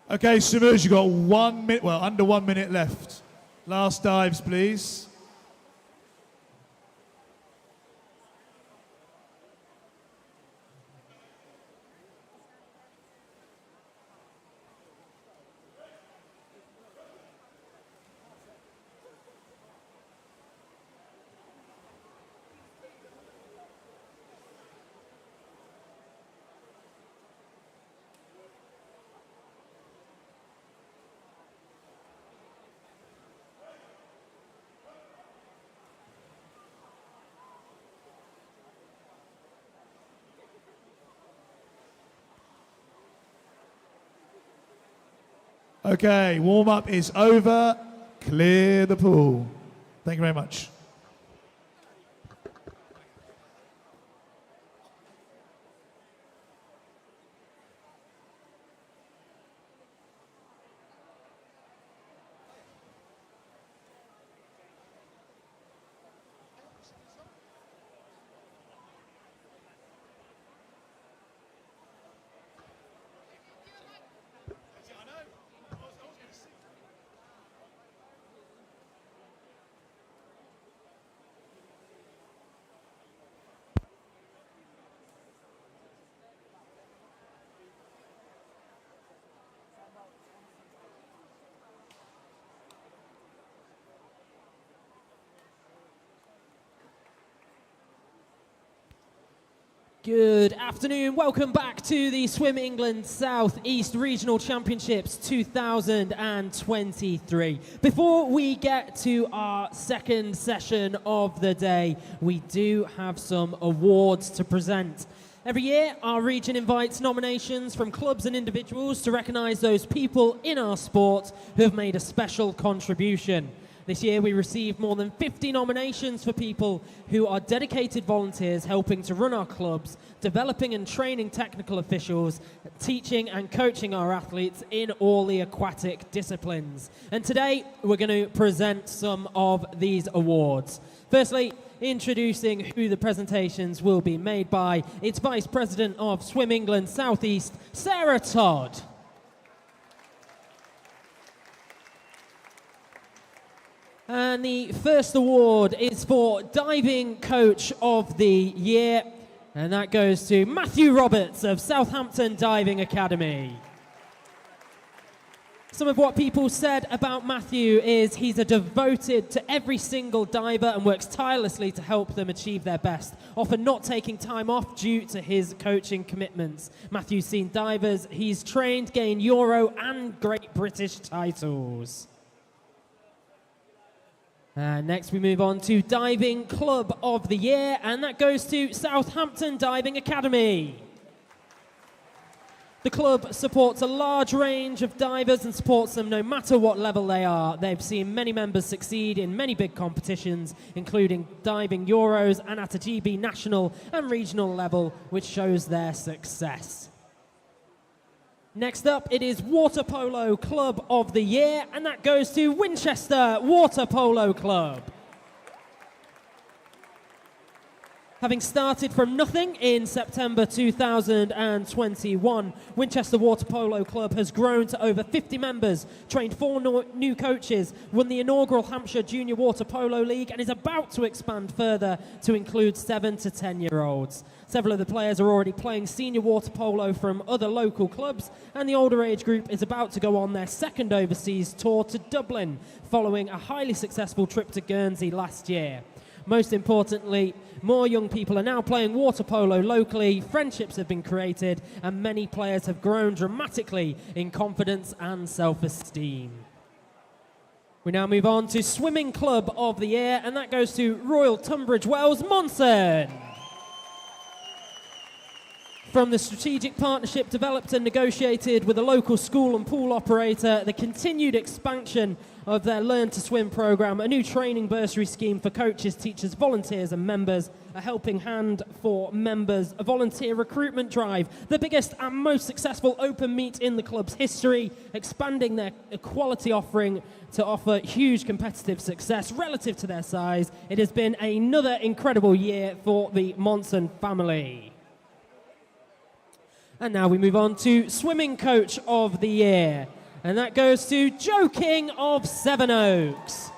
Okay, swimmers, you've got 1 minute, well, under 1 minute left. Last dives, please. Okay, warm-up is over. Clear the pool. Thank you very much. Good afternoon, welcome back to the Swim England South East Regional Championships 2023. Before we get to our second session of the day, we do have some awards to present. Every year, our region invites nominations from clubs and individuals to recognise those people in our sport who have made a special contribution. This year we received more than 50 nominations for people who are dedicated volunteers helping to run our clubs, developing and training technical officials, teaching and coaching our athletes in all the aquatic disciplines. And today we're going to present some of these awards. Firstly, introducing who the presentations will be made by, it's Vice President of Swim England South East, Sarah Todd. And the first award is for Diving Coach of the Year, and that goes to Matthew Roberts of Southampton Diving Academy. Some of what people said about Matthew is he's a devoted to every single diver and works tirelessly to help them achieve their best, often not taking time off due to his coaching commitments. Matthew's seen divers he's trained gain Euro and Great British titles. Next we move on to Diving Club of the Year, and that goes to Southampton Diving Academy. The club supports a large range of divers and supports them no matter what level they are. They've seen many members succeed in many big competitions, including diving Euros and at a GB national and regional level, which shows their success. Next up, it is Water Polo Club of the Year, and that goes to Winchester Water Polo Club. Having started from nothing in September 2021, Winchester Water Polo Club has grown to over 50 members, trained 4 new coaches, won the inaugural Hampshire Junior Water Polo League, and is about to expand further to include 7 to 10-year-olds. Several of the players are already playing senior water polo from other local clubs, and the older age group is about to go on their second overseas tour to Dublin, following a highly successful trip to Guernsey last year. Most importantly, more young people are now playing water polo locally, friendships have been created, and many players have grown dramatically in confidence and self-esteem. We now move on to Swimming Club of the Year, and that goes to Royal Tunbridge Wells Monson. From the strategic partnership developed and negotiated with a local school and pool operator, the continued expansion of their Learn to Swim program, a new training bursary scheme for coaches, teachers, volunteers and members, a helping hand for members, a volunteer recruitment drive, the biggest and most successful open meet in the club's history, expanding their equality offering to offer huge competitive success relative to their size. It has been another incredible year for the Monson family. And now we move on to Swimming Coach of the Year. And that goes to Joe King of Sevenoaks.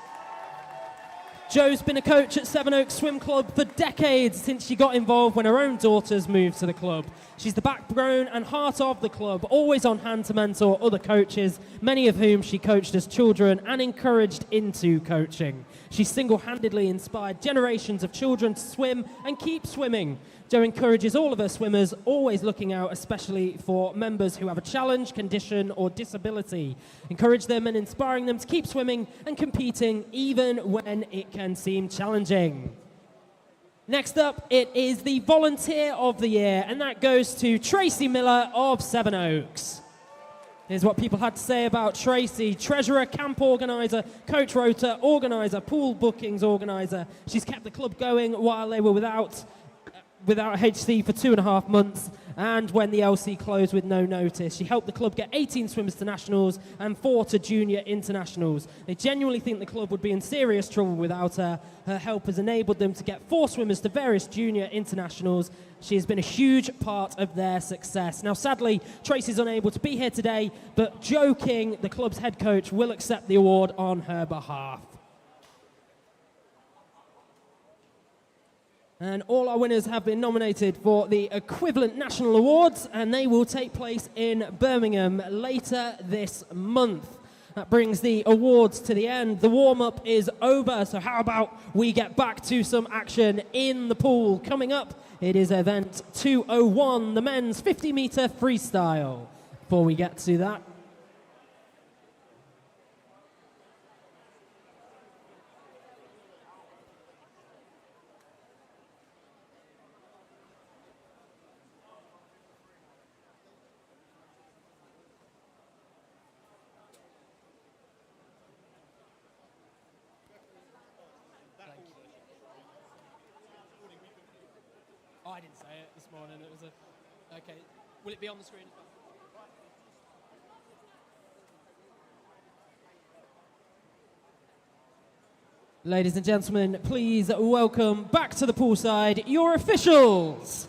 Joe's been a coach at Sevenoaks Swim Club for decades since she got involved when her own daughters moved to the club. She's the backbone and heart of the club, always on hand to mentor other coaches, many of whom she coached as children and encouraged into coaching. She single-handedly inspired generations of children to swim and keep swimming. Joe encourages all of her swimmers, always looking out especially for members who have a challenge, condition or disability. Encourage them and inspiring them to keep swimming and competing even when it can seem challenging. Next up, it is the Volunteer of the Year, and that goes to Tracy Miller of Sevenoaks. Here's what people had to say about Tracy: treasurer, camp organiser, coach rota, organiser, pool bookings organiser. She's kept the club going while they were without HC for 2.5 months, and when the LC closed with no notice. She helped the club get 18 swimmers to nationals and 4 to junior internationals. They genuinely think the club would be in serious trouble without her. Her help has enabled them to get 4 swimmers to various junior internationals. She has been a huge part of their success. Now, sadly, Tracy's unable to be here today, but Joe King, the club's head coach, will accept the award on her behalf. And all our winners have been nominated for the equivalent national awards, and they will take place in Birmingham later this month. That brings the awards to the end. The warm-up is over, so how about we get back to some action in the pool? Coming up, it is event 201, the men's 50-meter freestyle. Before we get to that, I didn't say it this morning. It was a... Okay. Will it be on the screen as well? Ladies and gentlemen, please welcome back to the poolside your officials.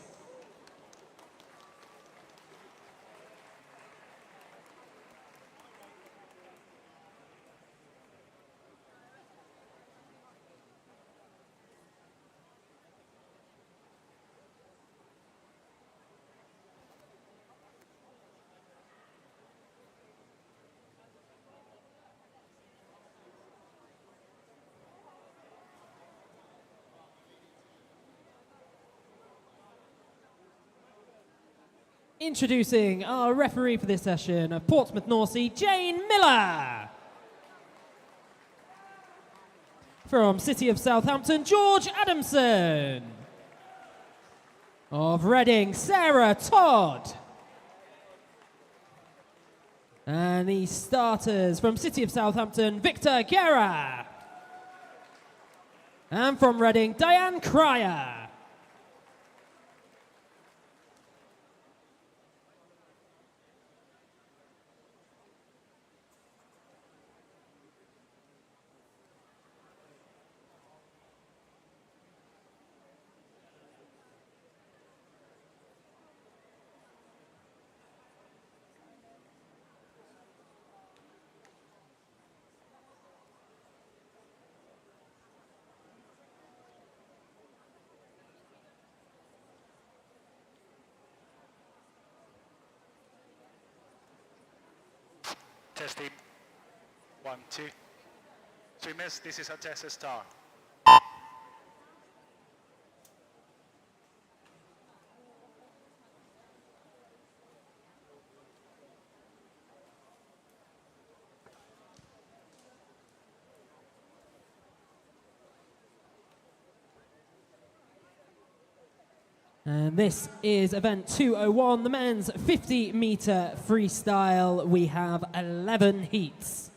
Introducing our referee for this session of Portsmouth Northsea, Jane Miller. From City of Southampton, George Adamson. Of Reading, Sarah Todd. And the starters from City of Southampton, Victor Guerra. And from Reading, Diane Cryer. Testing. 1, 2. Swimmers, this is our test start. And this is event 201, the men's 50-meter freestyle. We have 11 heats.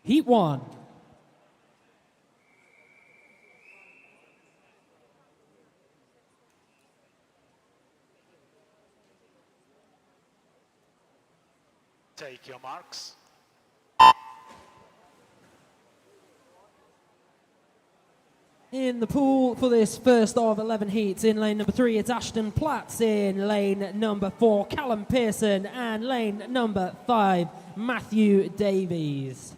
Heat 1. Take your marks. In the pool for this first of 11 heats, in lane number 3, it's Ashton Platts. In lane number 4, Callum Pearson. And lane number 5, Matthew Davies.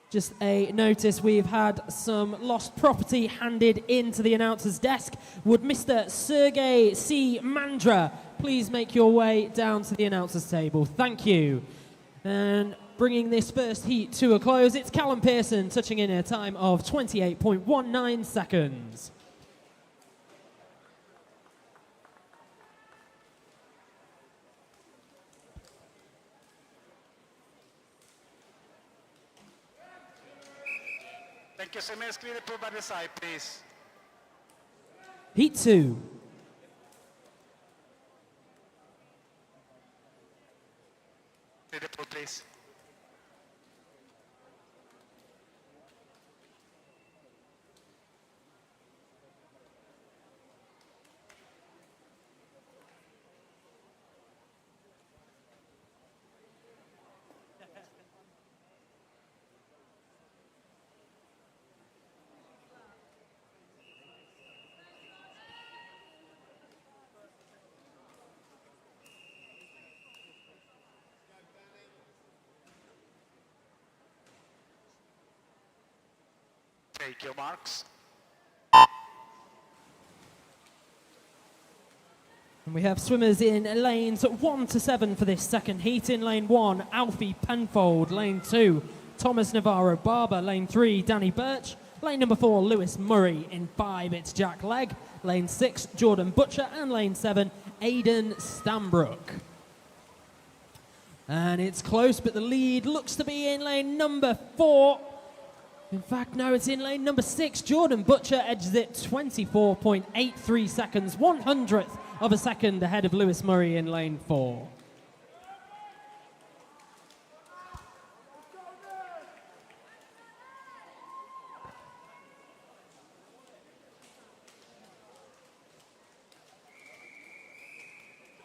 Just a notice, we've had some lost property handed into the announcer's desk. Would Mr. Sergey C. Mandra please make your way down to the announcer's table? Thank you. And bringing this first heat to a close, it's Callum Pearson touching in a time of 28.19 seconds. Thank you, swimmers. Clear the pool by the side, please. Heat 2. Clear the pool, please. Take your marks. And we have swimmers in lanes 1 to 7 for this second heat. In lane 1, Alfie Penfold. Lane 2, Thomas Navarro Barber. Lane 3, Danny Birch. Lane number 4, Lewis Murray. In 5, it's Jack Legg. Lane 6, Jordan Butcher. And lane 7, Aidan Stambrook. And it's close, but the lead looks to be in lane number 4. In fact, no, it's in lane number 6. Jordan Butcher edges it 24.83 seconds, 100th of a second ahead of Lewis Murray in lane 4.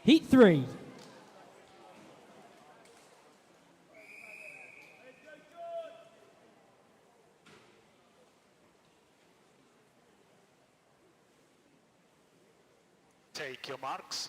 Heat 3. Take your marks.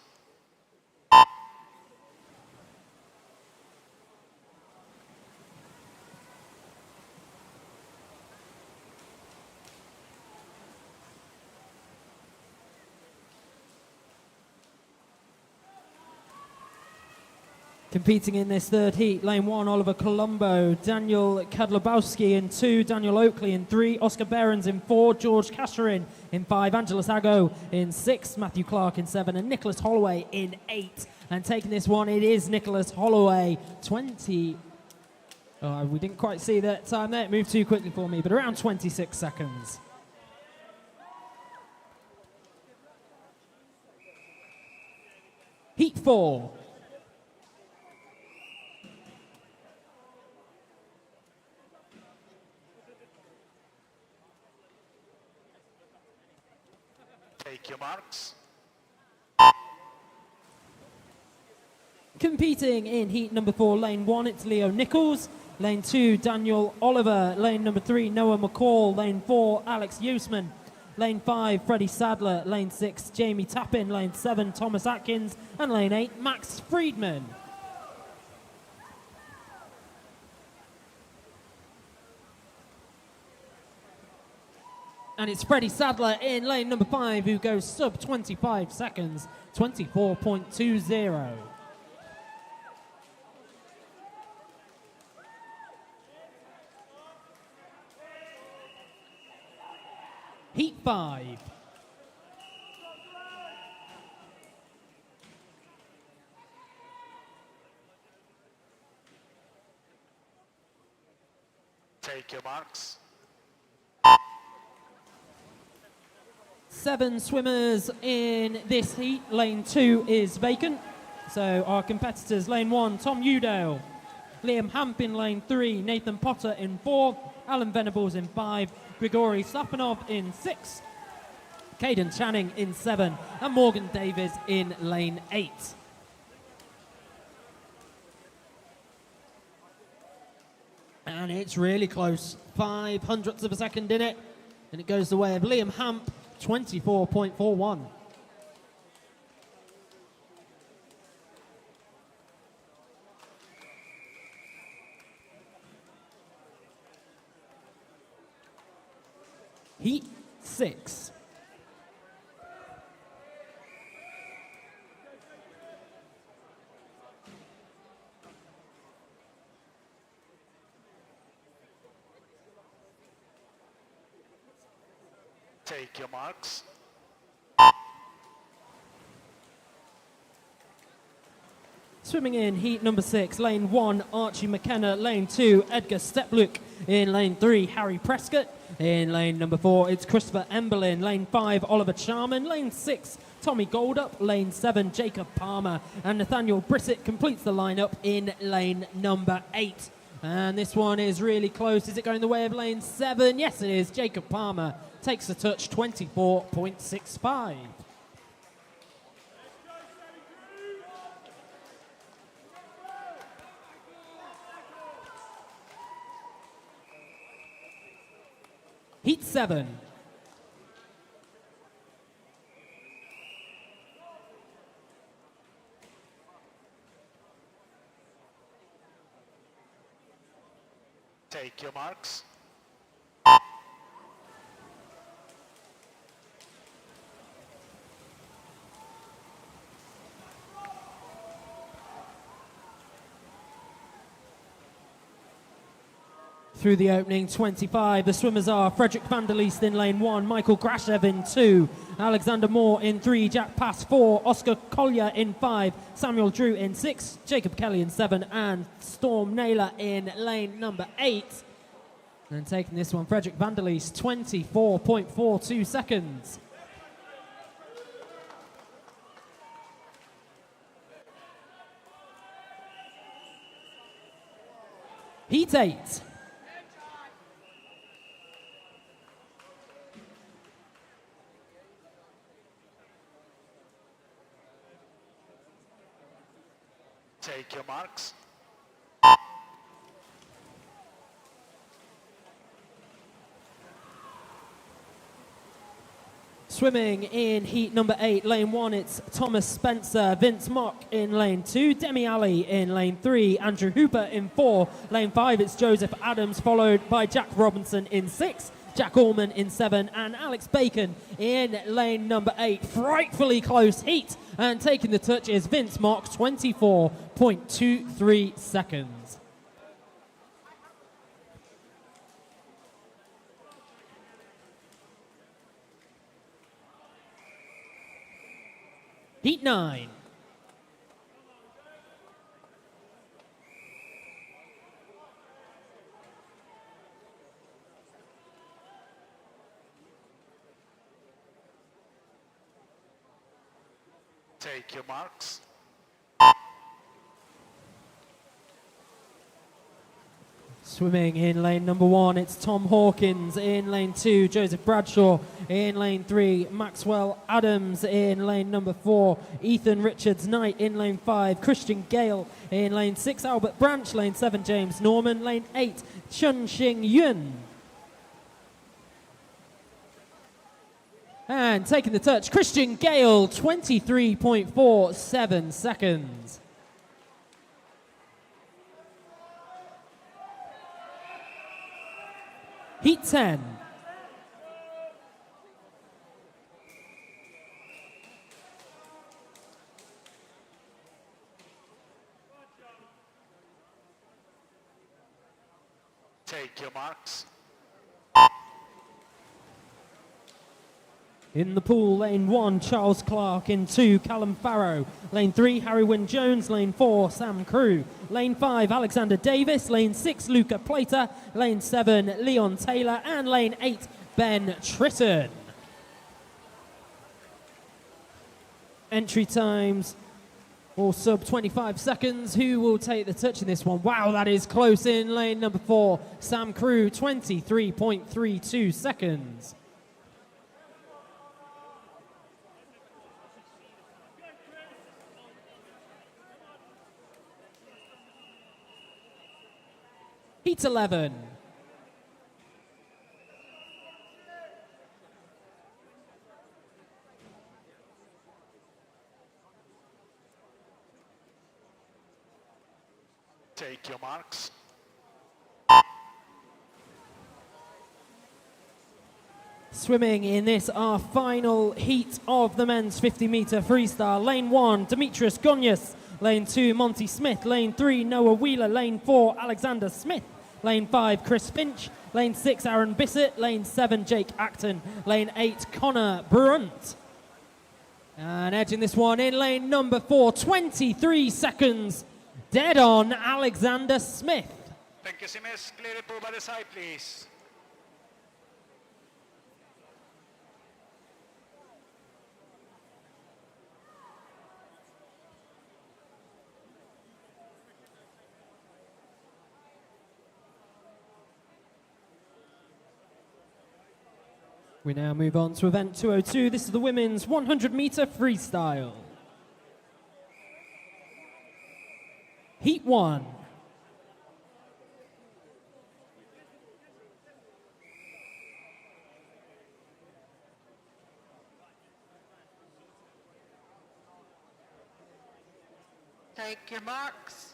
Competing in this third heat, lane 1, Oliver Colombo, Daniel Kadlubowski in 2, Daniel Oakley in 3, Oscar Behrens in 4, George Casherin in 5, Angelus Ago in 6, Matthew Clark in 7, and Nicholas Holloway in 8. And taking this one, it is Nicholas Holloway, 20... Oh, we didn't quite see that time there, it moved too quickly for me, but around 26 seconds. Heat 4. Take your marks. Competing in heat number 4, lane 1, it's Leo Nichols. Lane 2, Daniel Oliver. Lane number 3, Noah McCall. Lane 4, Alex Usman. Lane 5, Freddie Sadler. Lane 6, Jamie Tappin. Lane 7, Thomas Atkins. And lane 8, Max Friedman. And it's Freddie Sadler in lane number 5 who goes sub 25 seconds, 24.20. Heat 5. Take your marks. 7 swimmers in this heat. Lane 2 is vacant. So our competitors, lane 1, Tom Udale. Liam Hamp in lane 3. Nathan Potter in 4. Alan Venables in 5. Grigory Safanov in 6. Caden Channing in 7. And Morgan Davies in lane 8. And it's really close. 0.05 of a second in it. And it goes the way of Liam Hamp, 24.41. Heat 6. Take your marks. Swimming in heat number 6, lane 1, Archie McKenna, lane 2, Edgar Stepluk, in lane 3, Harry Prescott, in lane number 4, it's Christopher Emberlin, lane 5, Oliver Charman, lane 6, Tommy Goldup, lane 7, Jacob Palmer, and Nathaniel Brissett completes the lineup in lane number 8. And this one is really close. Is it going the way of lane 7? Yes, it is. Jacob Palmer takes the touch, 24.65. Heat 7. Take your marks. Through the opening 25, the swimmers are Frederick van der Leest in lane 1, Michael Grashev in 2, Alexander Moore in 3, Jack Pass 4, Oscar Collier in 5, Samuel Drew in 6, Jacob Kelly in 7, and Storm Naylor in lane number 8. And taking this one, Frederick van der Leest, 24.42 seconds. Heat 8. Take your marks. Swimming in heat number 8, lane 1, it's Thomas Spencer, Vince Mock in lane 2, Demi Ali in lane 3, Andrew Hooper in 4, lane 5, it's Joseph Adams, followed by Jack Robinson in 6, Jack Allman in 7, and Alex Bacon in lane number 8. Frightfully close heat, and taking the touch is Vince Mock, 24.23 seconds. Heat 9. Take your marks. Swimming in lane number 1, it's Tom Hawkins. In lane 2, Joseph Bradshaw. In lane 3, Maxwell Adams. In lane number 4, Ethan Richards Knight. In lane 5, Christian Gale. In lane 6, Albert Branch. Lane 7, James Norman. Lane 8, Chun Xing Yun. And taking the touch, Christian Gale, 23.47 seconds. Heat 10. Take your marks. In the pool, lane 1, Charles Clark. In 2, Callum Farrow. Lane 3, Harry Wynne Jones. Lane 4, Sam Crew. Lane 5, Alexander Davis. Lane 6, Luca Plater. Lane 7, Leon Taylor. And lane 8, Ben Tritton. Entry times all sub 25 seconds. Who will take the touch in this one? Wow, that is close. In lane number 4, Sam Crew, 23.32 seconds. Heat 11. Take your marks. Swimming in this, our final heat of the men's 50-meter freestyle. Lane 1, Demetrius Gonyas. Lane 2, Monty Smith. Lane 3, Noah Wheeler. Lane 4, Alexander Smith. Lane 5, Chris Finch. Lane 6, Aaron Bissett. Lane 7, Jake Acton. Lane 8, Connor Brunt. And edging this one in lane number 4, 23 seconds. Dead on, Alexander Smith. Thank you, Simes. Clear the pool by the side, please. We now move on to event 202. This is the women's 100-meter freestyle. Heat 1. Take your marks.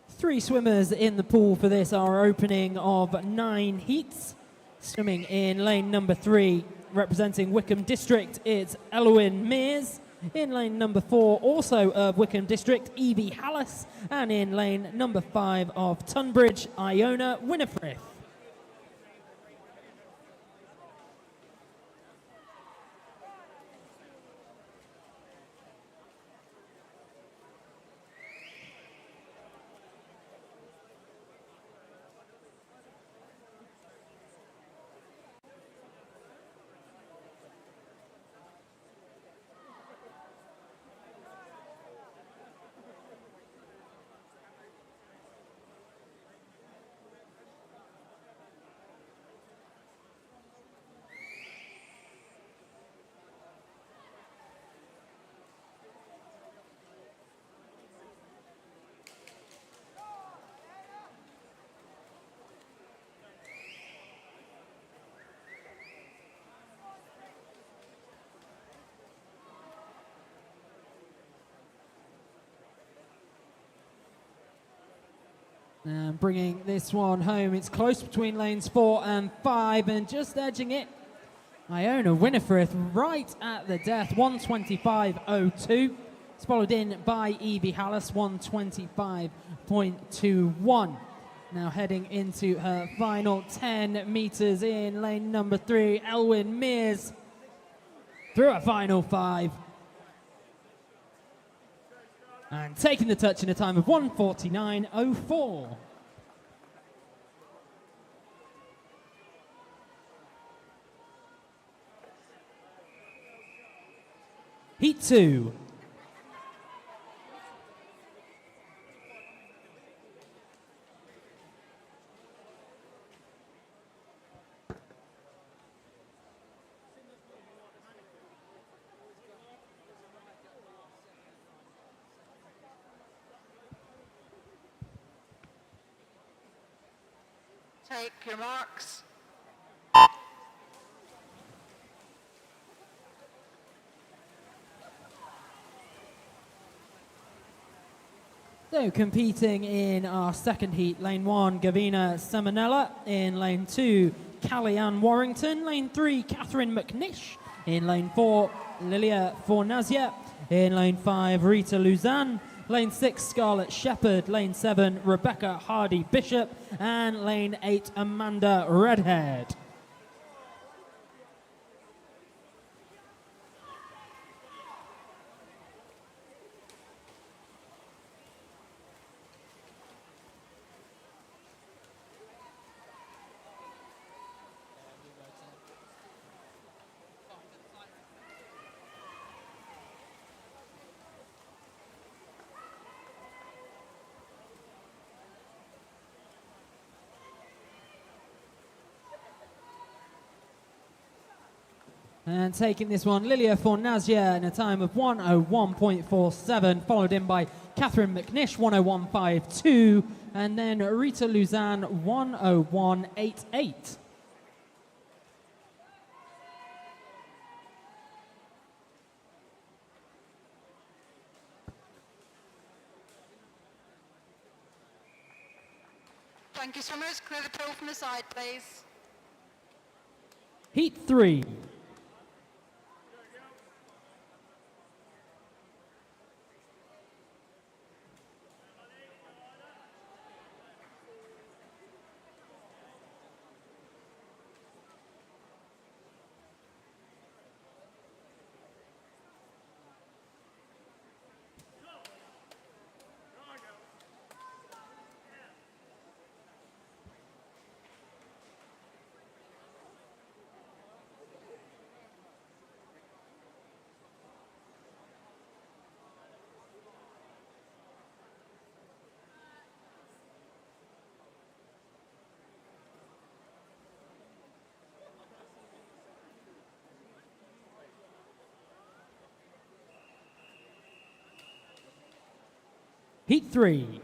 Three swimmers in the pool for this, our opening of 9 heats. Swimming in lane number 3, representing Wickham District, it's Elwyn Mears. In lane number 4, also of Wickham District, Evie Hallis. And in lane number 5 of Tunbridge, Iona Winifrith. And bringing this one home, it's close between lanes 4 and 5, and just edging it, Iona Winifrith right at the death, 125.02. It's followed in by Evie Hallis, 125.21. Now heading into her final 10 meters in lane number 3, Elwyn Mears through her final 5. And taking the touch in a time of 1:49.04. Heat 2. Take your marks. So competing in our second heat, lane 1, Gavina Seminella. In lane 2, Callie-Ann Warrington. Lane 3, Catherine McNish. In lane 4, Lilia Fornazia. In lane 5, Rita Luzanne. Lane 6, Scarlett Shepherd. Lane 7, Rebecca Hardy Bishop. And lane 8, Amanda Redhead. And taking this one, Lilia Fornazia in a time of 1:01.47, followed in by Catherine McNish, 1:01.52, and then Rita Luzanne, 1:01.88. Thank you, swimmers. Clear the pool from the side, please. Heat 3. Heat 3.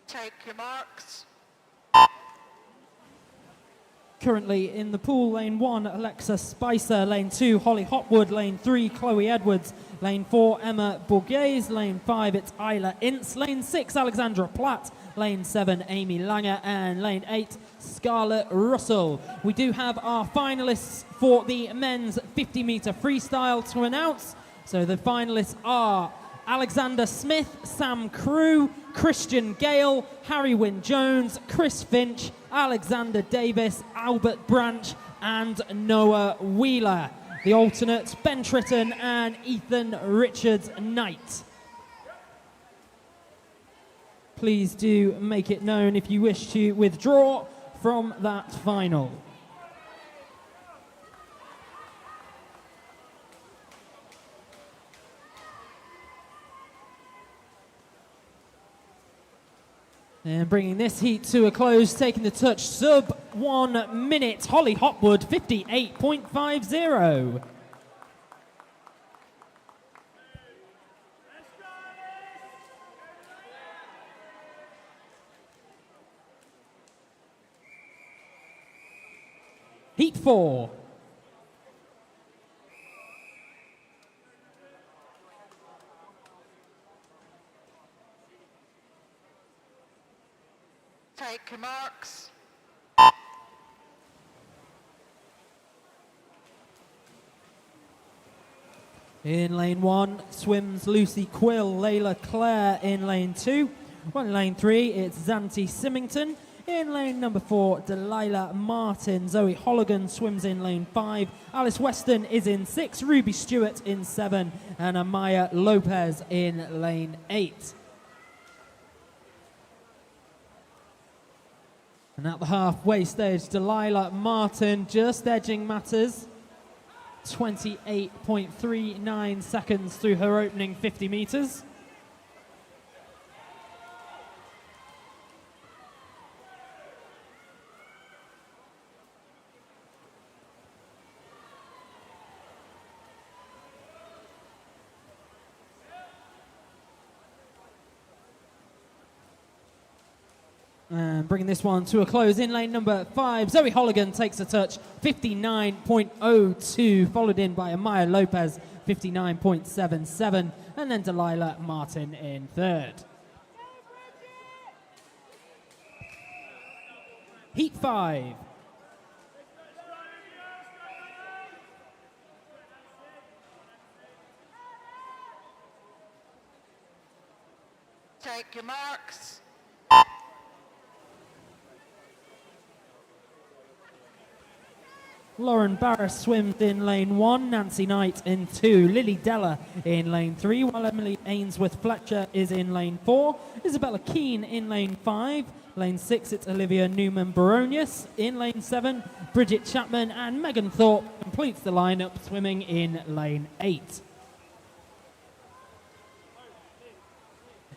Take your marks. Currently in the pool, lane 1, Alexa Spicer, lane 2, Holly Hopwood, lane 3, Chloe Edwards, lane 4, Emma Bourgues, lane 5, it's Isla Ince, lane 6, Alexandra Platt, lane 7, Amy Langer, and lane 8, Scarlett Russell. We do have our finalists for the men's 50-metre freestyle to announce. So the finalists are Alexander Smith, Sam Crew, Christian Gale, Harry Wynne Jones, Chris Finch, Alexander Davis, Albert Branch, and Noah Wheeler. The alternates, Ben Tritton and Ethan Richards Knight. Please do make it known if you wish to withdraw from that final. And bringing this heat to a close, taking the touch sub 1 minute, Holly Hopwood, 58.50. Heat 4. Take your marks. In lane 1, swims Lucy Quill, Layla Clare in lane 2. Well, in lane 3, it's Zanti Symington. In lane number 4, Delilah Martin. Zoe Holligan swims in lane 5. Alice Weston is in 6. Ruby Stewart in 7. And Amaya Lopez in lane 8. And at the halfway stage, Delilah Martin just edging matters. 28.39 seconds through her opening 50 metres. And bringing this one to a close in lane number 5, Zoe Holligan takes a touch, 59.02, followed in by Amaya Lopez, 59.77, and then Delilah Martin in third. Heat 5. Take your marks. Lauren Barris swims in lane 1, Nancy Knight in 2, Lily Della in lane 3, while Emily Ainsworth Fletcher is in lane 4, Isabella Keane in lane 5, lane 6 it's Olivia Newman Baronius, in lane 7 Bridget Chapman, and Megan Thorpe completes the lineup swimming in lane 8.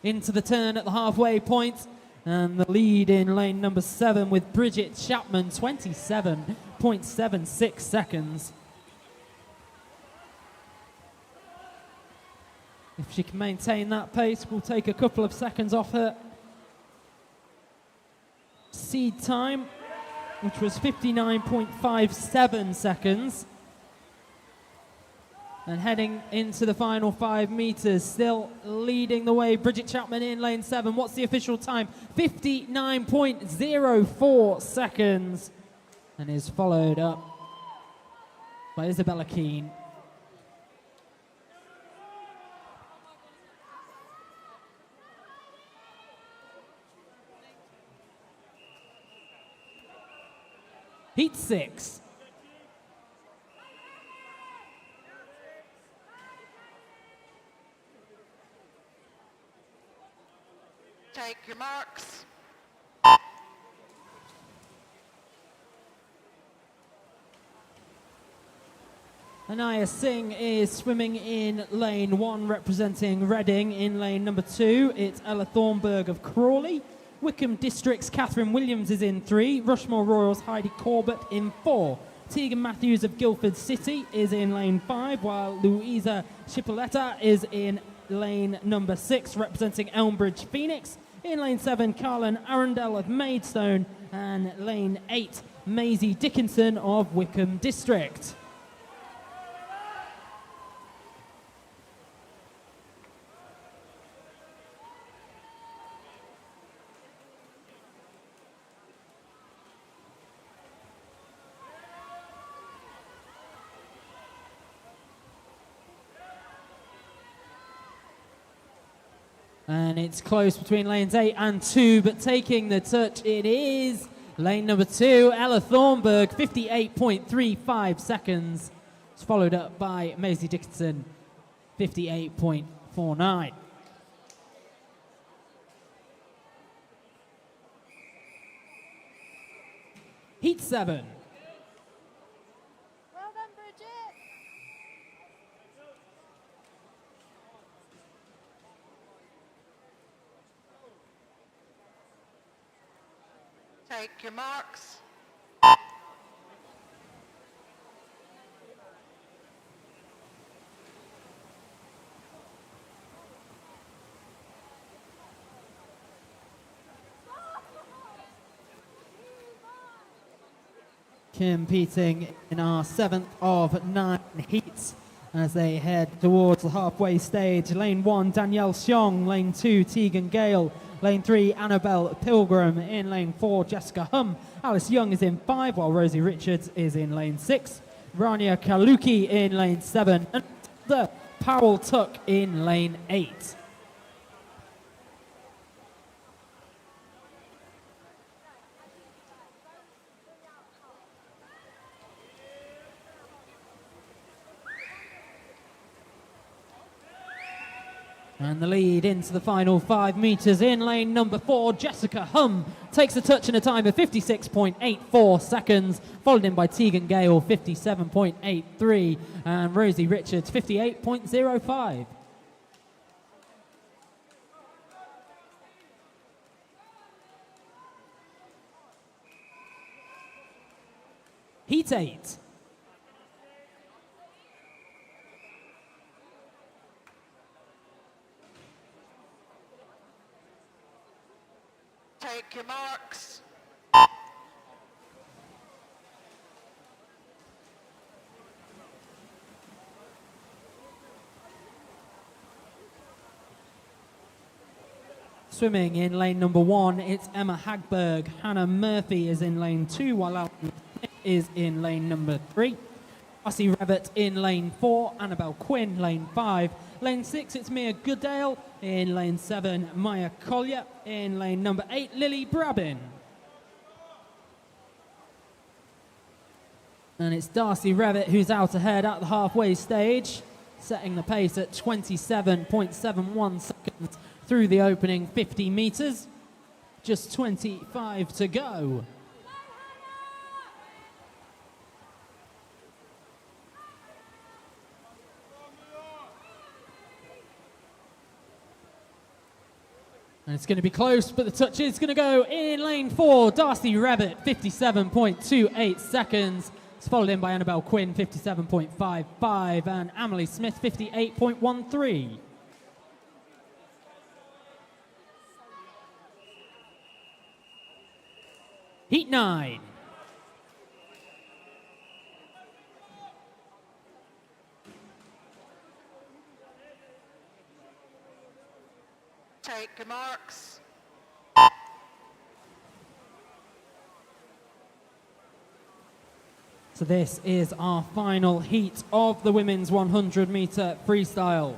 into the turn at the halfway point, and the lead in lane number 7 with Bridget Chapman, 27.76 seconds. If she can maintain that pace, we'll take a couple of seconds off her seed time, which was 59.57 seconds. And heading into the final 5 meters, still leading the way, Bridget Chapman in lane 7. What's the official time? 59.04 seconds. And is followed up by Isabella Keane. Heat 6. Take your marks. Anaya Singh is swimming in lane 1, representing Reading. In lane number 2, it's Ella Thornburg of Crawley. Wickham District's Catherine Williams is in 3. Rushmore Royals' Heidi Corbett in 4. Tegan Matthews of Guildford City is in lane 5, while Louisa Chipoletta is in lane number 6, representing Elmbridge Phoenix. In lane 7, Carlin Arundel of Maidstone, and lane 8, Maisie Dickinson of Wickham District. And it's close between lanes 8 and 2, but taking the touch, it is lane number 2, Ella Thornburg, 58.35 seconds. It's followed up by Maisie Dickinson, 58.49. Heat 7. Well done, Bridget. Take your marks. Competing in our 7th of 9 heats as they head towards the halfway stage. Lane 1, Danielle Xiong. Lane 2, Tegan Gale. Lane 3, Annabelle Pilgrim. In lane 4, Jessica Hum. Alice Young is in 5, while Rosie Richards is in lane 6. Rania Kaluki in lane 7. And the Powell Tuck in lane 8. And the lead into the final 5 meters in lane number 4, Jessica Hum takes a touch in a time of 56.84 seconds, followed in by Tegan Gale, 57.83, and Rosie Richards, 58.05. Heat 8. Take your marks. Swimming in lane number 1, it's Emma Hagberg. Hannah Murphy is in lane 2, while Alison Smith is in lane number 3. Ossie Revitt in lane 4, Annabelle Quinn, lane 5. Lane 6, it's Mia Goodale. In lane 7, Maya Collier. In lane number 8, Lily Brabin. And it's Darcy Revitt who's out ahead at the halfway stage, setting the pace at 27.71 seconds through the opening 50 meters. Just 25 to go. It's going to be close, but the touch is going to go in lane 4. Darcy Rebbit, 57.28 seconds. It's followed in by Annabelle Quinn, 57.55, and Emily Smith, 58.13. Heat 9. Take your marks. So this is our final heat of the women's 100-meter freestyle.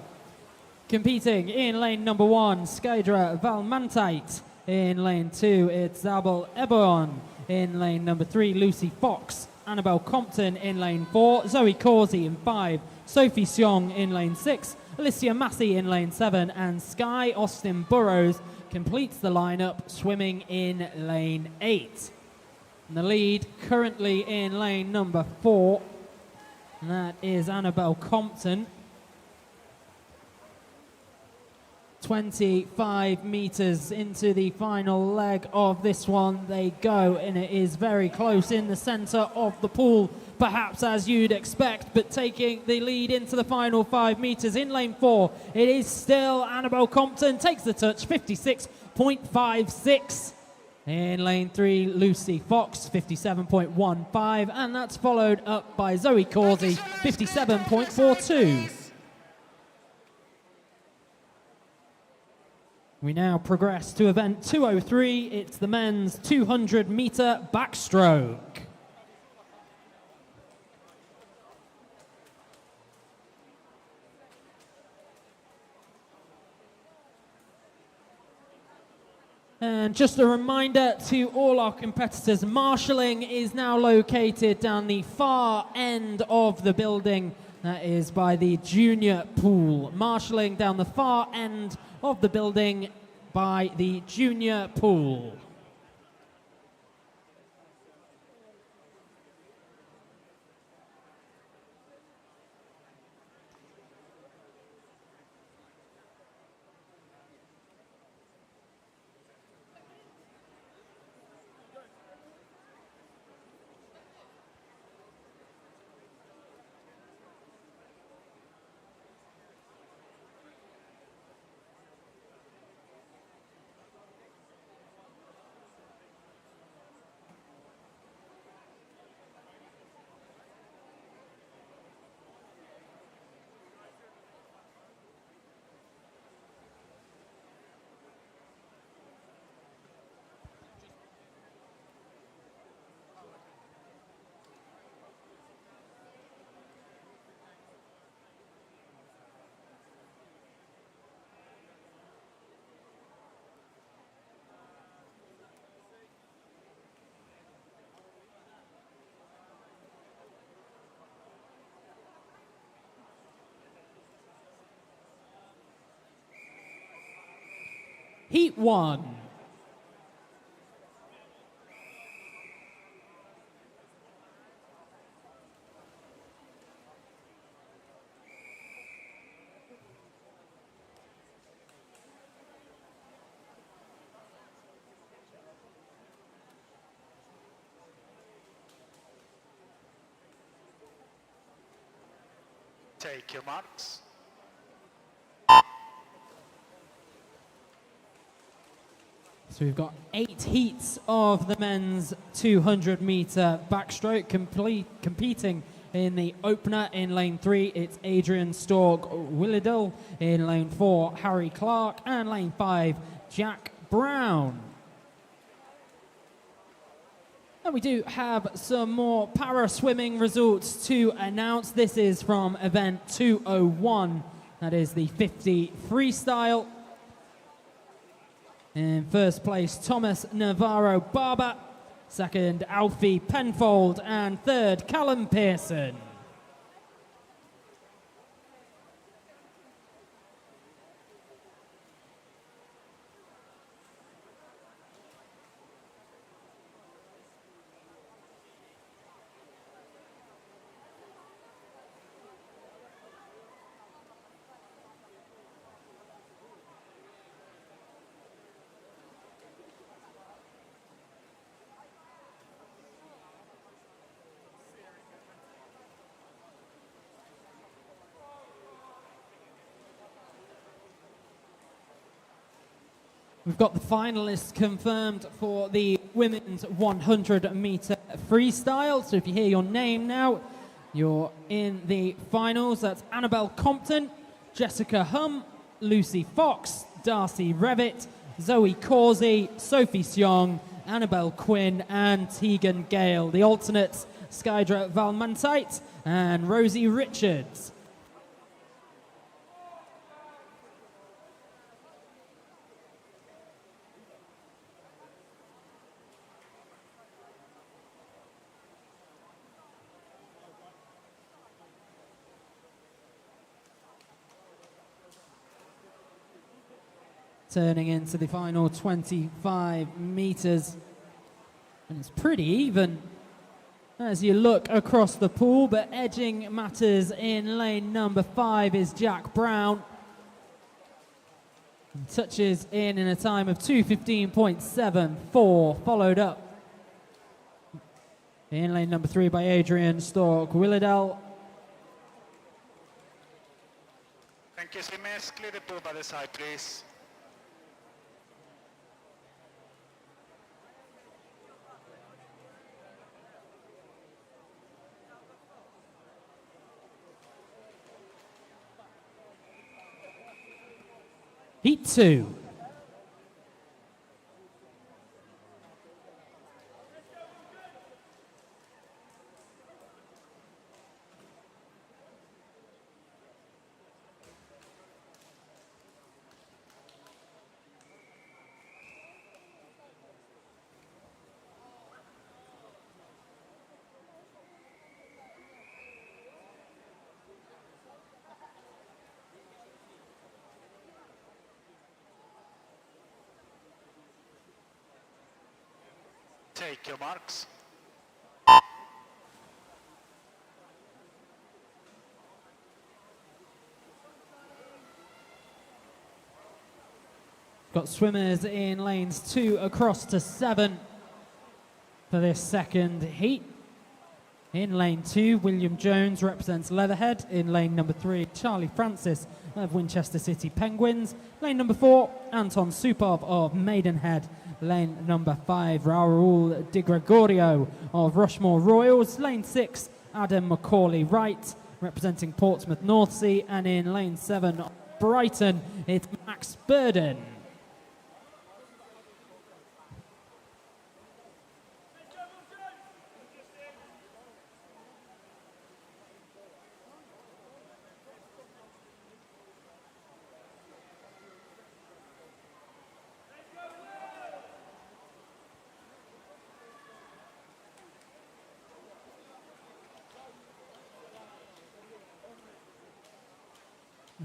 Competing in lane number 1, Skydra Valmantait. In lane 2, it's Zabel Ebon. In lane number 3, Lucy Fox. Annabelle Compton in lane 4. Zoe Causey in 5. Sophie Seong in lane 6. Alicia Massey in lane 7. And Sky Austin Burrows completes the lineup swimming in lane 8. And the lead currently in lane number 4. And that is Annabelle Compton. 25 meters into the final leg of this one they go, and it is very close in the center of the pool, perhaps as you'd expect, but taking the lead into the final 5 meters in lane 4, it is still Annabelle Compton, takes the touch, 56.56. In lane 3, Lucy Fox, 57.15, and that's followed up by Zoe Causey, 57.42. We now progress to event 203. It's the men's 200-meter backstroke. And just a reminder to all our competitors, marshalling is now located down the far end of the building. That is by the junior pool. Marshalling down the far end of the building by the junior pool. Heat 1. Take your marks. So we've got 8 heats of the men's 200-meter backstroke competing in the opener. In lane 3, it's Adrian Stork Willidell. In lane 4, Harry Clark. And lane 5, Jack Brown. And we do have some more para-swimming results to announce. This is from event 201. That is the 50 freestyle. In first place, Thomas Navarro Barber. Second, Alfie Penfold. And third, Callum Pearson. We've got the finalists confirmed for the women's 100-meter freestyle. So if you hear your name now, you're in the finals. That's Annabelle Compton, Jessica Hum, Lucy Fox, Darcy Revitt, Zoe Causey, Sophie Seong, Annabelle Quinn, and Tegan Gale. The alternates, Skydra Valmantite and Rosie Richards. Turning into the final 25 meters. And it's pretty even as you look across the pool, but edging matters in lane number 5 is Jack Brown. Touches in a time of 2:15.74, followed up in lane number 3 by Adrian Stork-Willerdale. Thank you, Siemens. Clear the pool by the side, please. Heat 2. Take your marks. Got swimmers in lanes 2 across to 7 for this second heat. In lane 2, William Jones represents Leatherhead. In lane number 3, Charlie Francis of Winchester City Penguins. Lane number 4, Anton Supov of Maidenhead. Lane number 5, Raul Di Gregorio of Rushmore Royals. Lane 6, Adam Macaulay Wright representing Portsmouth Northsea. And in lane 7, Brighton, it's Max Burden.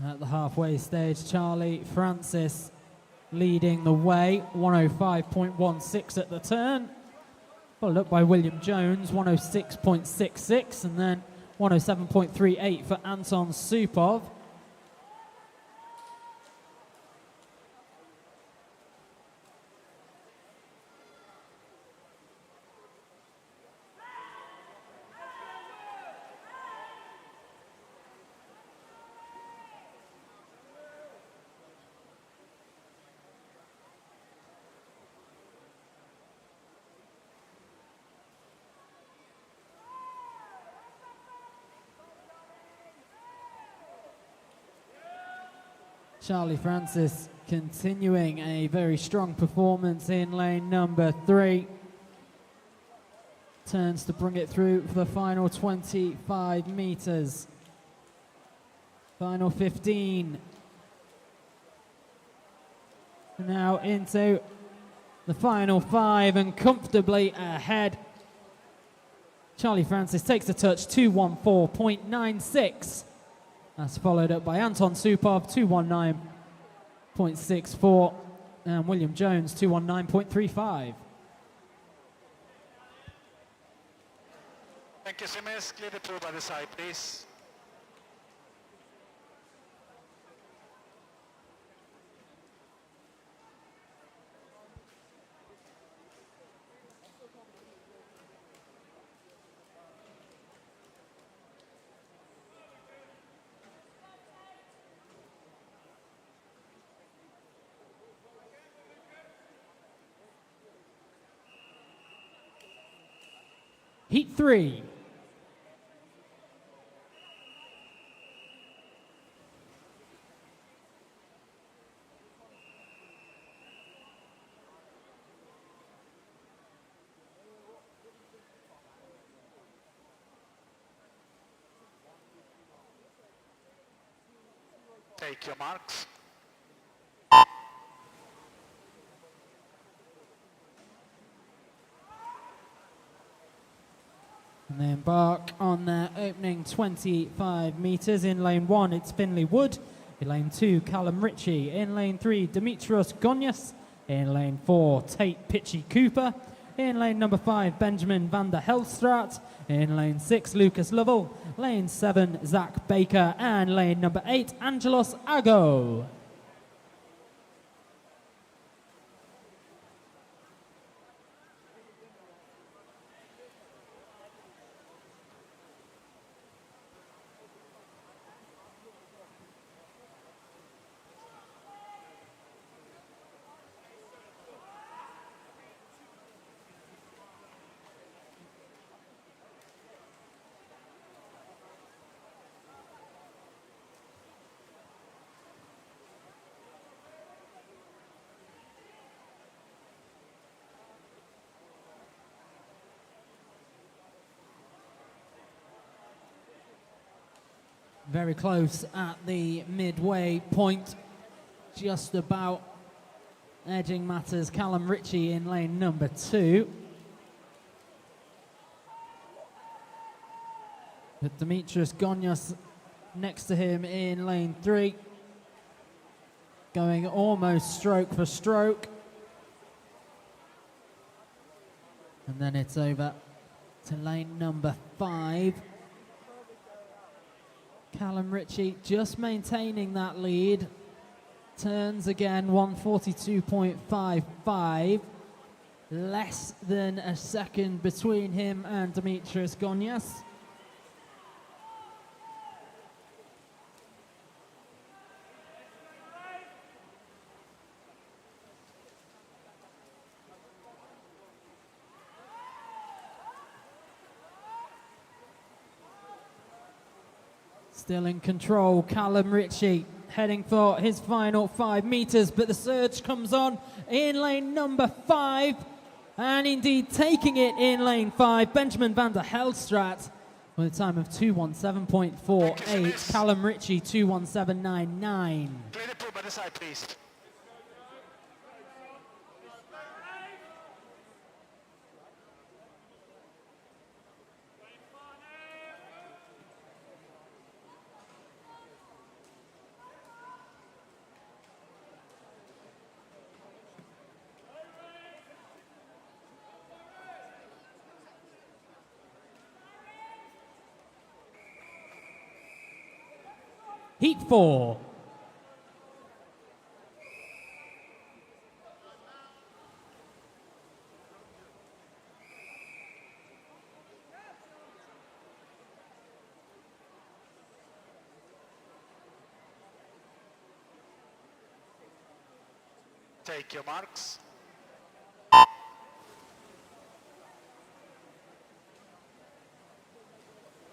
At the halfway stage, Charlie Francis leading the way, 105.16 at the turn. Followed up by William Jones, 106.66, and then 107.38 for Anton Supov. Charlie Francis continuing a very strong performance in lane number 3. Turns to bring it through for the final 25 meters. Final 15. Now into the final 5 and comfortably ahead. Charlie Francis takes the touch, 2:14.96. That's followed up by Anton Supov, 2:19.64, and William Jones, 2:19.35. Thank you, Siemens. Clear the pool by the side, please. Heat 3. Take your marks. And they embark on their opening 25 metres. In lane 1, it's Finley Wood. In lane 2, Callum Ritchie. In lane 3, Demetrios Gonias. In lane 4, Tate Pitchy Cooper. In lane number 5, Benjamin van der Helstraat. In lane 6, Lucas Lovell. Lane 7, Zach Baker. And lane number 8, Angelos Ago. Very close at the midway point, just about edging matters. Callum Ritchie in lane number 2. But Demetrios Gonias next to him in lane 3, going almost stroke for stroke. And then it's over to lane number 5. Callum Ritchie just maintaining that lead. Turns again, 142.55. Less than a second between him and Demetrios Gonias. Still in control, Callum Ritchie heading for his final 5 metres, but the surge comes on in lane number 5, and indeed taking it in lane 5, Benjamin van der Helstraat with a time of 2:17.48, Callum Ritchie 2:17.99. Clear the pool by the side, please. Heat 4. Take your marks.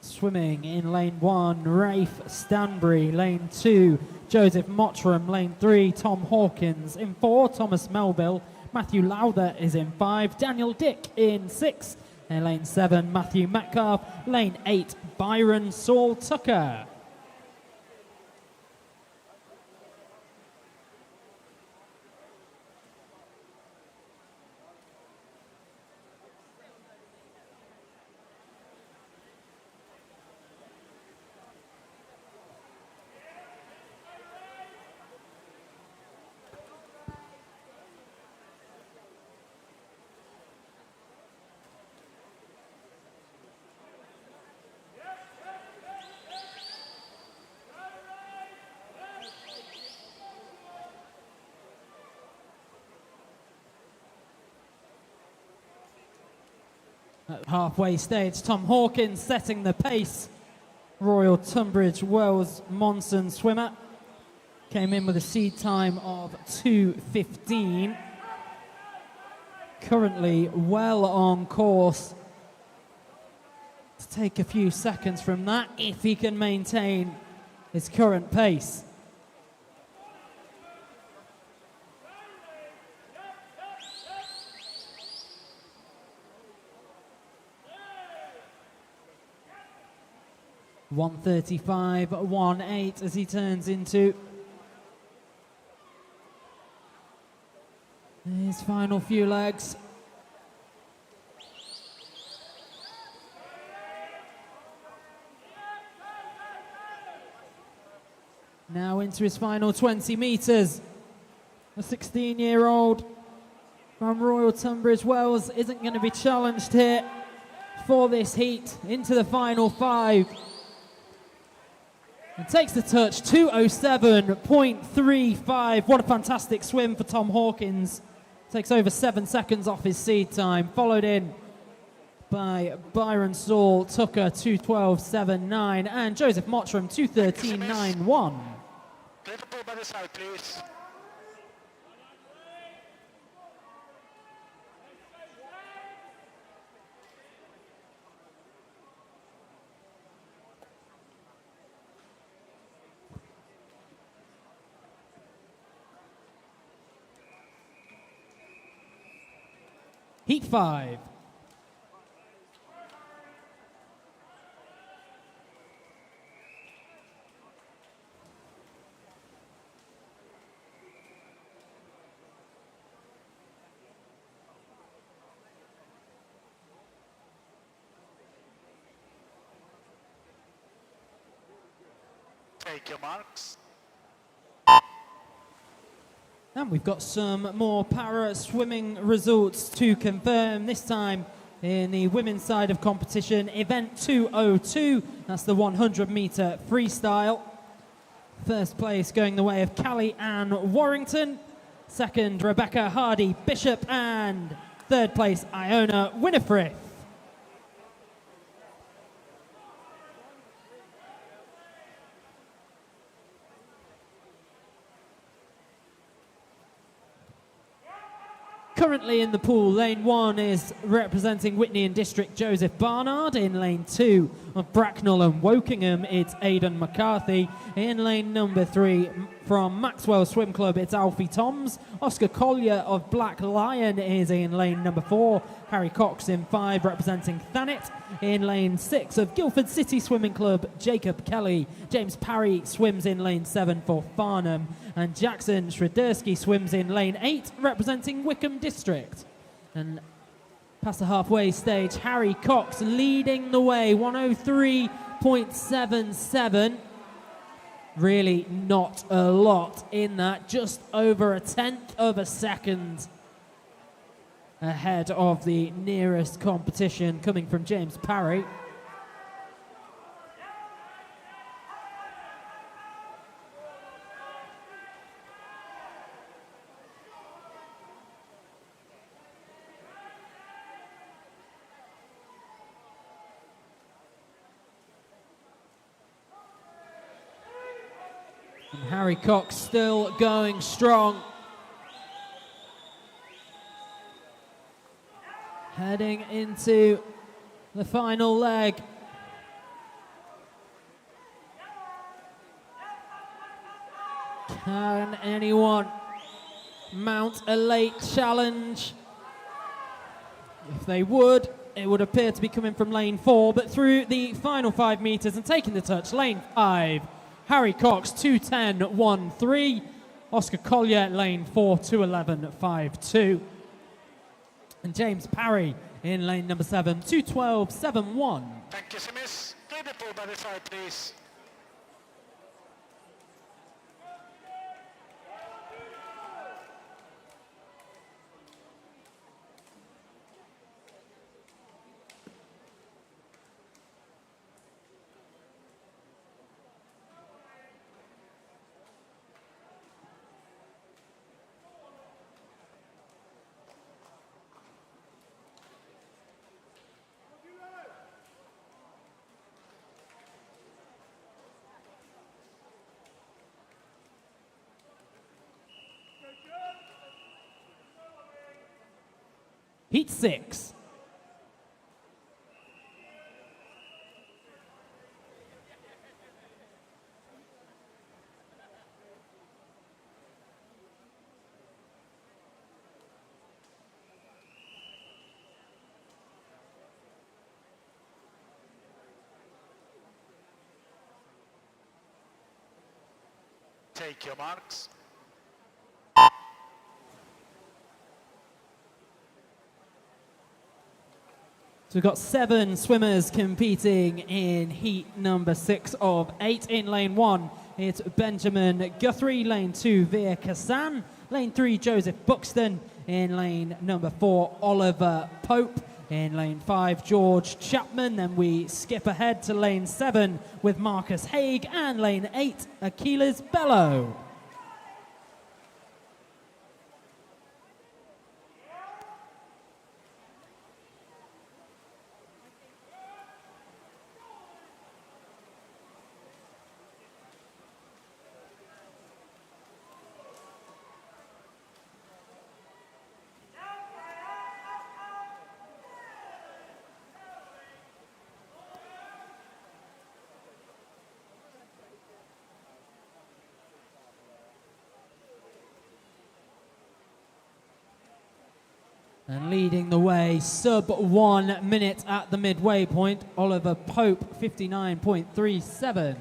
Swimming in lane 1, Rafe Stanbury. Lane 2, Joseph Mottram. Lane 3, Tom Hawkins. In 4, Thomas Melville. Matthew Lowther is in 5. Daniel Dick in 6. In lane 7, Matthew Metcalf. Lane 8, Byron Saul Tucker. At halfway stage, Tom Hawkins setting the pace. Royal Tunbridge Wells Monson swimmer. Came in with a seed time of 2:15. Currently well on course to take a few seconds from that if he can maintain his current pace. .135.18 as he turns into his final few legs. Now into his final 20 metres. A 16-year-old from Royal Tunbridge Wells isn't going to be challenged here for this heat. Into the final 5. And takes the touch, 2:07.35. What a fantastic swim for Tom Hawkins. Takes over 7 seconds off his seed time. Followed in by Byron Saul, Tucker, 2:12.79. And Joseph Mottram, 2:13.91. Clear the pool by the side, please. Heat 5. Take your marks. And we've got some more para swimming results to confirm, this time in the women's side of competition. Event 202, that's the 100-metre freestyle. First place going the way of Callie Ann Warrington. Second, Rebecca Hardy Bishop. And third place, Iona Winifrith. Currently in the pool, lane 1 is representing Whitney and District Joseph Barnard. In lane 2 of Bracknell and Wokingham, it's Aidan McCarthy. In lane number 3 from Maxwell Swim Club, it's Alfie Toms. Oscar Collier of Black Lion is in lane number 4. Harry Cox in 5 representing Thanet. In lane 6 of Guildford City Swimming Club, Jacob Kelly. James Parry swims in lane 7 for Farnham. And Jackson Shradersky swims in lane 8 representing Wickham District. And past the halfway stage, Harry Cox leading the way, 103.77. Really not a lot in that, just over 1/10 of a second ahead of the nearest competition coming from James Parry. And Harry Cox still going strong. Heading into the final leg. Can anyone mount a late challenge? If they would, it would appear to be coming from lane 4, but through the final 5 metres and taking the touch, lane 5, Harry Cox, 2:10.13. Oscar Collier, lane 4, 2:11.52. And James Parry in lane number 7, 2:12.71. Thank you, Miss. Clear the pool by the side, please. Heat 6. Take your marks. So we've got 7 swimmers competing in heat number 6 of 8. In lane 1, it's Benjamin Guthrie. Lane 2, Veer Kassan. Lane 3, Joseph Buxton. In lane number 4, Oliver Pope. In lane 5, George Chapman. Then we skip ahead to lane 7 with Marcus Haig. And lane 8, Achilles Bello. And leading the way, sub 1 minute at the midway point, Oliver Pope, 59.37.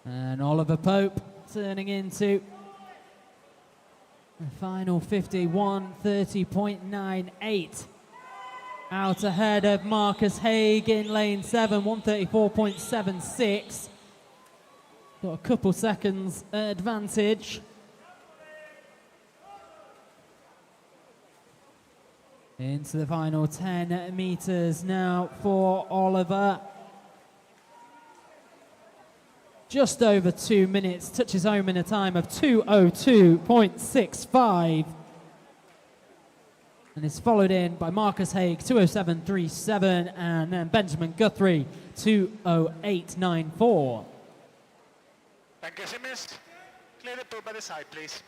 And Oliver Pope turning into the final 51:30.98. Out ahead of Marcus Haig in lane 7, 134.76. Got a couple seconds advantage. Into the final 10 meters now for Oliver. Just over 2 minutes, touches home in a time of 2:02.65. And is followed in by Marcus Haig, 2:07.37, and then Benjamin Guthrie, 2:08.94. Thank you, Simmons. Clear the pool by the side, please.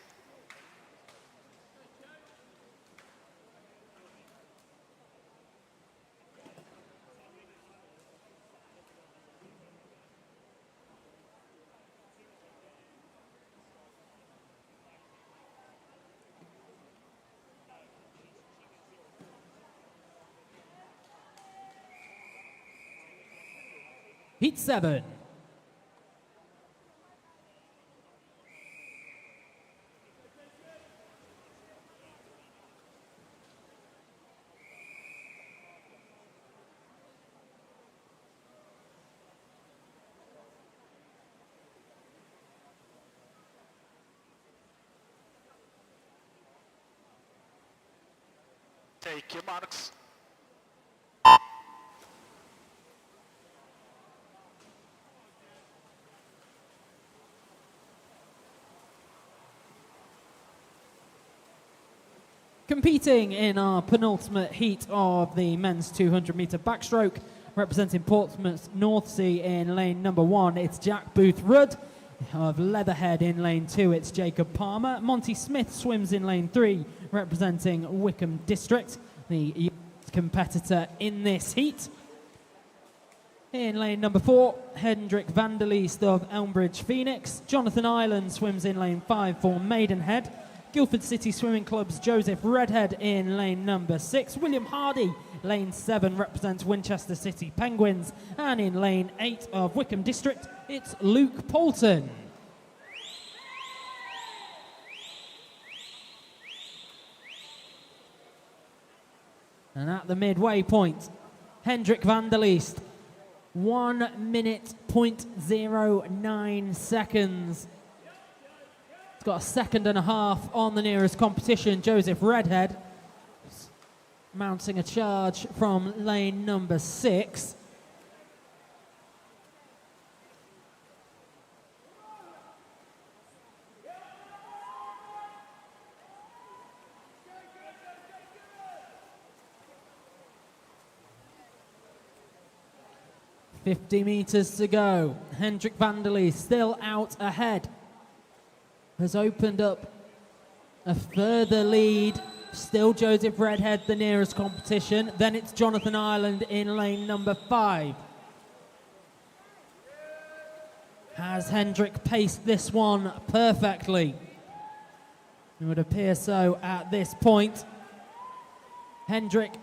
Heat 7. Take your marks. Competing in our penultimate heat of the men's 200-metre backstroke, representing Portsmouth North Sea in lane number 1, it's Jack Booth Rudd. Of Leatherhead in lane 2, it's Jacob Palmer. Monty Smith swims in lane 3, representing Wickham District, the youngest competitor in this heat. In lane number 4, Hendrik van der Leest of Elmbridge Phoenix. Jonathan Ireland swims in lane 5 for Maidenhead. Guildford City Swimming Club's Joseph Redhead in lane number 6. William Hardy, lane 7, represents Winchester City Penguins. And in lane 8 of Wickham District, it's Luke Poulton. And at the midway point, Hendrik van der Leest, 1 minute, 0.09 seconds. He's got a second and a half on the nearest competition, Joseph Redhead, mounting a charge from lane number 6. "50 meters to go. Hendrik van der Leest still out ahead. Has opened up a further lead Still Joseph Redhead, the nearest competition. Then it's Jonathan Ireland in lane number 5. Has Hendrick paced this one perfectly? It would appear so at this point. Hendrick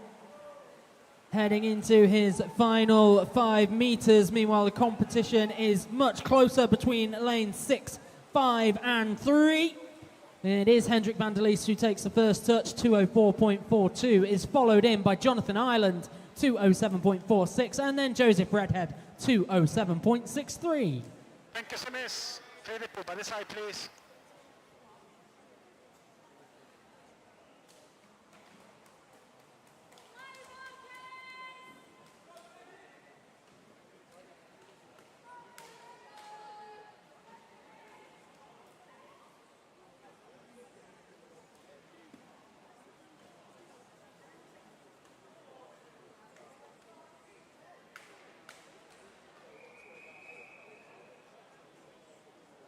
heading into his final 5 meters. Meanwhile, the competition is much closer between lanes 6, 5 and 3. It is Hendrick van der Leest who takes the first touch, 204.42, is followed in by Jonathan Ireland, 207.46, and then Joseph Redhead, 207.63. Thank you, miss. Clear the pool by the side, please.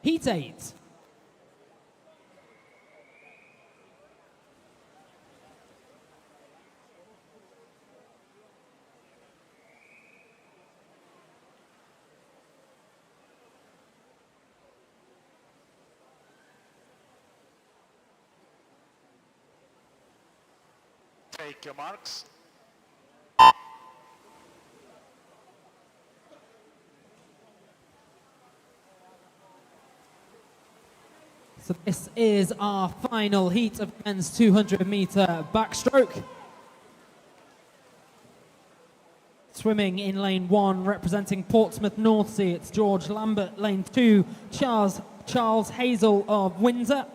Heat 8. Take your marks. So this is our final heat of men's 200-meter backstroke. Swimming in lane 1, representing Portsmouth Northsea, it's George Lambert. Lane 2, Charles Hazel of Windsor.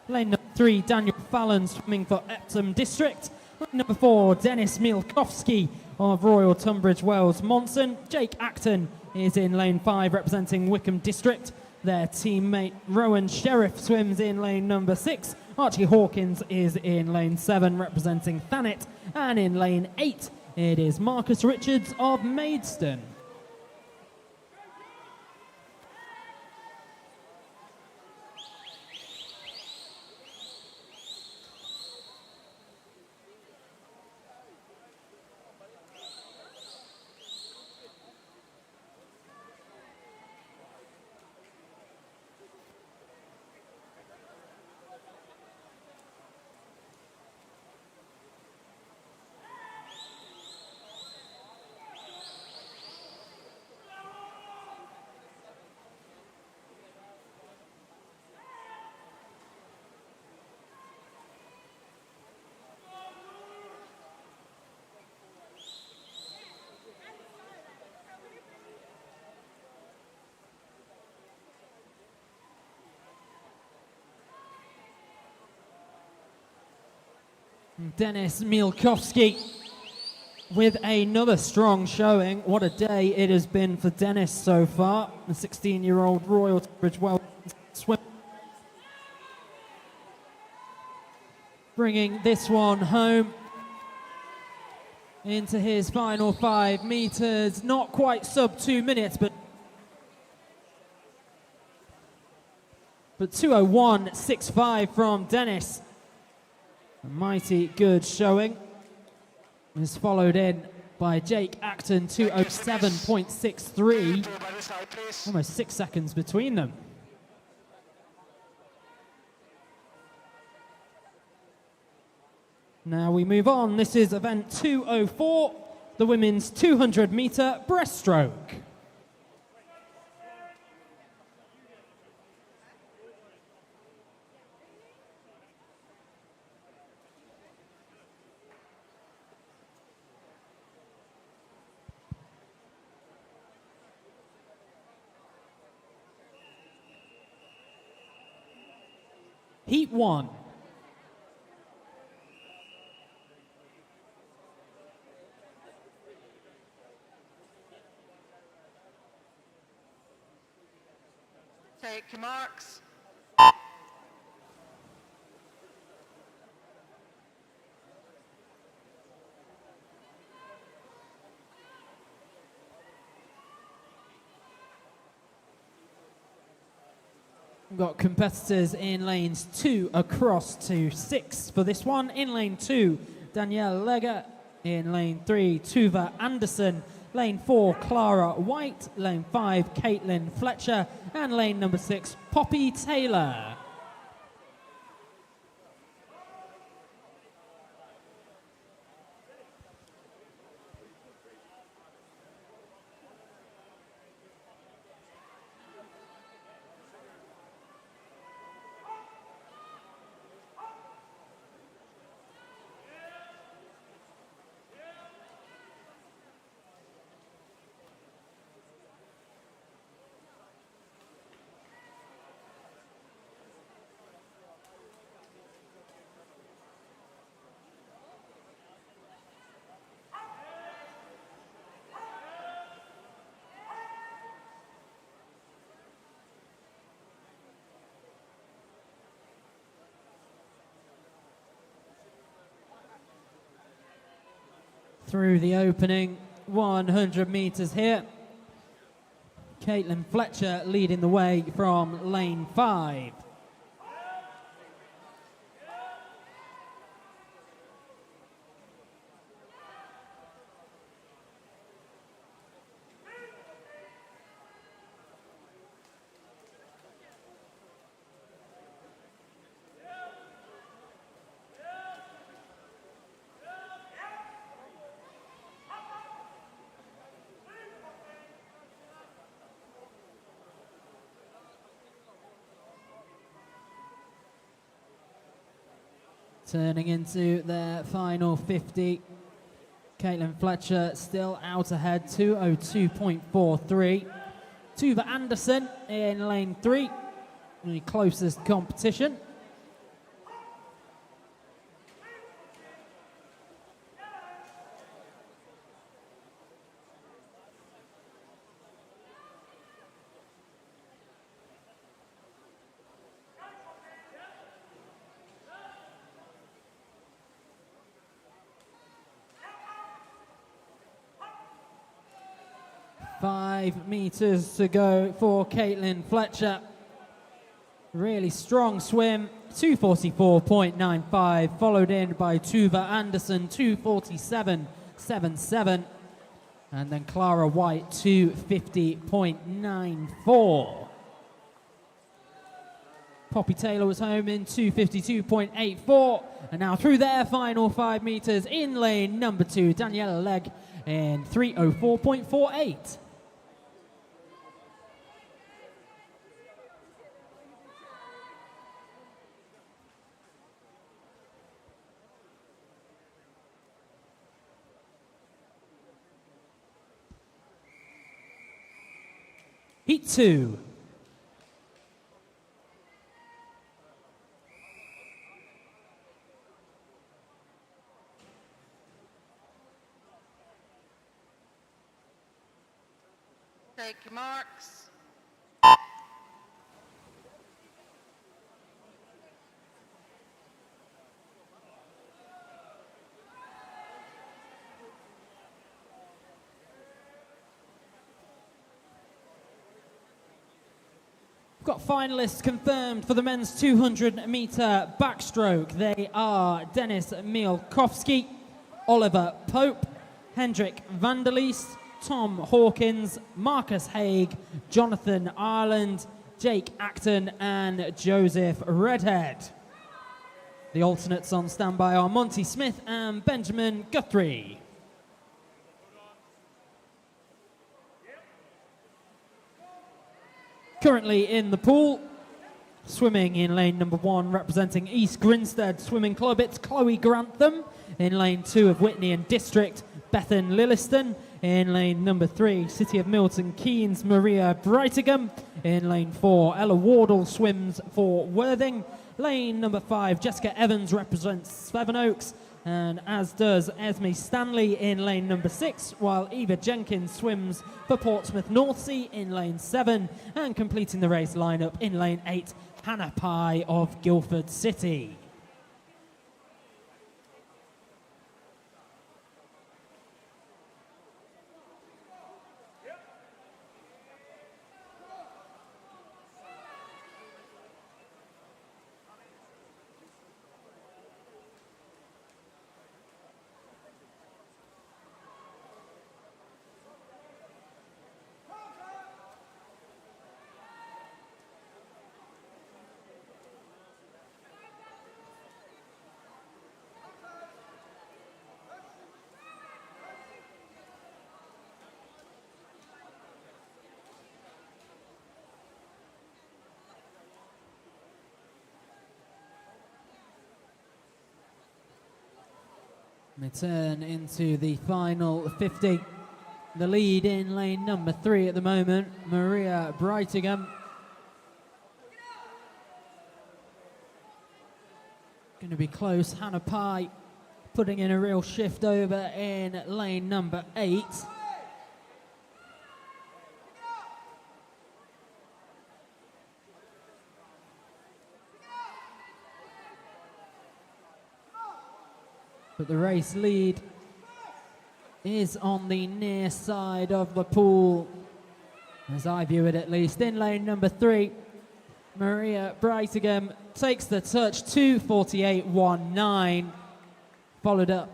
Lane number 3, Daniel Fallon, swimming for Epsom District. Lane number 4, Dennis Mielkowski of Royal Tunbridge Wells Monson. Jake Acton is in lane 5, representing Wickham District. Their teammate Rowan Sheriff swims in lane number 6. Archie Hawkins is in lane 7, representing Thanet. And in lane 8, it is Marcus Richards of Maidstone. Dennis Mielkowski with another strong showing. What a day it has been for Dennis so far. The 16-year-old Royal Tunbridge Wells swimmer, bringing this one home into his final 5 meters. Not quite sub 2 minutes, but 2:01.65 from Dennis. A mighty good showing. Is followed in by Jake Acton, 2:07.63. Almost 6 seconds between them. Now we move on. This is event 204, the women's 200-meter breaststroke. Heat 1. Take your marks. We've got competitors in lanes 2 across to 6 for this one. In lane 2, Danielle Legger. In lane 3, Tuva Anderson. Lane 4, Clara White. Lane 5, Caitlin Fletcher. And lane number 6, Poppy Taylor. Through the opening 100 meters here. Caitlin Fletcher leading the way from lane 5. Turning into their final 50. Caitlin Fletcher still out ahead, 2:02.43. Tuva Anderson in lane 3, the closest competition. Five meters to go for Caitlin Fletcher. Really strong swim, 2:44.95, followed in by Tuva Anderson, 2:47.77, and then Clara White, 2:50.94. Poppy Taylor was home in 2:52.84, and now through their final 5 meters in lane number 2, Daniela Legg in 3:04.48. Heat 2. Take your marks. We've got finalists confirmed for the men's 200-meter backstroke. They are Dennis Mielkowski, Oliver Pope, Hendrik Vanderleest, Tom Hawkins, Marcus Haig, Jonathan Ireland, Jake Acton, and Joseph Redhead. The alternates on standby are Monty Smith and Benjamin Guthrie. Currently in the pool, swimming in lane number 1, representing East Grinstead Swimming Club, it's Chloe Grantham. In lane 2 of Whitney and District, Bethan Lilliston. In lane number 3, City of Milton Keynes, Maria Brightingham. In lane 4, Ella Wardle swims for Worthing. Lane number 5, Jessica Evans represents Sevenoaks, and as does Esme Stanley in lane number 6, while Eva Jenkins swims for Portsmouth Northsea in lane 7, and completing the race lineup in lane 8, Hannah Pye of Guildford City. We turn into the final 50. The lead in lane number 3 at the moment, Maria Brightingham. Going to be close. Hannah Pye putting in a real shift over in lane number 8. But the race lead is on the near side of the pool, as I view it at least. In lane number 3, Maria Brightingham takes the touch, 2:48.19, followed up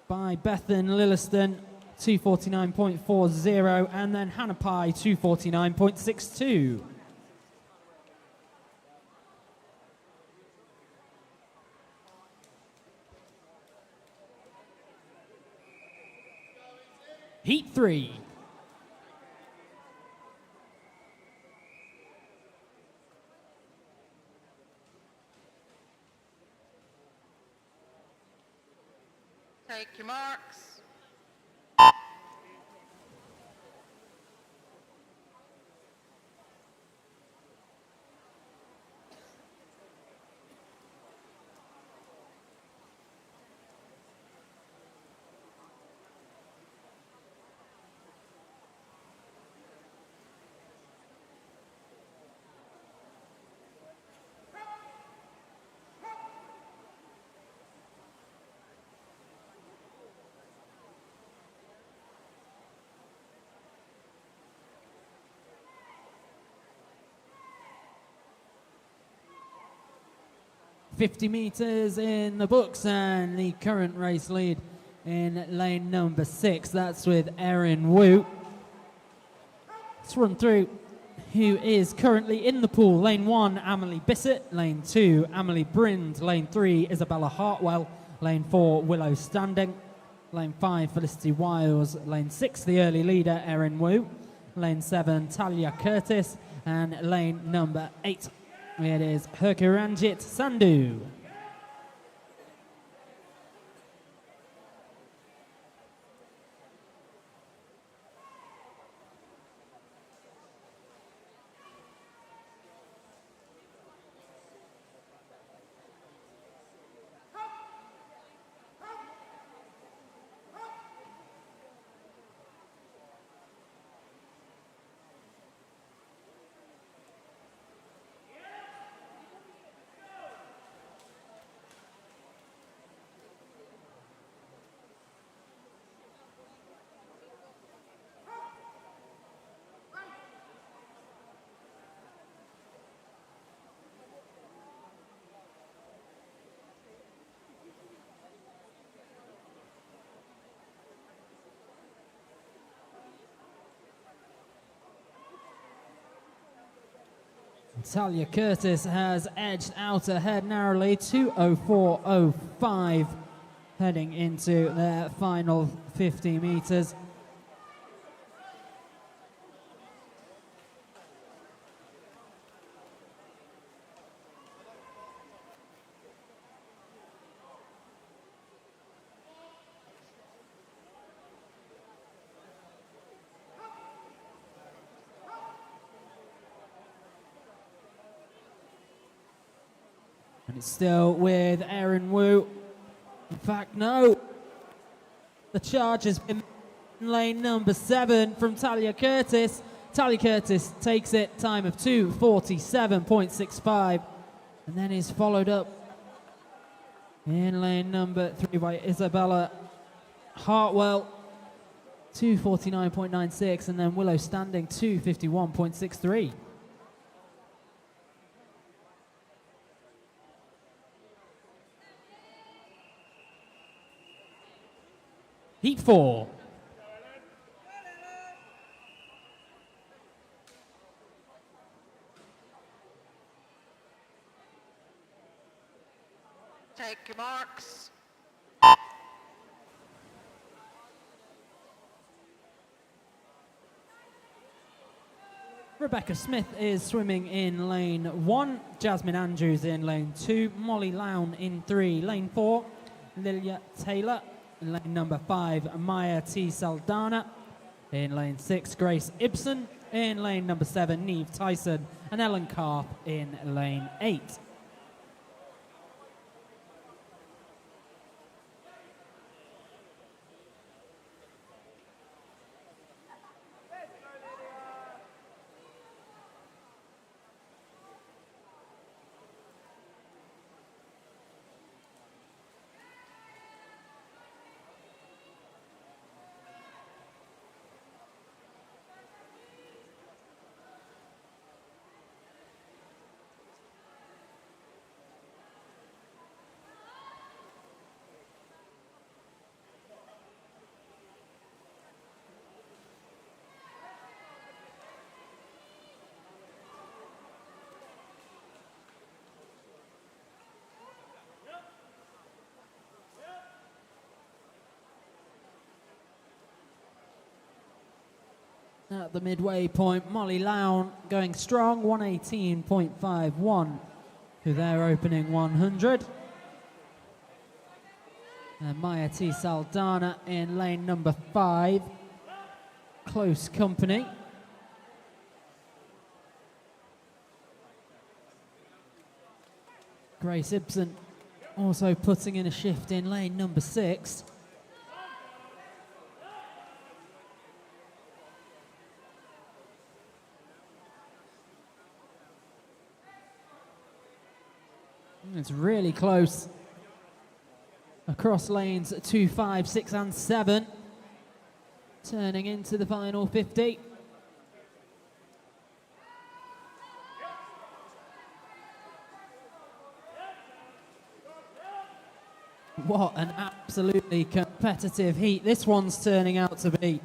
by Bethan Lilliston, 2:49.40, and then Hannah Pye, 2:49.62. Heat 3. Take your marks. .50 meters in the books, and the current race lead in lane number 6. That's with Erin Wu. Let's run through who is currently in the pool. Lane 1, Amelie Bissett. Lane 2, Amelie Brind. Lane 3, Isabella Hartwell. Lane 4, Willow Standing. Lane 5, Felicity Wiles. Lane 6, the early leader, Erin Wu. Lane 7, Talia Curtis. And lane number 8, it is Herkiranjit Sandhu. Talia Curtis has edged out ahead narrowly, 2:04.05, heading into their final 50 meters. And it's still with Erin Wu. In fact, no. The charge has been in lane number 7 from Talia Curtis. Talia Curtis takes it, time of 2:47.65. And then is followed up in lane number 3 by Isabella Hartwell, 2:49.96. And then Willow Standing, 2:51.63. Heat 4. Take your marks. Rebecca Smith is swimming in lane 1, Jasmine Andrews in lane 2, Molly Lown in 3, lane 4, Lilia Taylor. In lane number 5, Maya T. Saldana. In lane 6, Grace Ibsen. In lane number 7, Neve Tyson. And Ellen Karp in lane 8. At the midway point, Molly Lown going strong, 118.51 to their opening 100. And Maya T. Saldana in lane number 5. Close company. Grace Ibsen also putting in a shift in lane number 6. It's really close across lanes 2, 5, 6 and 7, turning into the final 50. What an absolutely competitive heat this one's turning out to be.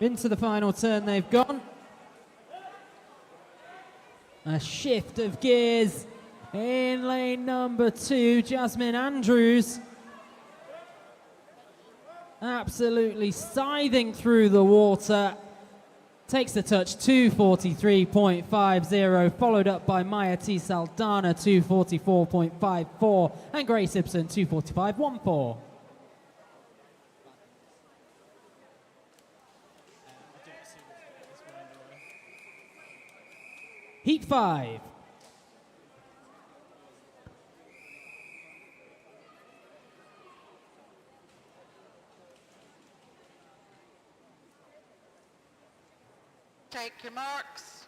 Into the final turn they've gone. A shift of gears in lane number 2, Jasmine Andrews. Absolutely scything through the water. Takes the touch, 2:43.50, followed up by Maya T. Saldana, 2:44.54, and Grace Ibsen, 2:45.14. Heat 5. Take your marks.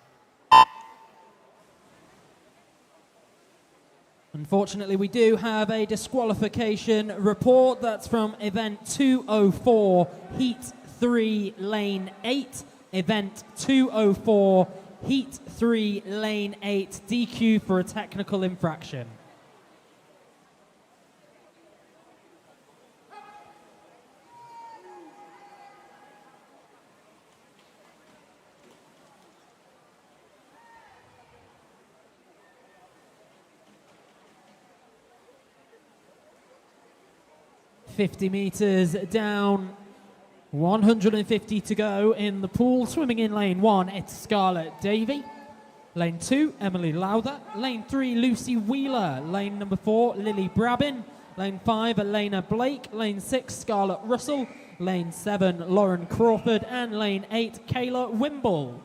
Unfortunately, we do have a disqualification report. That's from event 204, heat 3, lane 8. Event 204, heat 3, lane 8, DQ for a technical infraction. $50 meters down, 150 to go in the pool. Swimming in lane 1, it's Scarlett Davey. Lane 2, Emily Lowther. Lane 3, Lucy Wheeler. Lane number 4, Lily Brabin. Lane 5, Elena Blake. Lane 6, Scarlett Russell. Lane 7, Lauren Crawford. And lane 8, Kayla Wimble.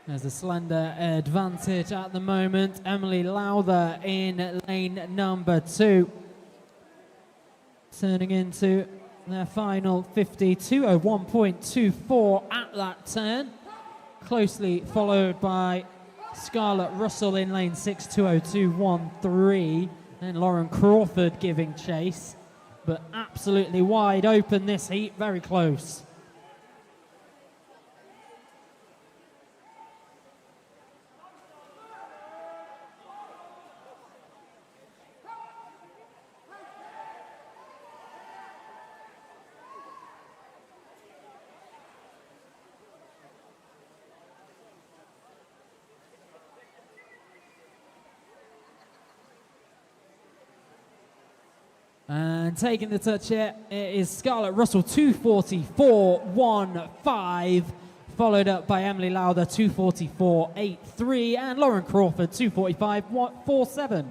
There's a slender advantage at the moment. Emily Lowther in lane number 2. Turning into their final 50, 201.24 at that turn. Closely followed by Scarlett Russell in lane 6, 202.13. And Lauren Crawford giving chase. But absolutely wide open this heat, very close. And taking the touch here, it is Scarlett Russell, 244.15, followed up by Emily Lowther, 244.83, and Lauren Crawford, 245.47.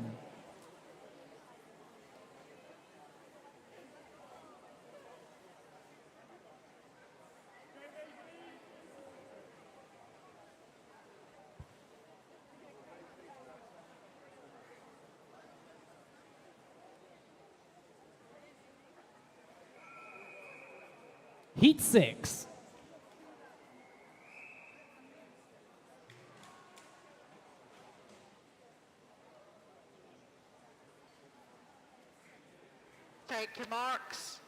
Heat 6. Take your marks.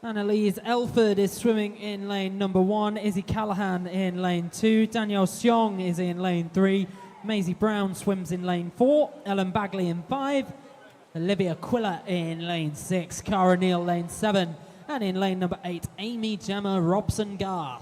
Annalise Elford is swimming in lane number 1. Izzy Callahan in lane 2. Danielle Seong is in lane 3. Maisie Brown swims in lane 4. Ellen Bagley in 5. Olivia Quiller in lane 6. Cara Neal lane 7. And in lane number 8, Amy Gemma Robson-Garth.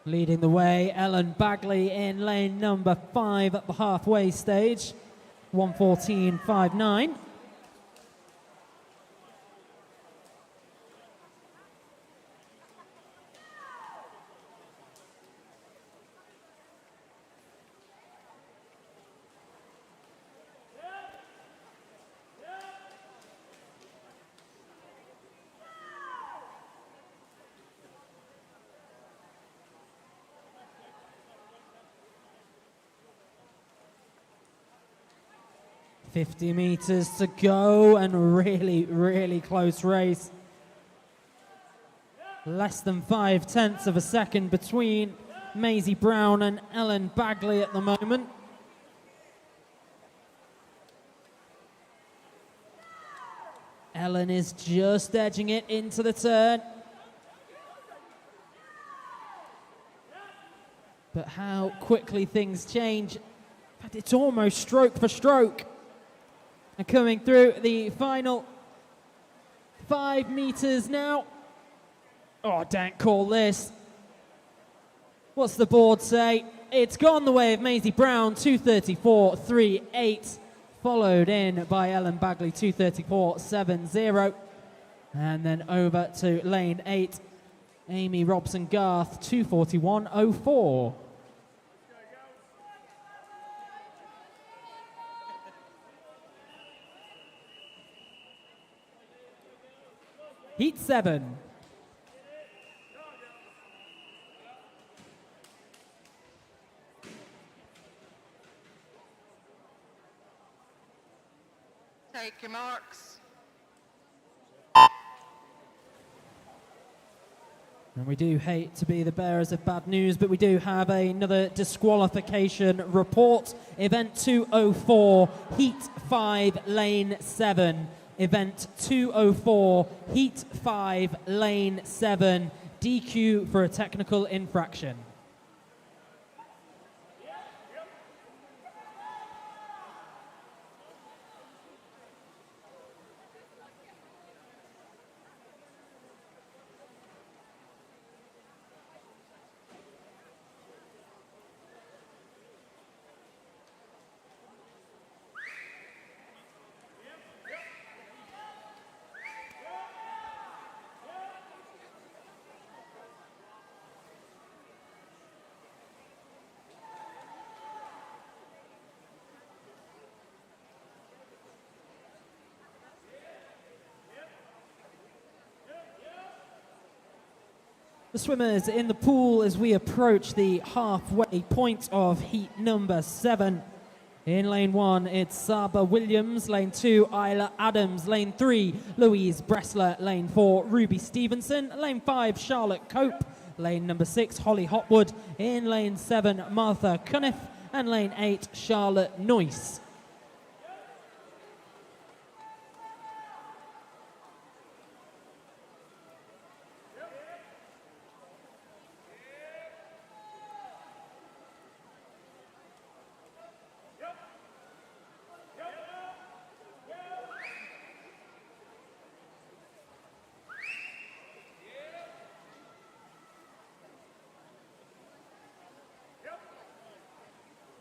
Leading the way, Ellen Bagley in lane number 5 at the halfway stage, 1:14.59. .50 meters to go, and really close race. Less than 0.5 of a second between Maisie Brown and Ellen Bagley at the moment. Ellen is just edging it into the turn. But how quickly things change. In fact, it's almost stroke for stroke. And coming through the final 5 meters now. Oh, don't call this. What's the board say? It's gone the way of Maisie Brown, 234.38, followed in by Ellen Bagley, 234.70. And then over to lane 8, Amy Robson-Garth, 241.04. Heat 7. Take your marks. And we do hate to be the bearers of bad news, but we do have another disqualification report. Event 204, Heat 5, Lane 7. Event 204, Heat 5, Lane 7. DQ for a technical infraction. The swimmers in the pool as we approach the halfway point of heat number 7. In lane 1, it's Saba Williams. Lane 2, Isla Adams. Lane 3, Louise Bressler. Lane 4, Ruby Stevenson. Lane 5, Charlotte Cope. Lane number 6, Holly Hopwood. In lane 7, Martha Cunniff. And lane 8, Charlotte Noyce.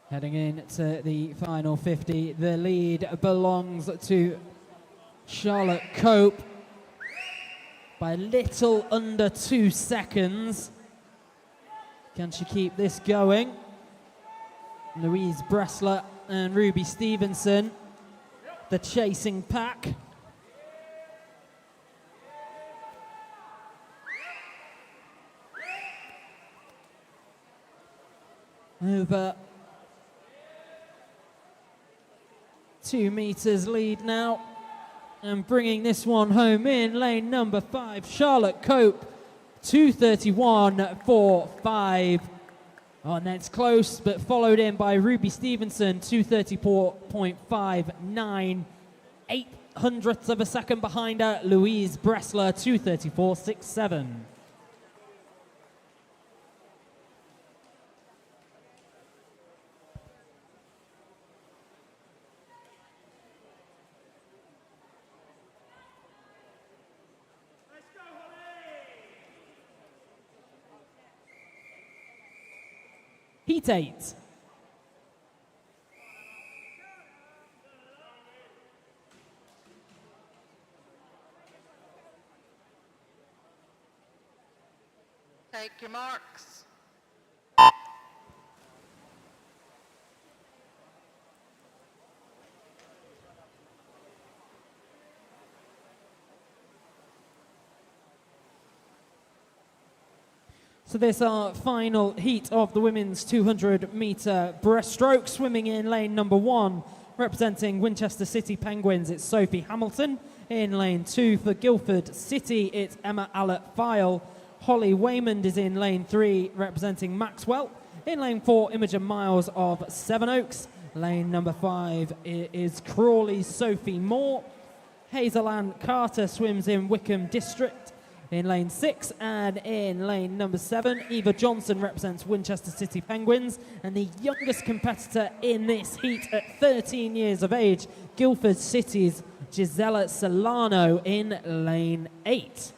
Heading into the final 50, the lead belongs to Charlotte Cope by a little under 2 seconds. Can she keep this going? Louise Bressler and Ruby Stevenson, the chasing pack. Over 2 meters lead now, and bringing this one home in lane number 5, Charlotte Cope, 2:31.45. Oh, that's close, but followed in by Ruby Stevenson, 2:34.59. 0.08 of a second behind her, Louise Bressler, 2:34.67. Heat 8. Take your marks. So this our final heat of the women's 200-meter breaststroke. Swimming in lane number 1, representing Winchester City Penguins, it's Sophie Hamilton. In lane 2 for Guildford City, it's Emma Allett-File. Holly Waymond is in lane 3, representing Maxwell. In lane 4, Imogen Miles of Sevenoaks. Lane number 5 is Crawley's Sophie Moore. Hazel Ann Carter swims in Wickham District. In lane 6 and in lane number 7, Eva Johnson represents Winchester City Penguins, and the youngest competitor in this heat at 13 years of age, Guildford City's Gisela Solano in lane 8.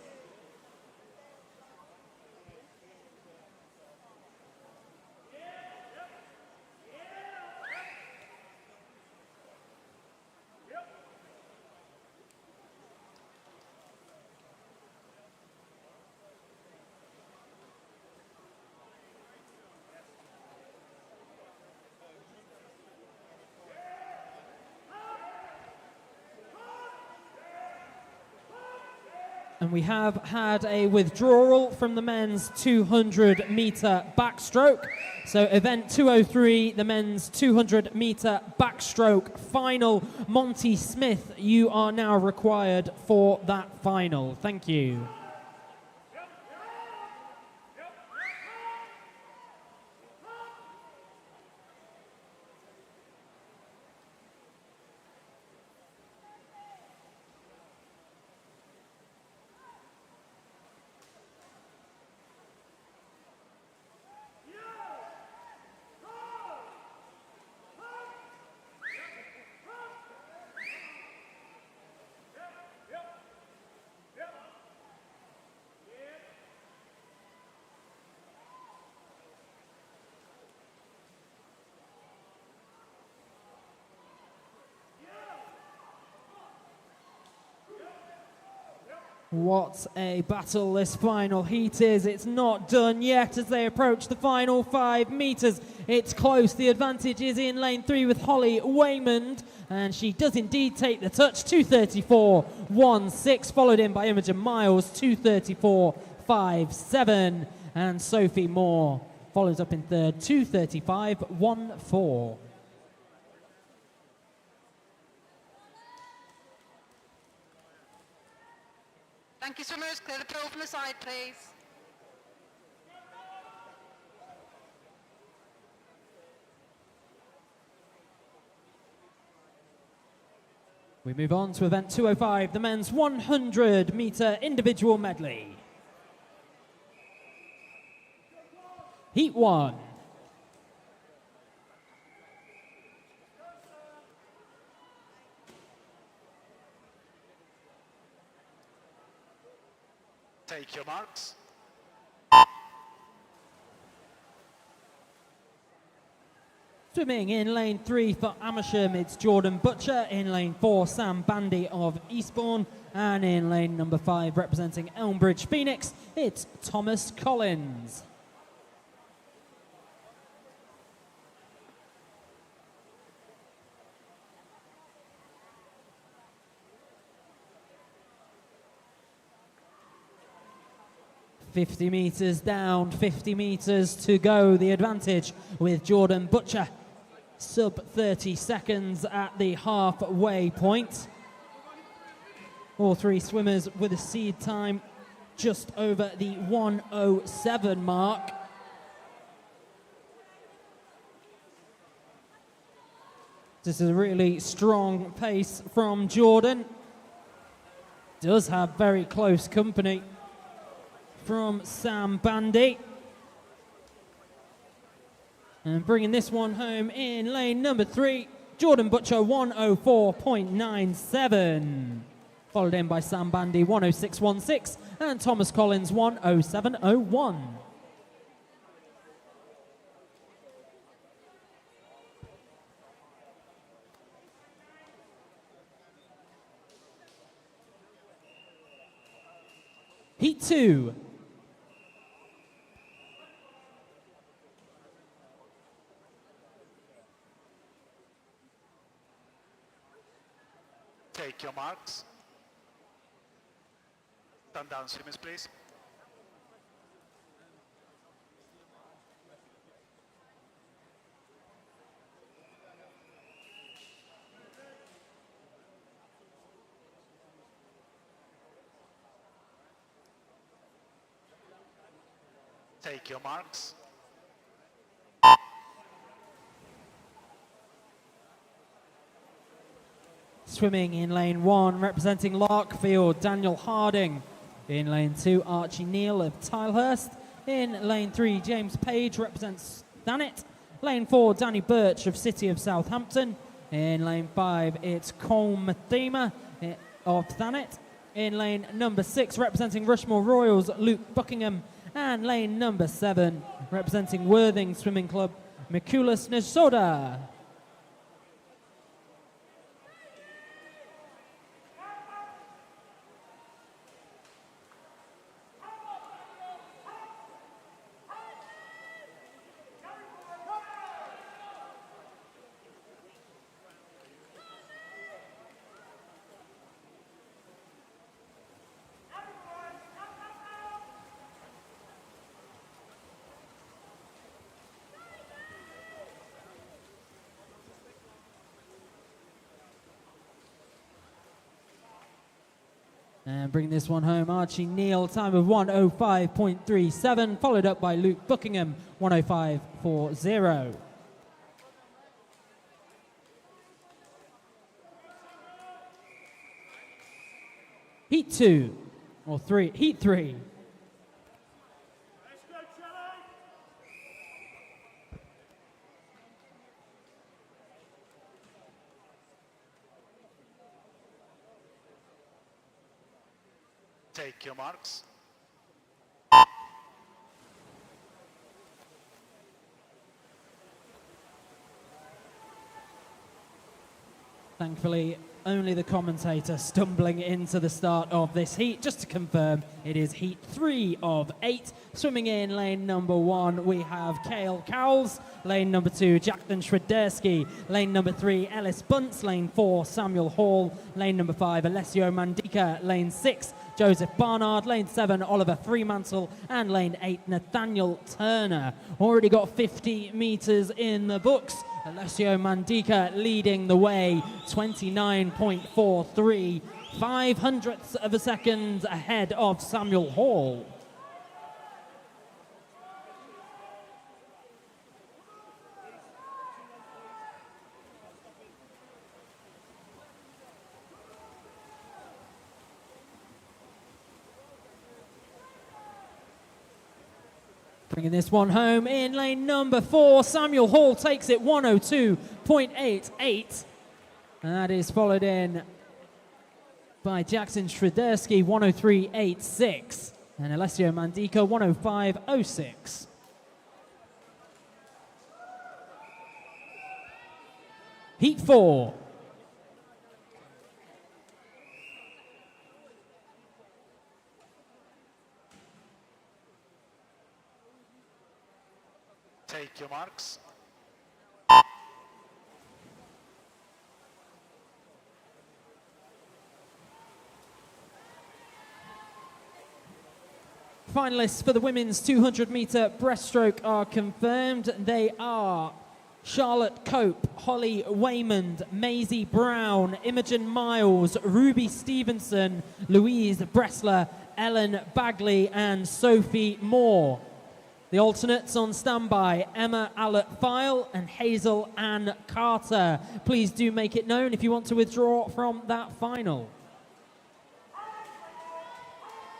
And we have had a withdrawal from the men's 200-meter backstroke. So event 203, the men's 200-meter backstroke final. Monty Smith, you are now required for that final. Thank you. What a battle this final heat is. It's not done yet as they approach the final 5 meters. It's close. The advantage is in lane 3 with Holly Waymond, and she does indeed take the touch. 2:34.16, followed in by Imogen Miles, 2:34.57, and Sophie Moore follows up in third, 2:35.14. Thank you, swimmers. Clear the pool from the side, please. We move on to event 205, the men's 100-meter individual medley. Heat 1. Take your marks. Swimming in lane 3 for Amersham, it's Jordan Butcher. In lane 4, Sam Bandy of Eastbourne. And in lane number 5, representing Elmbridge Phoenix, it's Thomas Collins. .50 meters down, 50 meters to go. The advantage with Jordan Butcher. Sub 30 seconds at the halfway point. All 3 swimmers with a seed time just over the 1:07 mark. This is a really strong pace from Jordan. Does have very close company from Sam Bandy. And bringing this one home in lane number 3, Jordan Butcher, 1:04.97. Followed in by Sam Bandy, 1:06.16, and Thomas Collins, 1:07.01. Heat 2. Take your marks. Stand down, swimmers, please. Take your marks. Swimming in lane 1, representing Larkfield, Daniel Harding. In lane 2, Archie Neal of Tilehurst. In lane 3, James Page represents Thanet. Lane 4, Danny Birch of City of Southampton. In lane 5, it's Colm Mathema of Thanet. In lane number 6, representing Rushmore Royals, Luke Buckingham. And lane number 7, representing Worthing Swimming Club, Mikulas Nesoda. And bring this one home, Archie Neal, time of 1:05.37, followed up by Luke Buckingham, 1:05.40. Heat 2, or 3, Heat 3. Take your marks. Thankfully, only the commentator stumbling into the start of this heat. Just to confirm, it is heat 3 of 8. Swimming in lane number 1, we have Cale Cowles. Lane number 2, Jackson Shradersky. Lane number 3, Ellis Bunce. Lane 4, Samuel Hall. Lane number 5, Alessio Mandika. Lane 6, Joseph Barnard. Lane 7, Oliver Fremantle. And lane 8, Nathaniel Turner. Already got 50 metres in the books. Alessio Mandika leading the way, 29.43, 0.05 of a second ahead of Samuel Hall. Bringing this one home in lane number 4, Samuel Hall takes it 102.88. And that is followed in by Jackson Shradersky, 103.86. And Alessio Mandika, 105.06. Heat 4. Take your marks. Finalists for the women's 200-meter breaststroke are confirmed. They are Charlotte Cope, Holly Waymond, Maisie Brown, Imogen Miles, Ruby Stevenson, Louise Bressler, Ellen Bagley, and Sophie Moore. The alternates on standby, Emma Allett-File and Hazel Ann Carter. Please do make it known if you want to withdraw from that final.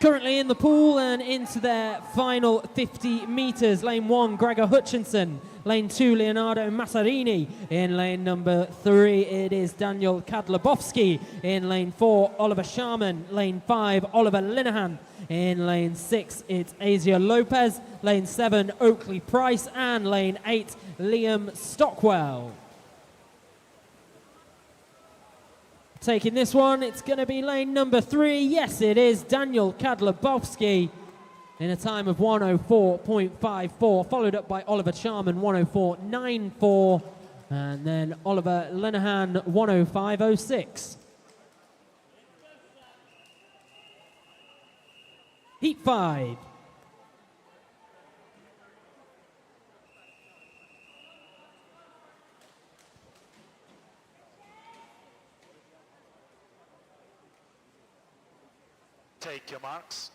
Currently in the pool and into their final 50 metres. Lane 1, Gregor Hutchinson. Lane 2, Leonardo Massarini. In lane number 3, it is Daniel Kadlabowski. In lane 4, Oliver Sharman. Lane 5, Oliver Linehan. In lane 6, it's Asia Lopez. Lane 7, Oakley Price. And lane 8, Liam Stockwell. Taking this one, it's going to be lane number 3. Yes, it is Daniel Kadlabowski in a time of 104.54, followed up by Oliver Sharman, 104.94, and then Oliver Linehan, 105.06. Heat 5. Take your marks.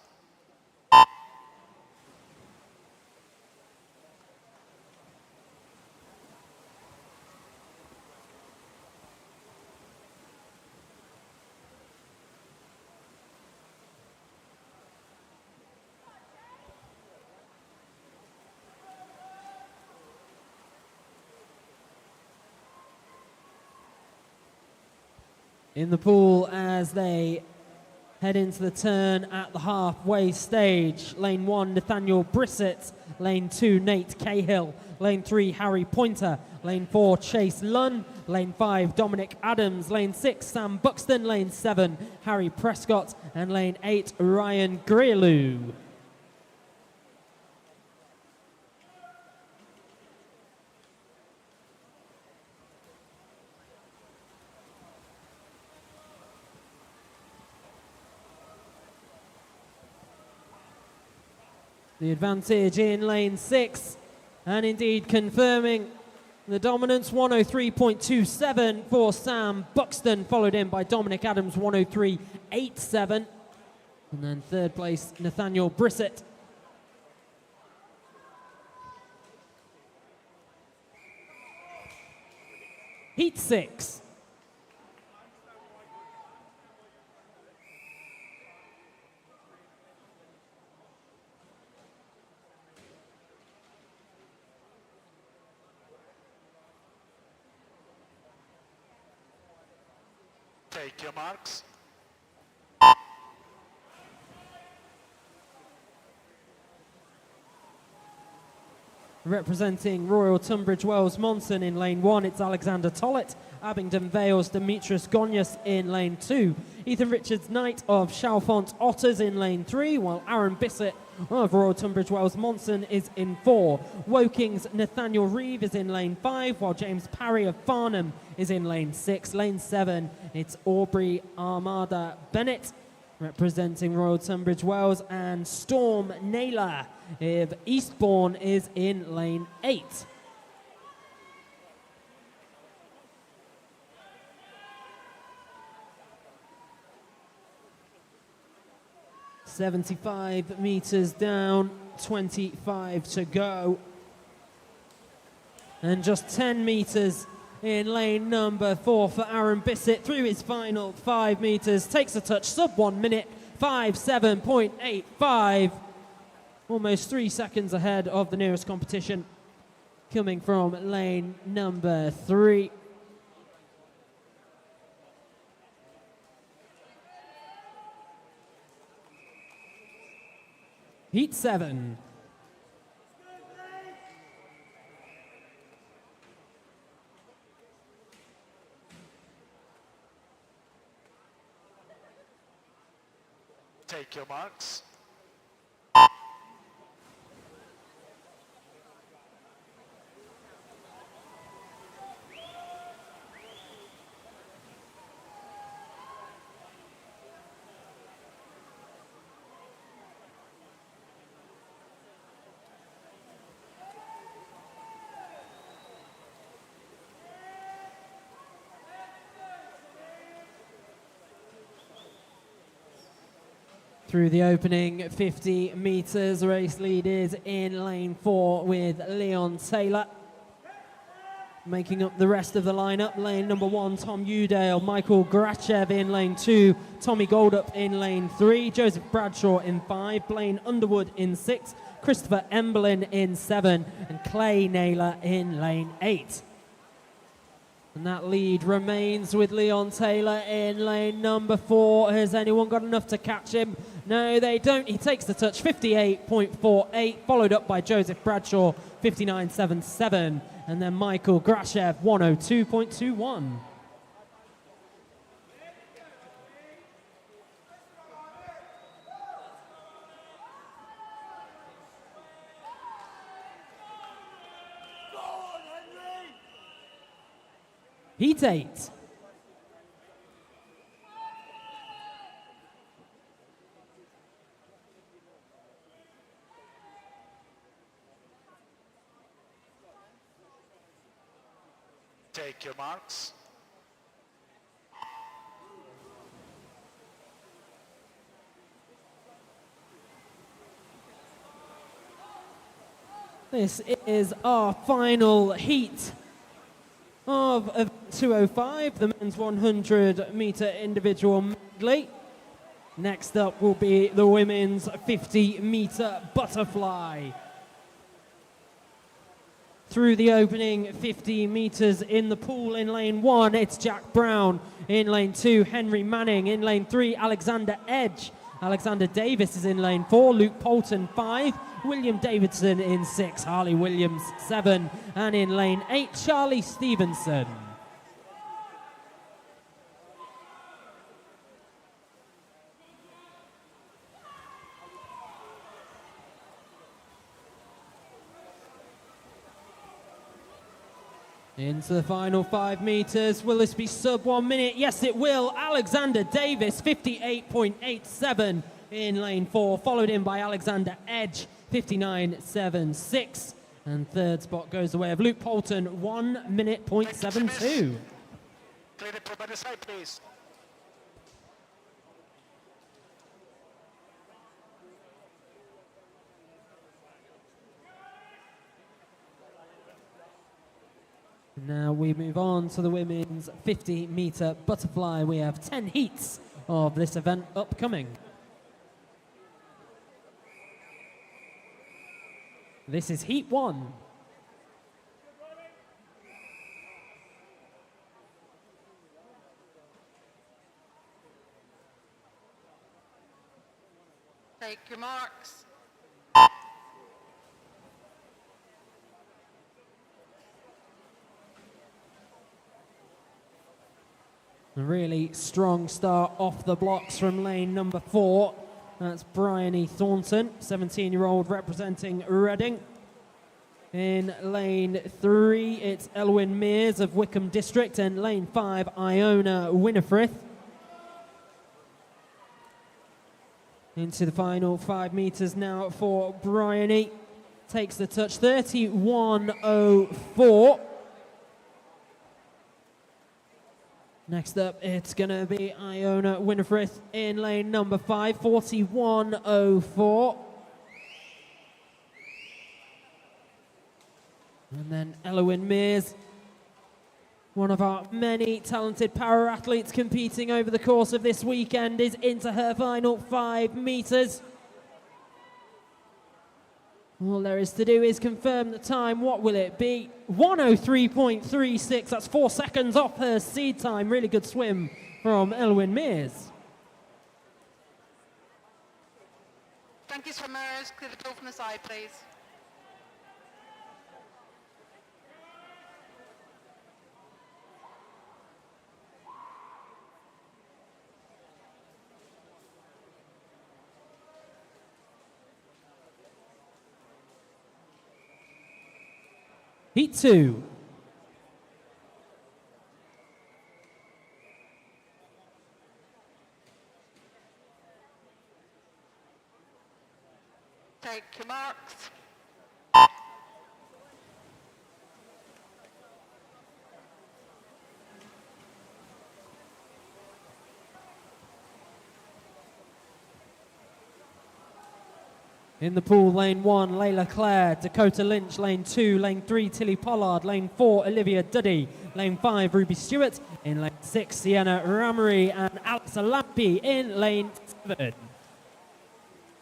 In the pool as they head into the turn at the halfway stage. Lane 1, Nathaniel Brissett. Lane 2, Nate Cahill. Lane 3, Harry Pointer. Lane 4, Chase Lunn. Lane 5, Dominic Adams. Lane 6, Sam Buxton. Lane 7, Harry Prescott. And lane 8, Ryan Greeloo. The advantage in lane 6, and indeed confirming the dominance, 103.27 for Sam Buxton, followed in by Dominic Adams, 103.87. And then third place, Nathaniel Brissett. Heat 6. Take your marks. Representing Royal Tunbridge Wells Monson in lane 1, it's Alexander Tollett. Abingdon Vales Demetrius Gonius in lane 2. Ethan Richards Knight of Chalfont Otters in lane 3, while Aaron Bissett of Royal Tunbridge Wells Monson is in 4. Woking's Nathaniel Reeve is in lane 5, while James Parry of Farnham is in lane 6. Lane 7, it's Aubrey Armada Bennett representing Royal Tunbridge Wells, and Storm Naylor of Eastbourne is in lane 8. "75 meters down, 25 to go. And just 10 meters in lane number 4 for Aaron Bissett through his final 5 meters. Takes a touch, sub 1 minute, 5:7.85. Almost 3 seconds ahead of the nearest competition. Coming from lane number 3. Heat 7. Take your marks. Through the opening 50 meters, race lead is in lane 4 with Leon Taylor. Making up the rest of the lineup, lane number 1, Tom Udale, Michael Grachev in lane 2, Tommy Goldup in lane 3, Joseph Bradshaw in 5, Blaine Underwood in 6, Christopher Emblin in 7, and Clay Naylor in lane 8. And that lead remains with Leon Taylor in lane number 4. Has anyone got enough to catch him? No, they don't. He takes the touch, 58.48, followed up by Joseph Bradshaw, 59.77, and then Michael Grachev, 102.21. Heat 8. Take your marks. This is our final heat of 205, the men's 100-meter individual medley. Next up will be the women's 50-meter butterfly. Through the opening 50 meters in the pool in lane 1, it's Jack Brown. In lane 2, Henry Manning. In lane 3, Alexander Edge. Alexander Davis is in lane 4, Luke Poulton 5, William Davidson in 6, Harley Williams 7, and in lane 8, Charlie Stevenson. Into the final 5 meters. Will this be sub 1 minute? Yes, it will. Alexander Davis, 58.87 in lane 4, followed in by Alexander Edge, 59.76. And third spot goes the way of Luke Poulton, 1 minute .72. Clear the pool by the side, please. Now we move on to the women's 50-meter butterfly. We have 10 heats of this event upcoming. This is heat 1. Take your marks. A really strong start off the blocks from lane number 4. That's Bryony Thornton, 17-year-old representing Reading. In lane 3, it's Elwyn Mears of Wickham District, and lane 5, Iona Winifrith. Into the final 5 metres now for Bryony. Takes the touch, 31.04. Next up, it's going to be Iona Winifrith in lane number 5, 41.04. And then Elwyn Mears, one of our many talented para-athletes competing over the course of this weekend, is into her final 5 metres. All there is to do is confirm the time. What will it be? 1:03.36. That's 4 seconds off her seed time. Really good swim from Elwyn Mears. Thank you, swimmers. Clear the pool from the side, please. Heat 2. Take your marks. In the pool, lane 1, Layla Clare, Dakota Lynch, lane 2, lane 3, Tilly Pollard, lane 4, Olivia Duddy, lane 5, Ruby Stewart, in lane 6, Sienna Ramery, and Alice Alampi in lane 7.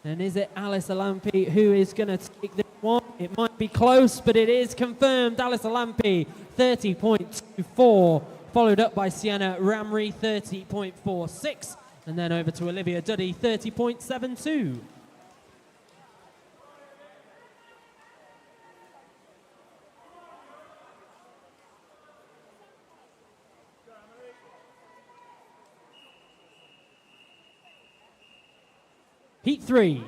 And is it Alice Alampi who is going to take this one? It might be close, but it is confirmed. Alice Alampi, 30.24, followed up by Sienna Ramery, 30.46, and then over to Olivia Duddy, 30.72. Heat 3.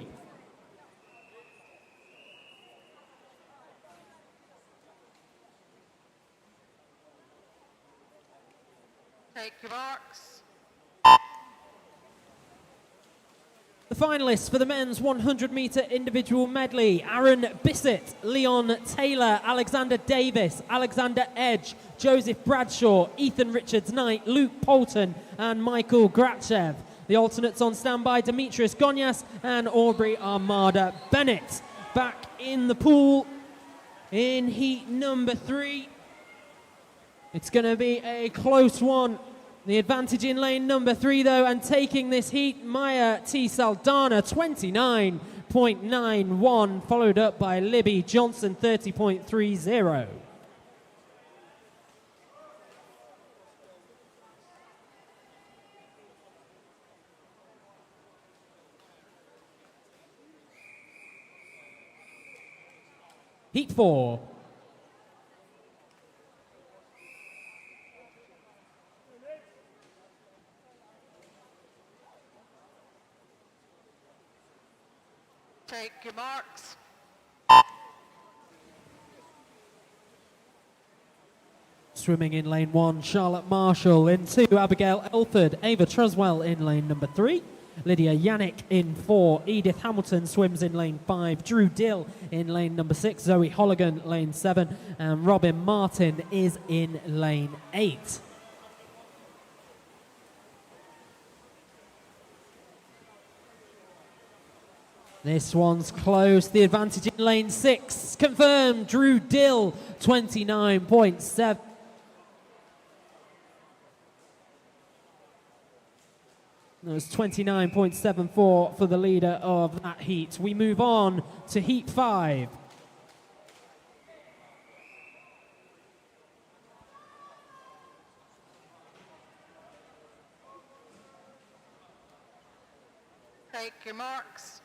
Take your marks. The finalists for the men's 100-metre individual medley: Aaron Bissett, Leon Taylor, Alexander Davis, Alexander Edge, Joseph Bradshaw, Ethan Richards-Knight, Luke Poulton, and Michael Grachev. The alternates on standby: Demetrius Gonyas and Aubrey Armada Bennett. Back in the pool in heat number 3. It's going to be a close one. The advantage in lane number 3, though, and taking this heat, Maya T. Saldana, 29.91, followed up by Libby Johnson, 30.30. Heat 4. Take your marks. Swimming in lane 1, Charlotte Marshall. In 2, Abigail Elford. Ava Truswell in lane number 3. Lydia Yannick in 4. Edith Hamilton swims in lane 5. Drew Dill in lane number 6. Zoe Holligan lane 7. And Robin Martin is in lane 8. This one's close. The advantage in lane 6. Confirmed. Drew Dill, 29.7. That was 29.74 for the leader of that heat. We move on to heat 5. Take your marks.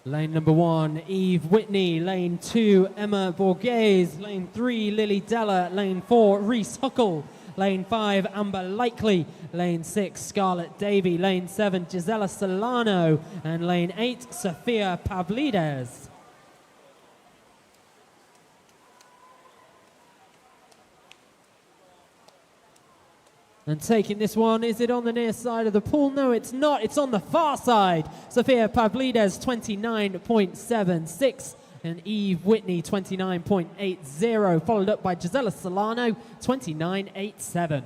Lane number 1, Eve Whitney. Lane 2, Emma Borghese. Lane 3, Lily Della. Lane 4, Reese Huckle. Lane 5, Amber Likely. Lane 6, Scarlett Davey. Lane 7, Gisela Solano. And lane 8, Sofia Pavlides. And taking this one, is it on the near side of the pool? No, it's not. It's on the far side. Sofia Pavlides, 29.76. And Eve Whitney, 29.80. Followed up by Gisela Solano, 29.87.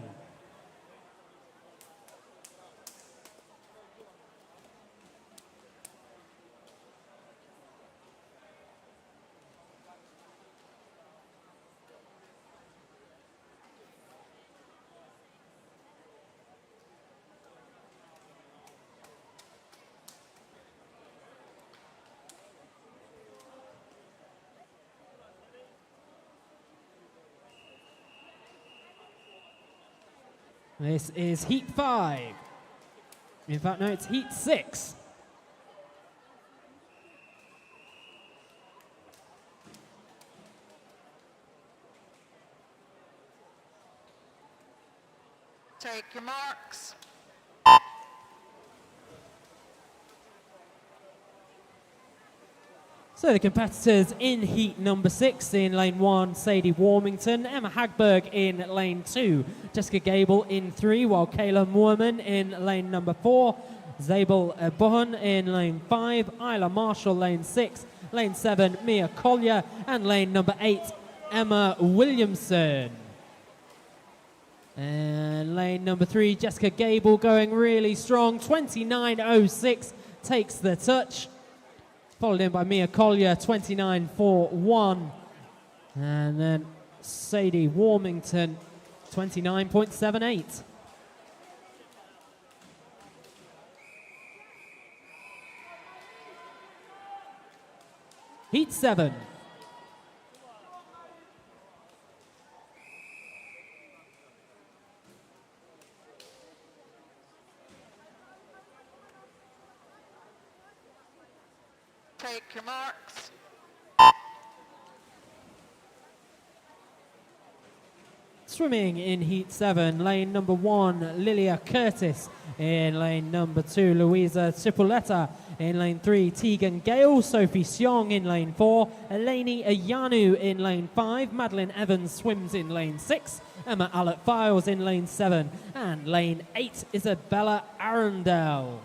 This is heat 5. In fact, no, it's heat 6. Take your marks. So the competitors in heat number 6, in lane 1, Sadie Warmington, Emma Hagberg in lane 2, Jessica Gable in 3, while Kayla Moorman in lane number 4, Zabel Buhan in lane 5, Isla Marshall lane 6, lane 7, Mia Collier, and lane number 8, Emma Williamson. And lane number 3, Jessica Gable going really strong, 29.06, takes the touch. Followed in by Mia Collier, 29.41. And then Sadie Warmington, 29.78. Heat 7. Take your marks. Swimming in heat 7, lane number 1, Lilia Curtis. In lane number 2, Louisa Cipolletta. In lane 3, Tegan Gale. Sophie Seong in lane 4. Eleni Ayanu in lane 5. Madeline Evans swims in lane 6. Emma Allett Files in lane 7. And lane 8, Isabella Arundel.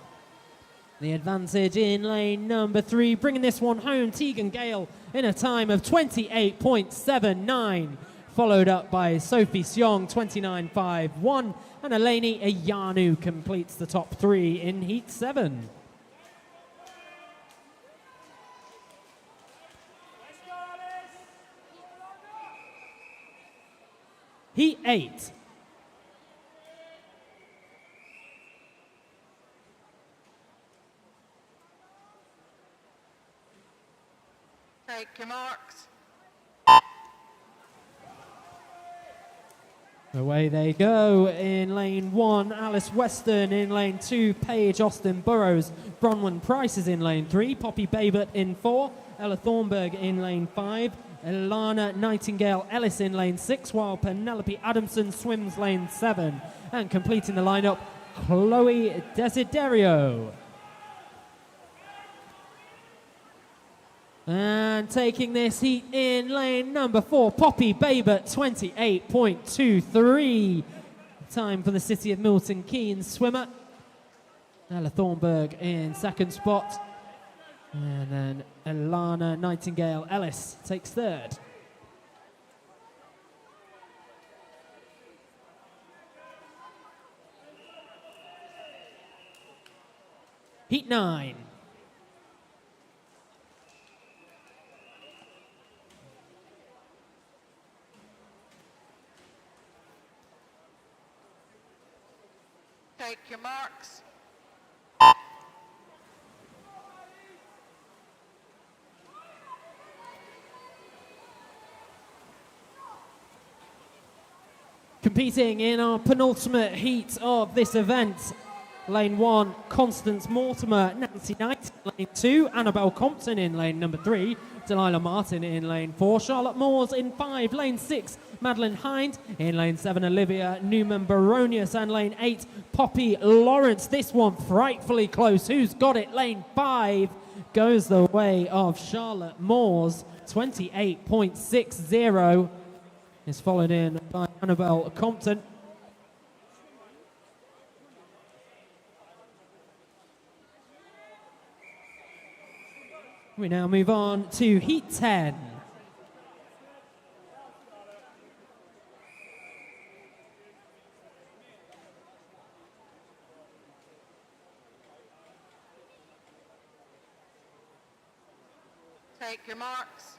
The advantage in lane number 3, bringing this one home, Tegan Gale in a time of 28.79, followed up by Sophie Seong, 29.51, and Eleni Ayanu completes the top 3 in heat 7. Heat 8. Take your marks. Away they go. In lane 1, Alice Weston. In lane 2, Paige Austin Burrows. Bronwyn Price is in lane 3. Poppy Babert in 4. Ella Thornburg in lane 5. Ilana Nightingale Ellis in lane 6, while Penelope Adamson swims lane 7. And completing the lineup, Chloe Desiderio. And taking this heat in lane number 4, Poppy Babert, 28.23. Time for the City of Milton Keynes swimmer. Ella Thornburg in second spot. And then Ilana Nightingale Ellis takes third. Heat 9. Take your marks. Competing in our penultimate heat of this event, Lane 1, Constance Mortimer, Nancy Knight. Lane 2, Annabelle Compton in lane number 3. Delilah Martin in lane 4. Charlotte Moores in 5. Lane 6, Madeline Hind. In lane 7, Olivia Newman-Baronius. And lane 8, Poppy Lawrence. This one frightfully close. Who's got it? Lane 5 goes the way of Charlotte Moores. 28.60 is followed in by Annabelle Compton. We now move on to Heat 10. Take your marks.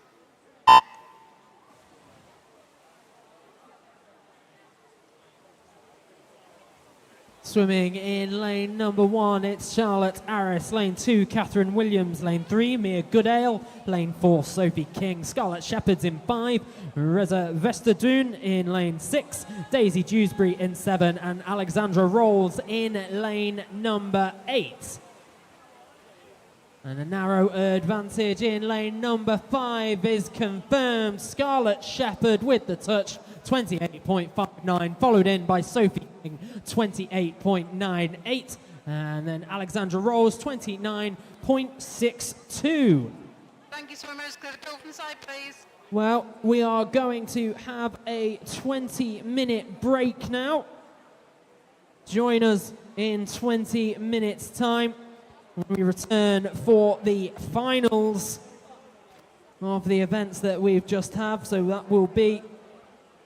Swimming in lane number 1, it's Charlotte Harris. Lane 2, Catherine Williams. Lane 3, Mia Goodale. Lane 4, Sophie King. Scarlett Shepherd's in 5. Reza Vesterdun in lane 6. Daisy Dewsbury in 7. And Alexandra Rolls in lane number 8. And a narrow advantage in lane number 5 is confirmed. Scarlett Shepherd with the touch, 28.59, followed in by Sophie King, 28.98, and then Alexandra Rolls, 29.62. Thank you, swimmers. Clear the pool from the side, please. Well, we are going to have a 20-minute break now. Join us in 20 minutes' time when we return for the finals of the events that we've just had. So that will be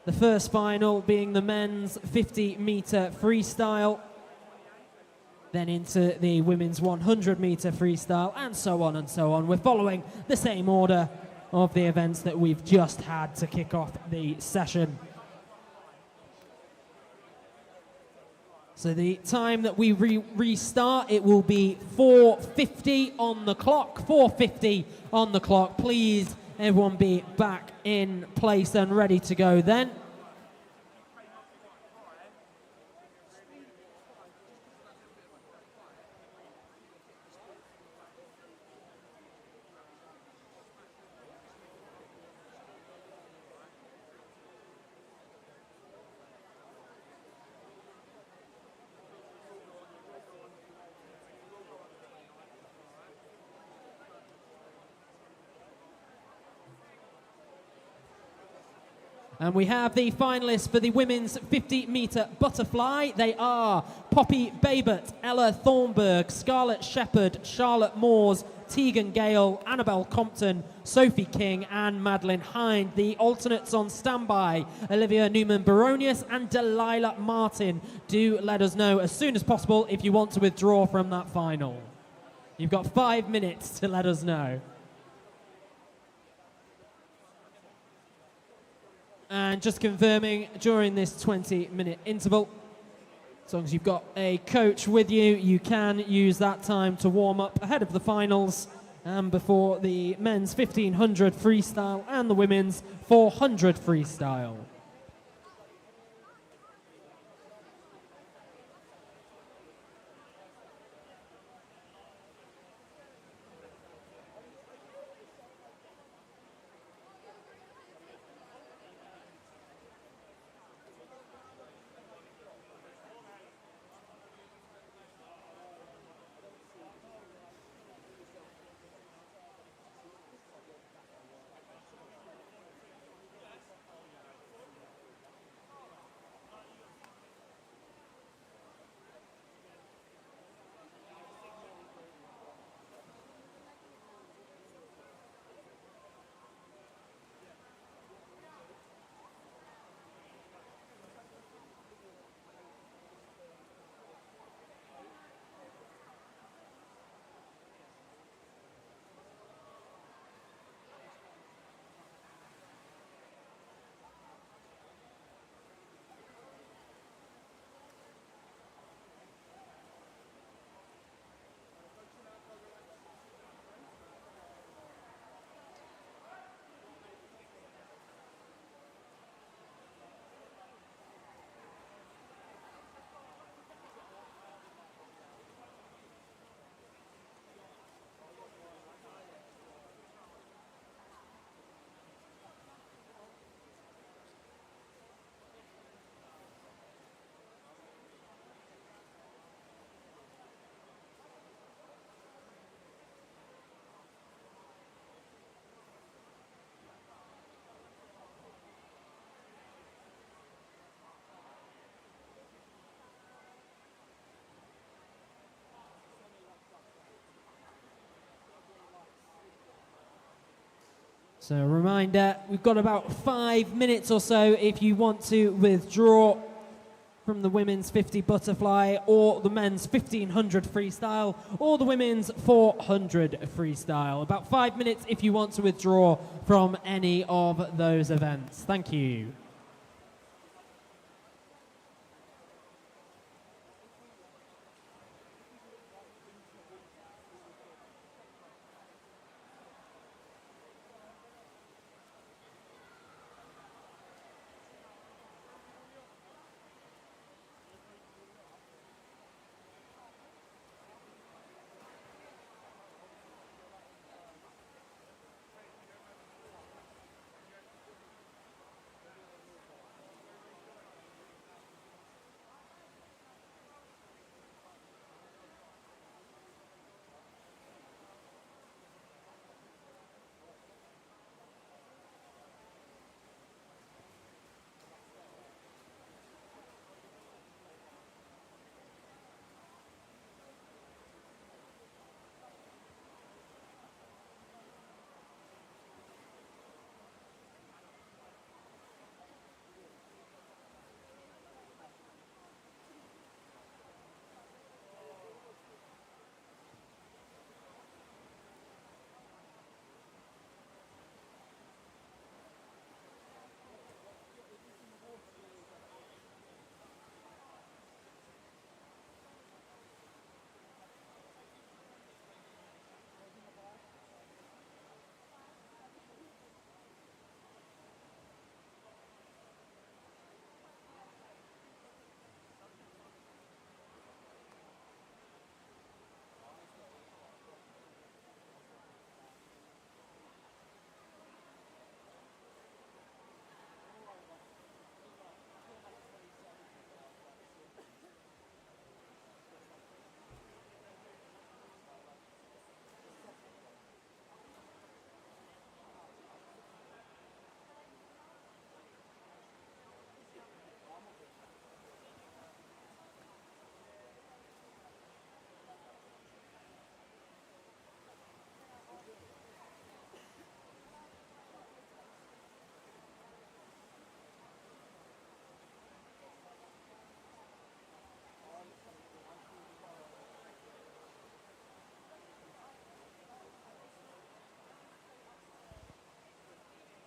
the first final being the men's 50-meter freestyle, then into the women's 100-meter freestyle, and so on and so on. We're following the same order of the events that we've just had to kick off the session. So the time that we restart, it will be 4:50 on the clock. 4:50 on the clock. Please, everyone be back in place and ready to go then. And we have the finalists for the women's 50-meter butterfly. They are Poppy Babert, Ella Thornburg, Scarlett Shepherd, Charlotte Moores, Tegan Gale, Annabelle Compton, Sophie King, and Madeline Hind. The alternates on standby, Olivia Newman-Baronius and Delilah Martin. Do let us know as soon as possible if you want to withdraw from that final. You've got 5 minutes to let us know. And just confirming, during this 20-minute interval, as long as you've got a coach with you, you can use that time to warm up ahead of the finals and before the men's 1500 freestyle and the women's 400 freestyle. So a reminder, we've got about 5 minutes or so if you want to withdraw from the women's 50 butterfly or the men's 1500 freestyle or the women's 400 freestyle. About 5 minutes if you want to withdraw from any of those events. Thank you.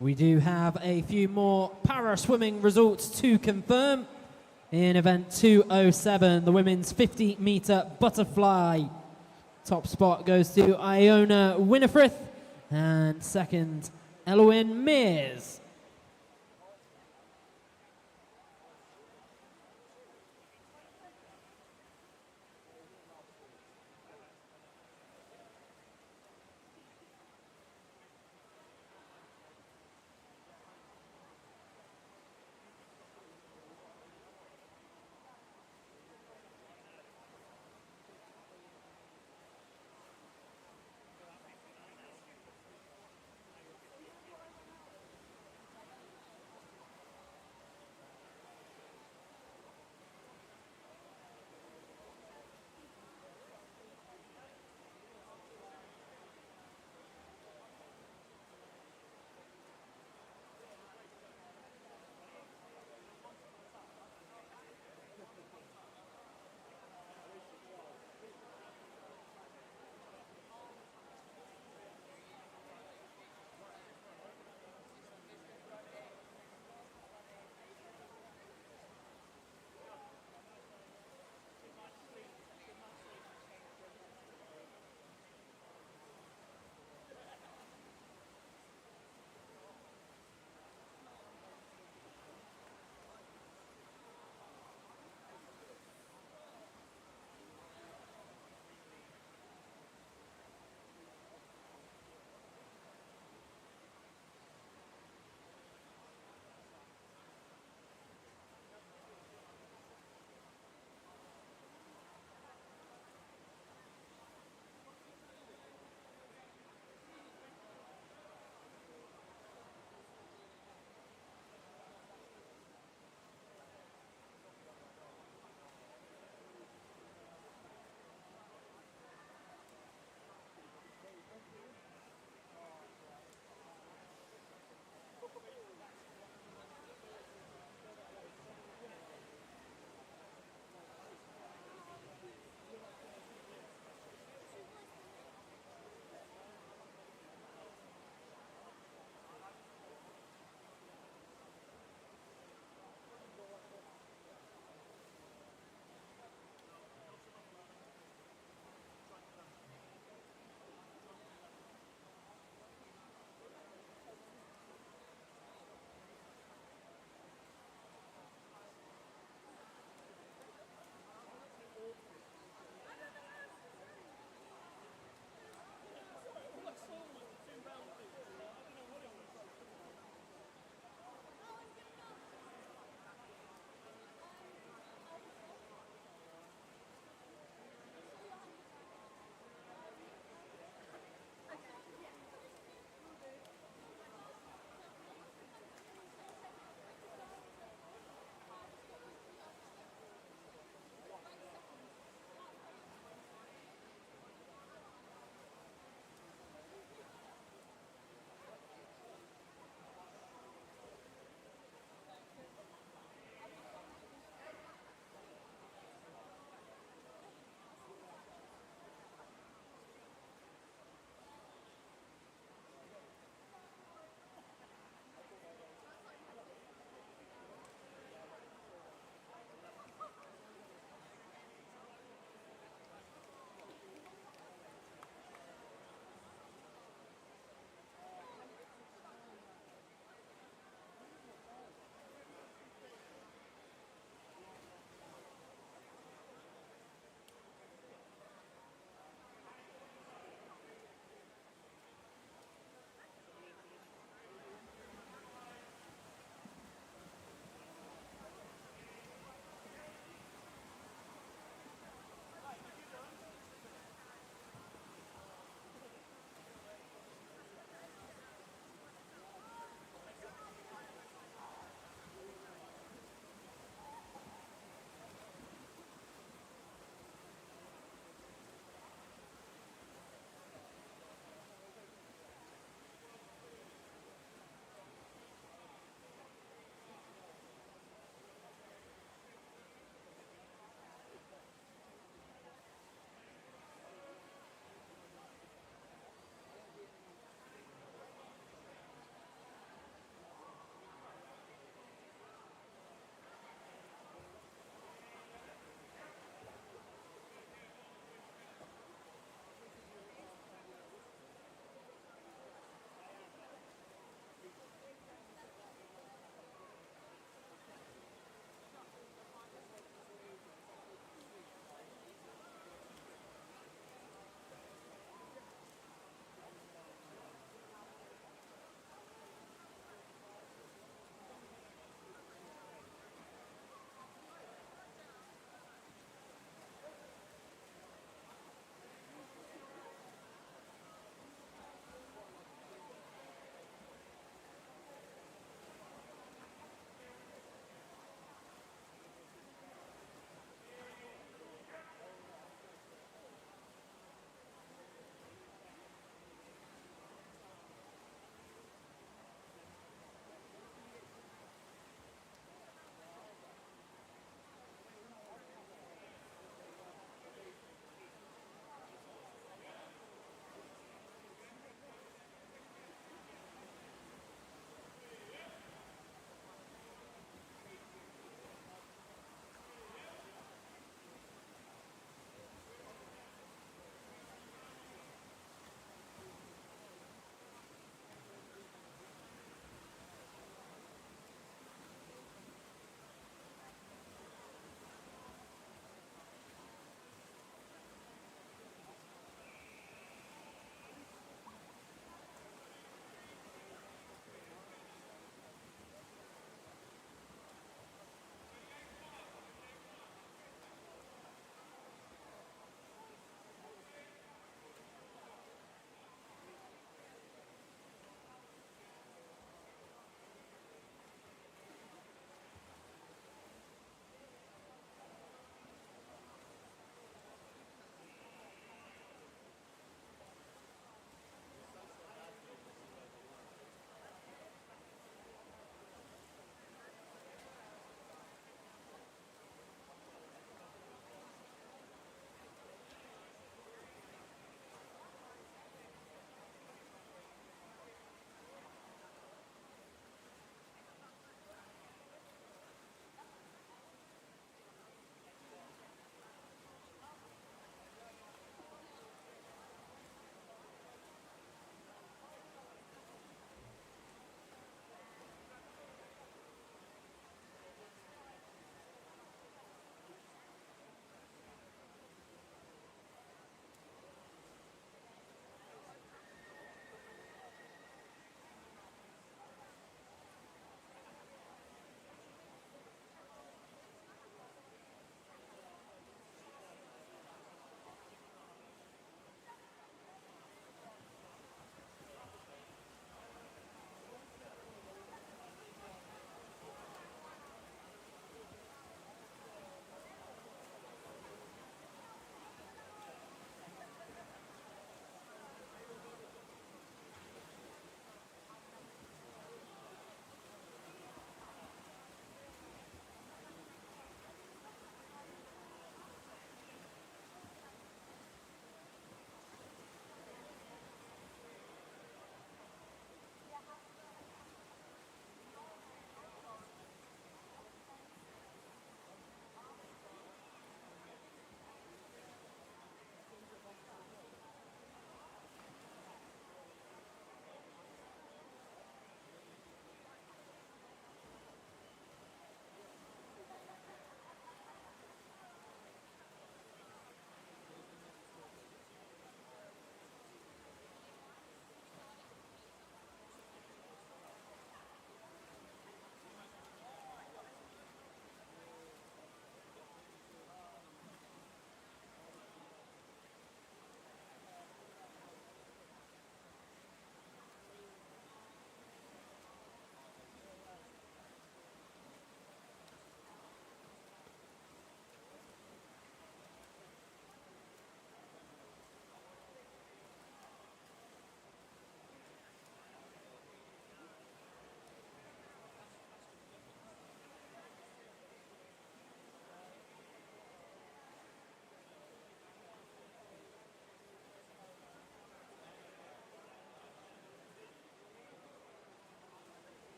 We do have a few more para-swimming results to confirm. In event 207, the women's 50-meter butterfly. Top spot goes to Iona Winifrith, and second, Elowen Mears.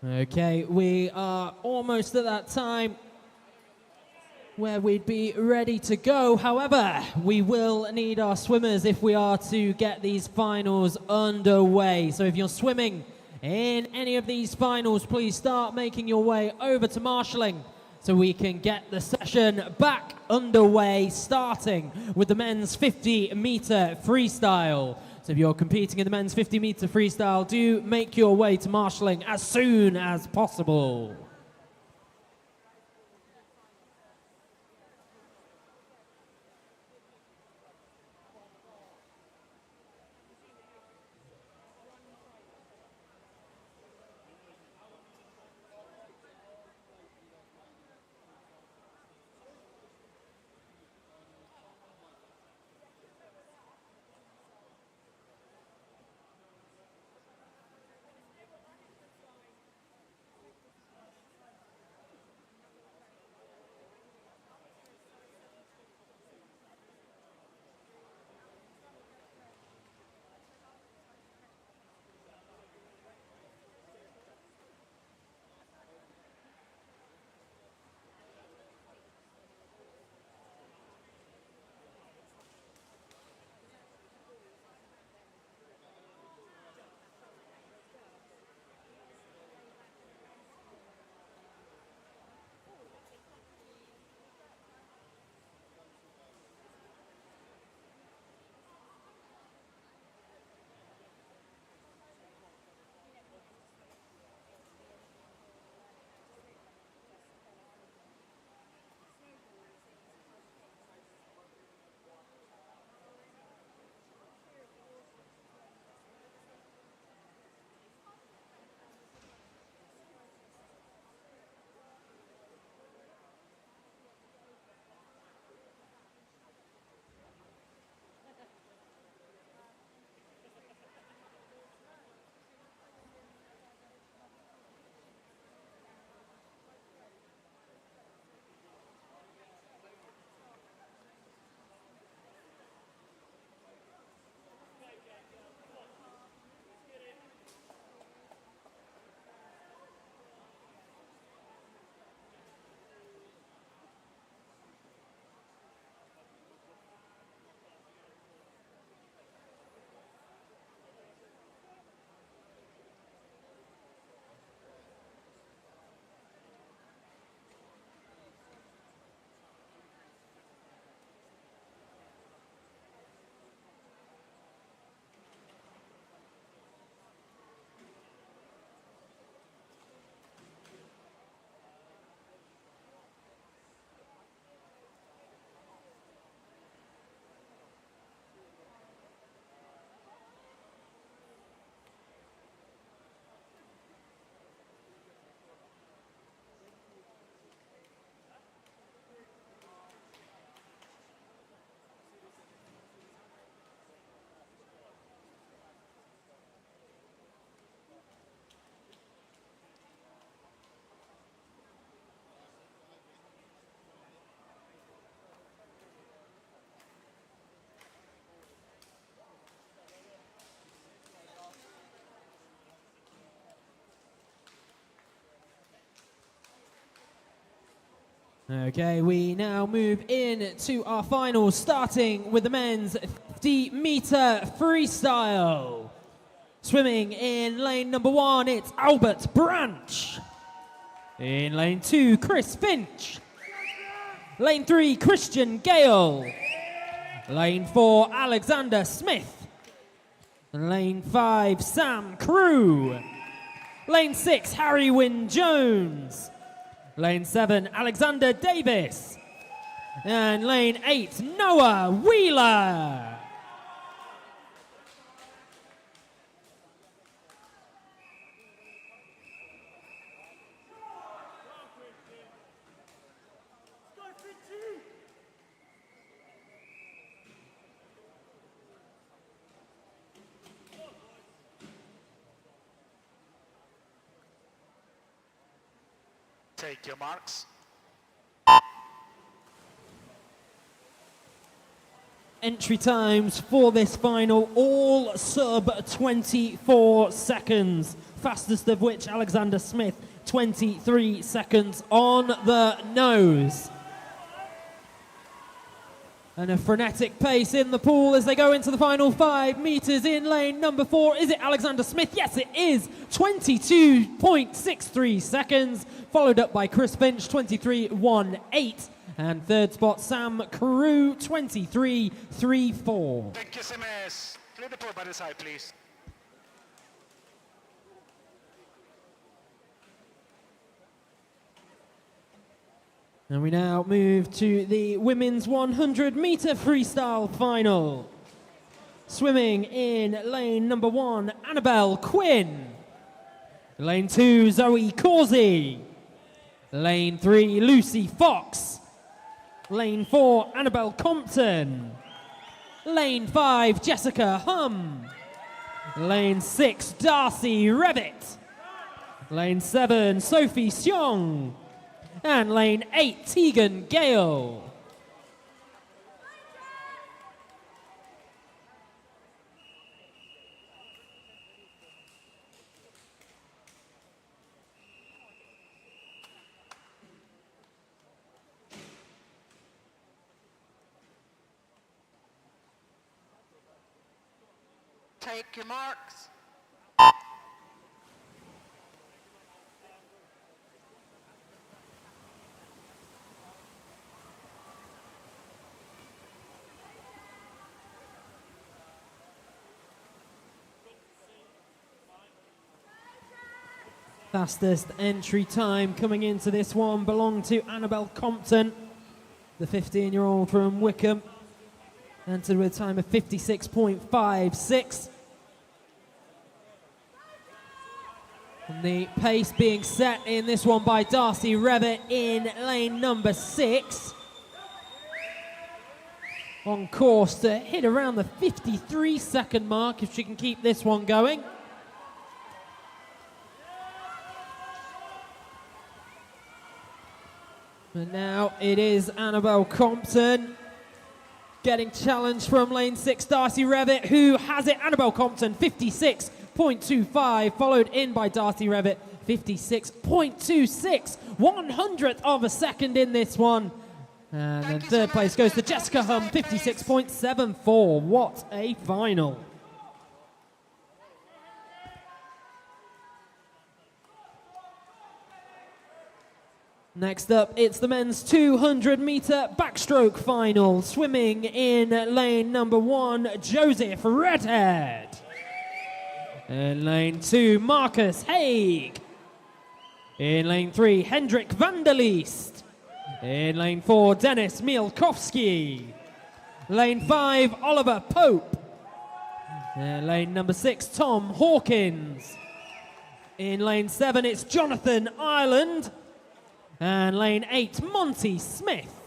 Okay, we are almost at that time where we'd be ready to go. However, we will need our swimmers if we are to get these finals underway. So if you're swimming in any of these finals, please start making your way over to marshalling so we can get the session back underway, starting with the men's 50-meter freestyle. So if you're competing in the men's 50-meter freestyle, do make your way to marshalling as soon as possible. Okay, we now move in to our finals, starting with the men's 50-meter freestyle. Swimming in lane number 1, it's Albert Branch. In lane 2, Chris Finch. Lane 3, Christian Gale. Lane 4, Alexander Smith. Lane 5, Sam Crew. Lane 6, Harry Wynne Jones. Lane 7, Alexander Davis. And lane 8, Noah Wheeler. Take your marks. entry times for this final, all sub 24 seconds. Fastest of which Alexander Smith, 23 seconds on the nose. And a frenetic pace in the pool as they go into the final 5 meters in lane number 4. Is it Alexander Smith? Yes, it is. 22.63 seconds, followed up by Chris Finch, 23.18. And third spot, Sam Carew, 23.34. Thank you, Simmers. Clear the pool by the side, please. And we now move to the women's 100-meter freestyle final. Swimming in lane number 1, Annabelle Quinn. Lane 2, Zoe Causey. Lane 3, Lucy Fox. Lane 4, Annabelle Compton. Lane 5, Jessica Hum. Lane 6, Darcy Revitt. Lane 7, Sophie Seong. And lane 8, Tegan Gale. Take your marks. Fastest entry time coming into this one belonged to Annabelle Compton, the 15-year-old from Wickham. Entered with a time of 56.56. And the pace being set in this one by Darcy Revitt in lane number 6. On course to hit around the 53-second mark if she can keep this one going. And now it is Annabelle Compton getting challenged from lane 6, Darcy Revitt, who has it. Annabelle Compton, 56.25, followed in by Darcy Revitt, 56.26, 100th of a second in this one. And then third place goes to Jessica Hum, 56.74. What a final. Next up, it's the men's 200-meter backstroke final. Swimming in lane number 1, Joseph Redhead. In lane 2, Marcus Haig. In lane 3, Hendrik van der Leest. In lane 4, Dennis Mielkowski. Lane 5, Oliver Pope. In lane number 6, Tom Hawkins. In lane 7, it's Jonathan Ireland. And lane 8, Monty Smith.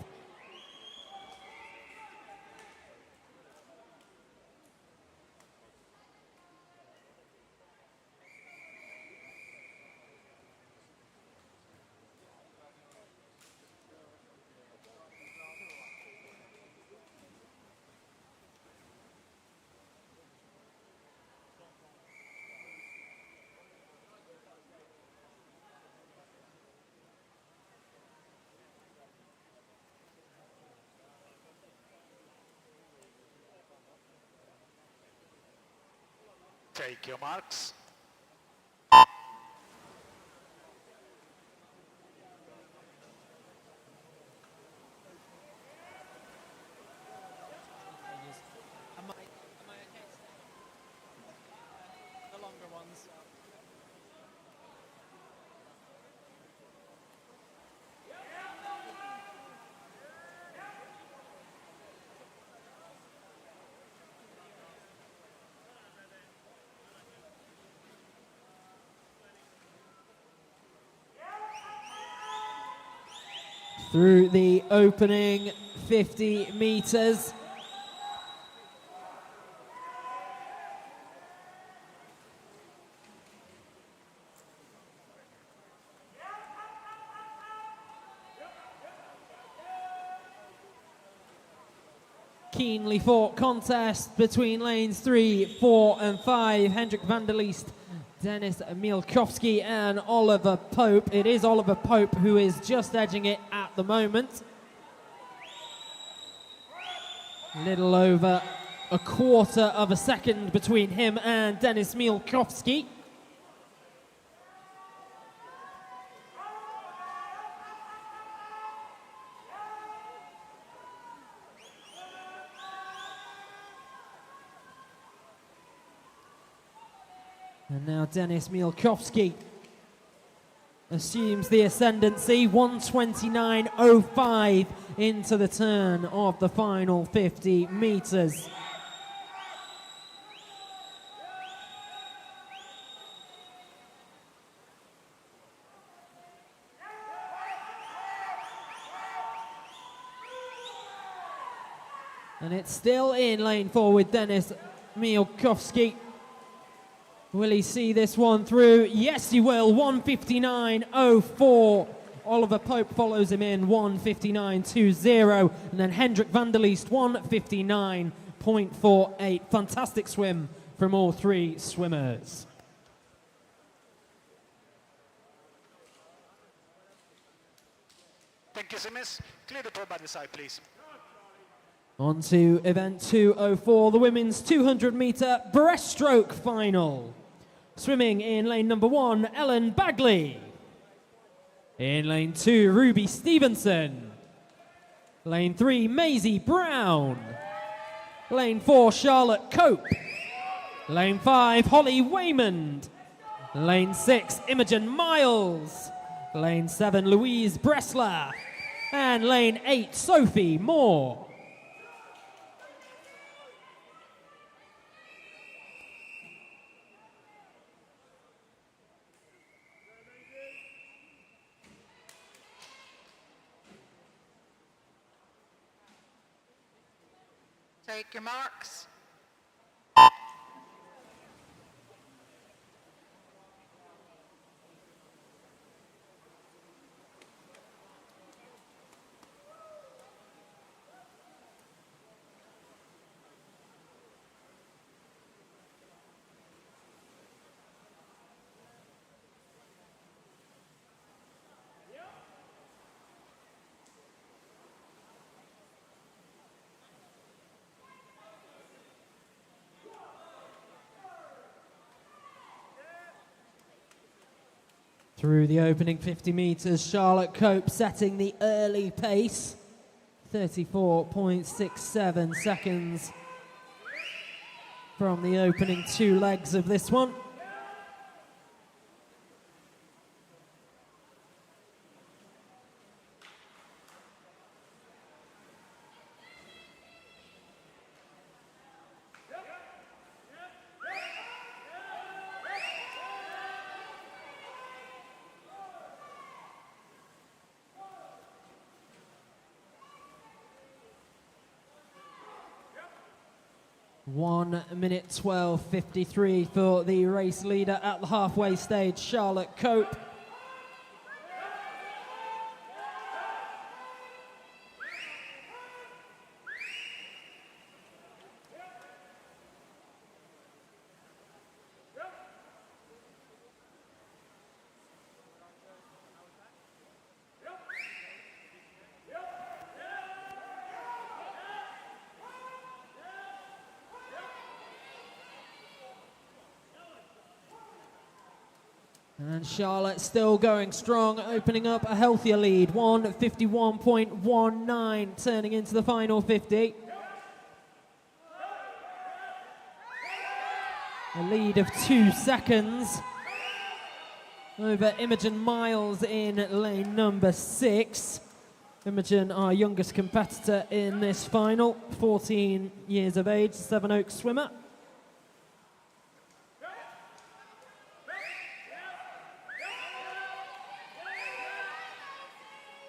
Take your marks. The longer ones. Through the opening 50 meters. Keenly fought contest between lanes 3, 4 and 5. Hendrik van der Leest, Dennis Mielkowski and Oliver Pope. It is Oliver Pope who is just edging it at the moment. Little over a quarter of a second between him and Dennis Mielkowski. And now Dennis Mielkowski assumes the ascendancy, 1:29.05 into the turn of the final 50 meters. And it's still in lane 4 with Dennis Mielkowski. Will he see this one through? Yes, he will. 1:59.04. Oliver Pope follows him in, 1:59.20. And then Hendrik van der Leest, 1:59.48. Fantastic swim from all three swimmers. Thank you, Simmons. Clear the pool by the side, please. On to event 204, the women's 200-meter breaststroke final. Swimming in lane number 1, Ellen Bagley. In lane 2, Ruby Stevenson. Lane 3, Maisie Brown. Lane 4, Charlotte Cope. Lane 5, Holly Waymond. Lane 6, Imogen Miles. Lane 7, Louise Bressler. And lane 8, Sophie Moore. Take your marks. Through the opening 50 meters, Charlotte Cope setting the early pace. 34.67 seconds from the opening two legs of this one. One minute 12:53 for the race leader at the halfway stage, Charlotte Cope. And Charlotte still going strong, opening up a healthier lead. 1:51.19 turning into the final 50. A lead of 2 seconds over Imogen Miles in lane number 6. Imogen, our youngest competitor in this final, 14 years of age, Sevenoaks swimmer.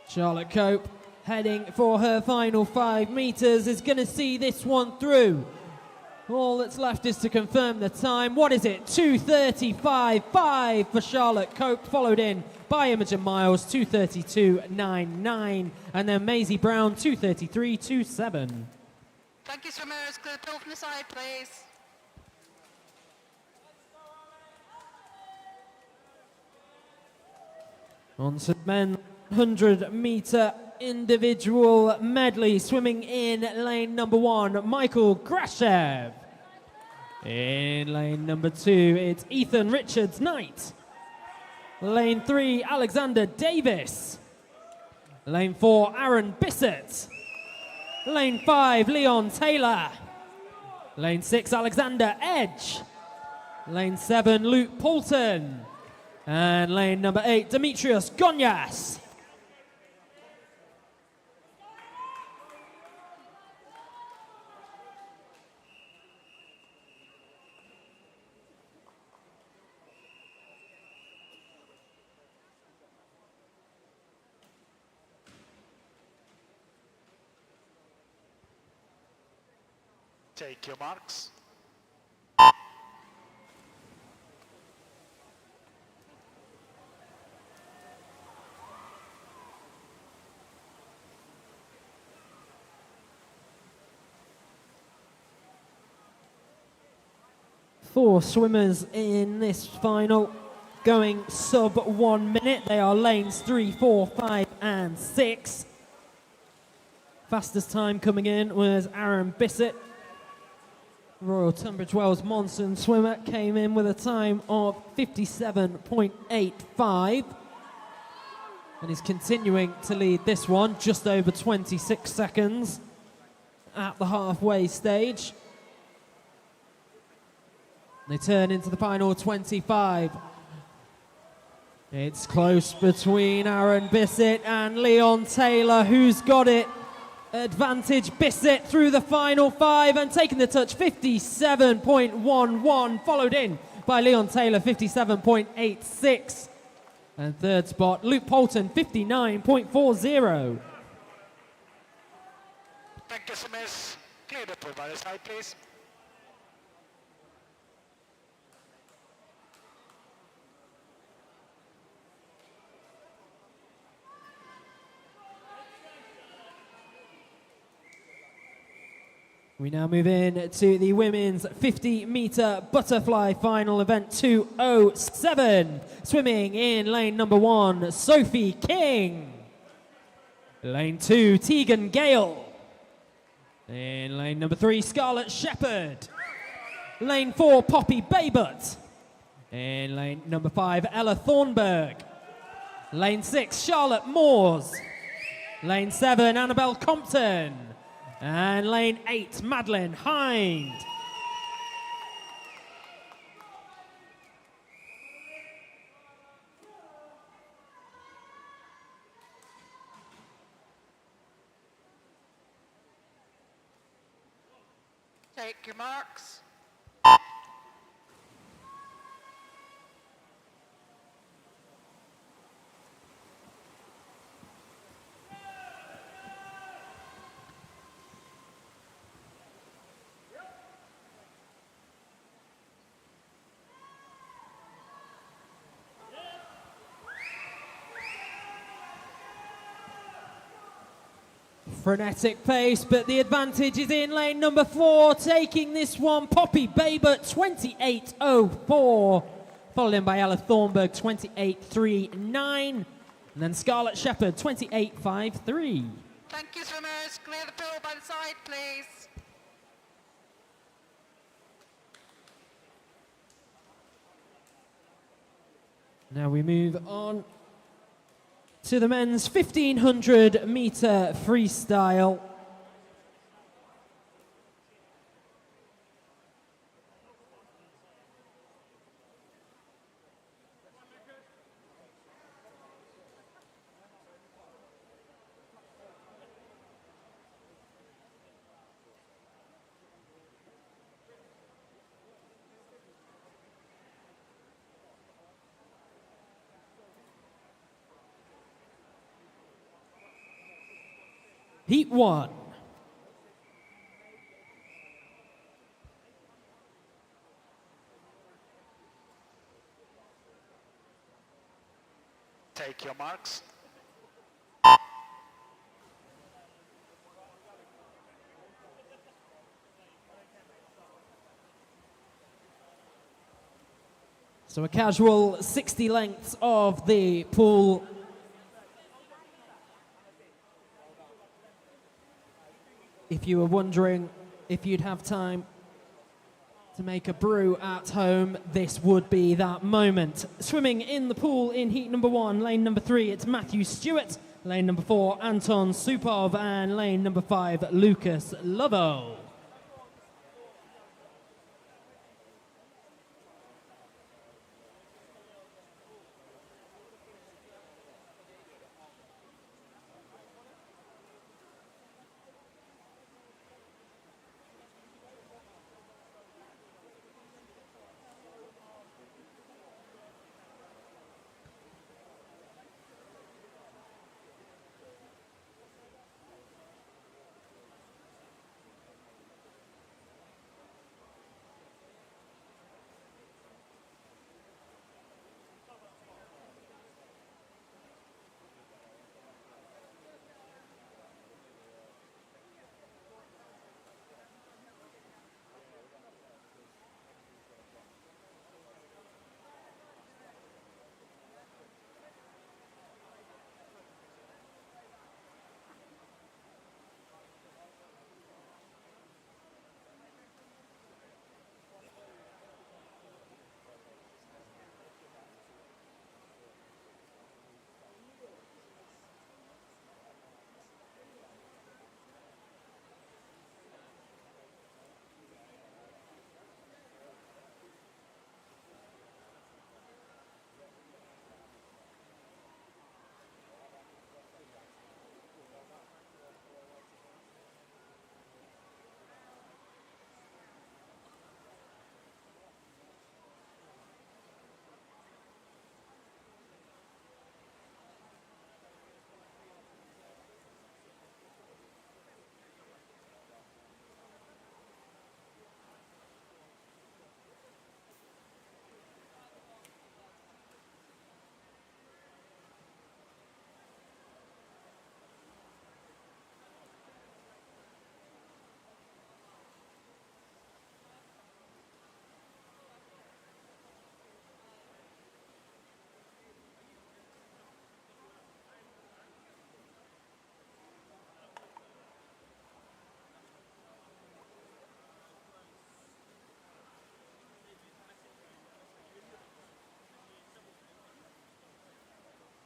Charlotte Cope, heading for her final 5 meters, is going to see this one through. All that's left is to confirm the time. What is it? 2:35.5 for Charlotte Cope, followed in by Imogen Miles, 2:32.99, and then Maisie Brown, 2:33.27. Thank you, swimmers. Clear the pool from the side, please. On to men 100-meter individual medley, swimming in lane number 1, Michael Grashev. In lane number 2, it's Ethan Richards-Knight. Lane 3, Alexander Davis. Lane 4, Aaron Bissett. Lane 5, Leon Taylor. Lane 6, Alexander Edge. Lane 7, Luke Poulton. And lane number 8, Demetrius Gonyas. Take your marks. Four swimmers in this final going sub 1 minute. They are lanes 3, 4, 5 and 6. Fastest time coming in was Aaron Bissett. Royal Tunbridge Wells Monson swimmer came in with a time of 57.85 and is continuing to lead this one, just over 26 seconds at the halfway stage. They turn into the final 25. It's close between Aaron Bissett and Leon Taylor. Who's got it? Advantage Bissett through the final 5 and taking the touch, 57.11, followed in by Leon Taylor, 57.86. And third spot, Luke Poulton, 59.40. Thank you, swimmers. Clear the pool by the side, please. We now move in to the women's 50-meter butterfly final event 207. Swimming in lane number 1, Sophie King. Lane 2, Tegan Gale. In lane number 3, Scarlett Shepherd. Lane 4, Poppy Baybut. In lane number 5, Ella Thornburg. Lane 6, Charlotte Moores. Lane 7, Annabelle Compton. And lane 8, Madeline Hind. Take your marks. Frenetic pace, but the advantage is in lane number 4, taking this one, Poppy Baybut, 28.04, followed in by Ella Thornburg, 28.39, and then Scarlett Shepherd, 28.53. Thank you, swimmers. Clear the pool by the side, please. Now we move on to the men's 1500-meter freestyle. Heat 1. Take your marks. So a casual 60 lengths of the pool. If you were wondering if you'd have time to make a brew at home, this would be that moment. Swimming in the pool in heat number 1, lane number 3, it's Matthew Stewart. Lane number 4, Anton Supov. And lane number 5, Lucas Lovo.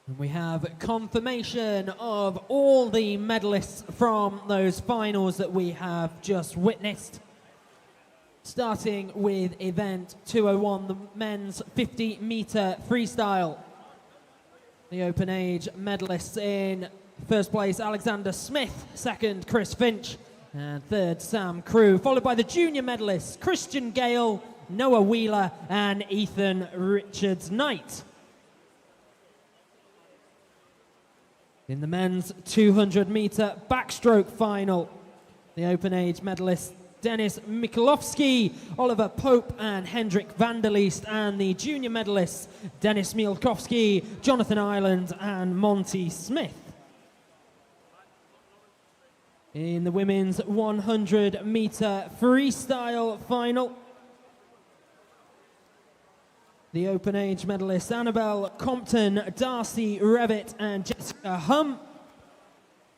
And we have confirmation of all the medalists from those finals that we have just witnessed. Starting with event 201, the men's 50-meter freestyle. The open age medalists in first place, Alexander Smith, second, Chris Finch, and third, Sam Crew, followed by the junior medalists, Christian Gale, Noah Wheeler, and Ethan Richards-Knight. In the men's 200-meter backstroke final, the open age medalists Dennis Mikulovsky, Oliver Pope, and Hendrik Vanderleest, and the junior medalists Dennis Mielkowski, Jonathan Ireland, and Monty Smith. In the women's 100-meter freestyle final, the open age medalists Annabelle Compton, Darcy Revitt, and Jessica Hum.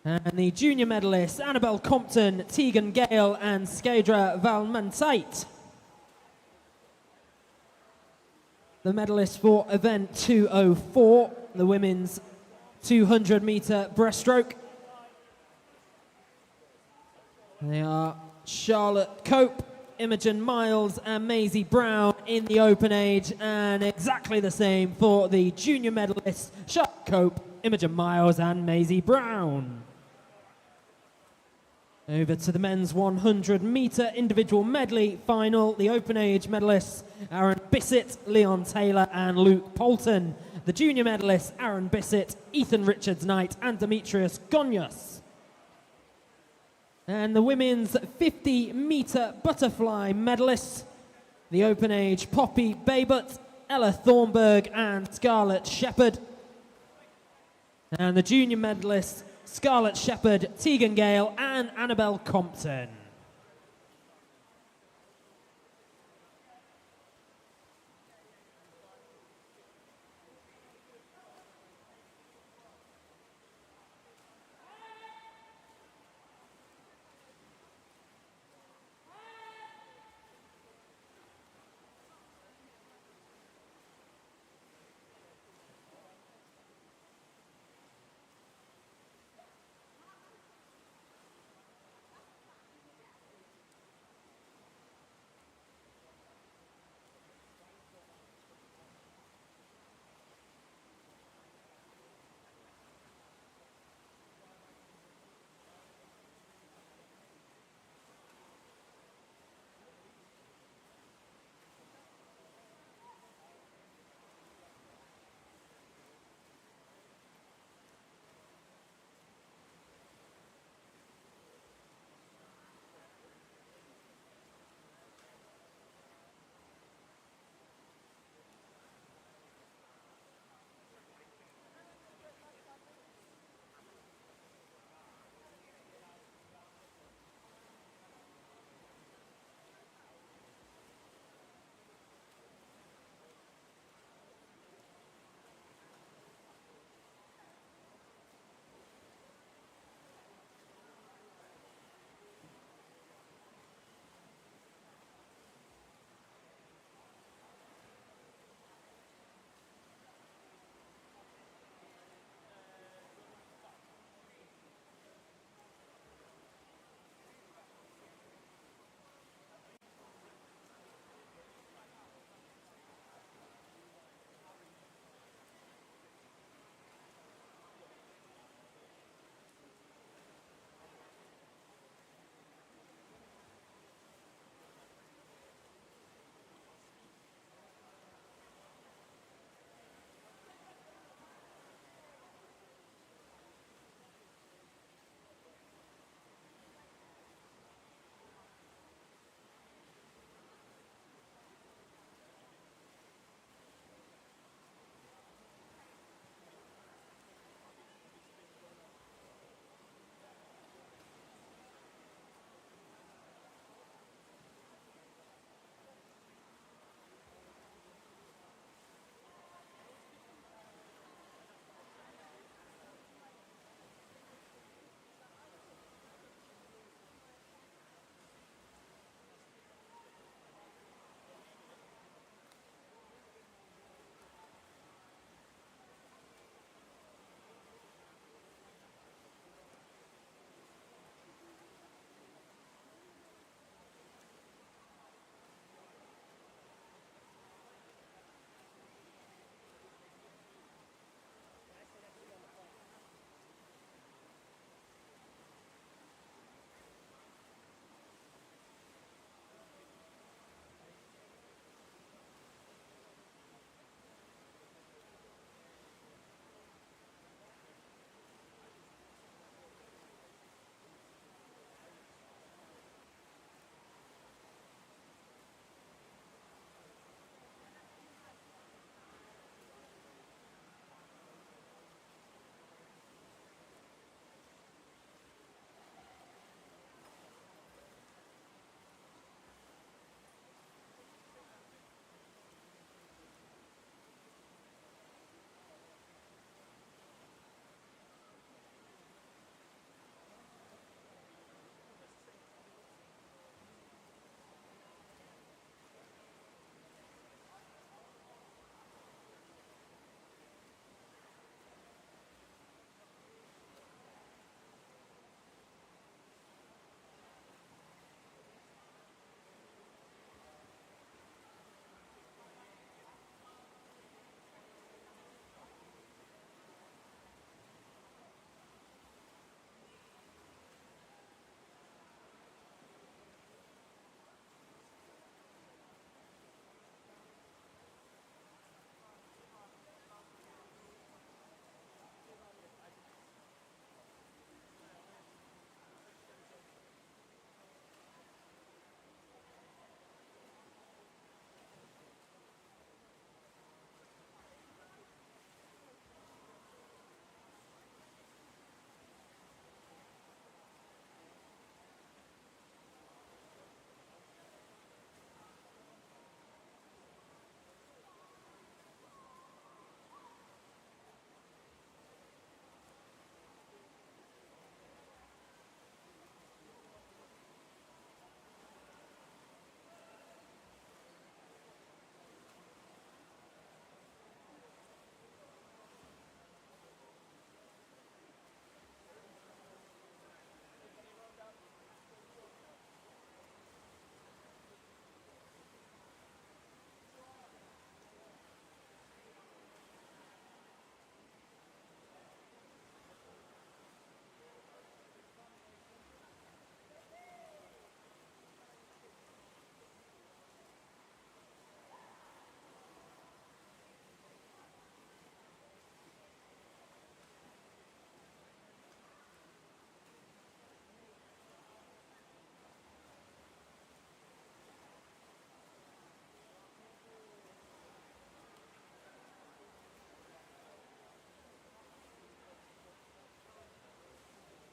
And the junior medalists Annabelle Compton, Tegan Gale, and Skedra Valmantait. The medalists for event 204, the women's 200-meter breaststroke. They are Charlotte Cope, Imogen Miles, and Maisie Brown in the open age, and exactly the same for the junior medalists Charlotte Cope, Imogen Miles, and Maisie Brown. Over to the men's 100-meter individual medley final, the open age medalists Aaron Bissett, Leon Taylor, and Luke Poulton. The junior medalists Aaron Bissett, Ethan Richards-Knight, and Demetrius Gonyas. And the women's 50-meter butterfly medalists, the open age Poppy Babut, Ella Thornburg, and Scarlett Shepherd. And the junior medalists Scarlett Shepherd, Tegan Gale, and Annabelle Compton.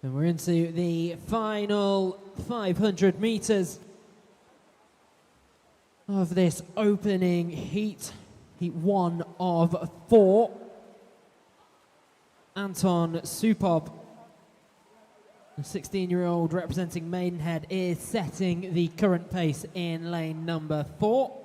And we're into the final 500 meters of this opening heat, heat 1 of 4. Anton Supov, the 16-year-old representing Maidenhead, is setting the current pace in lane number 4.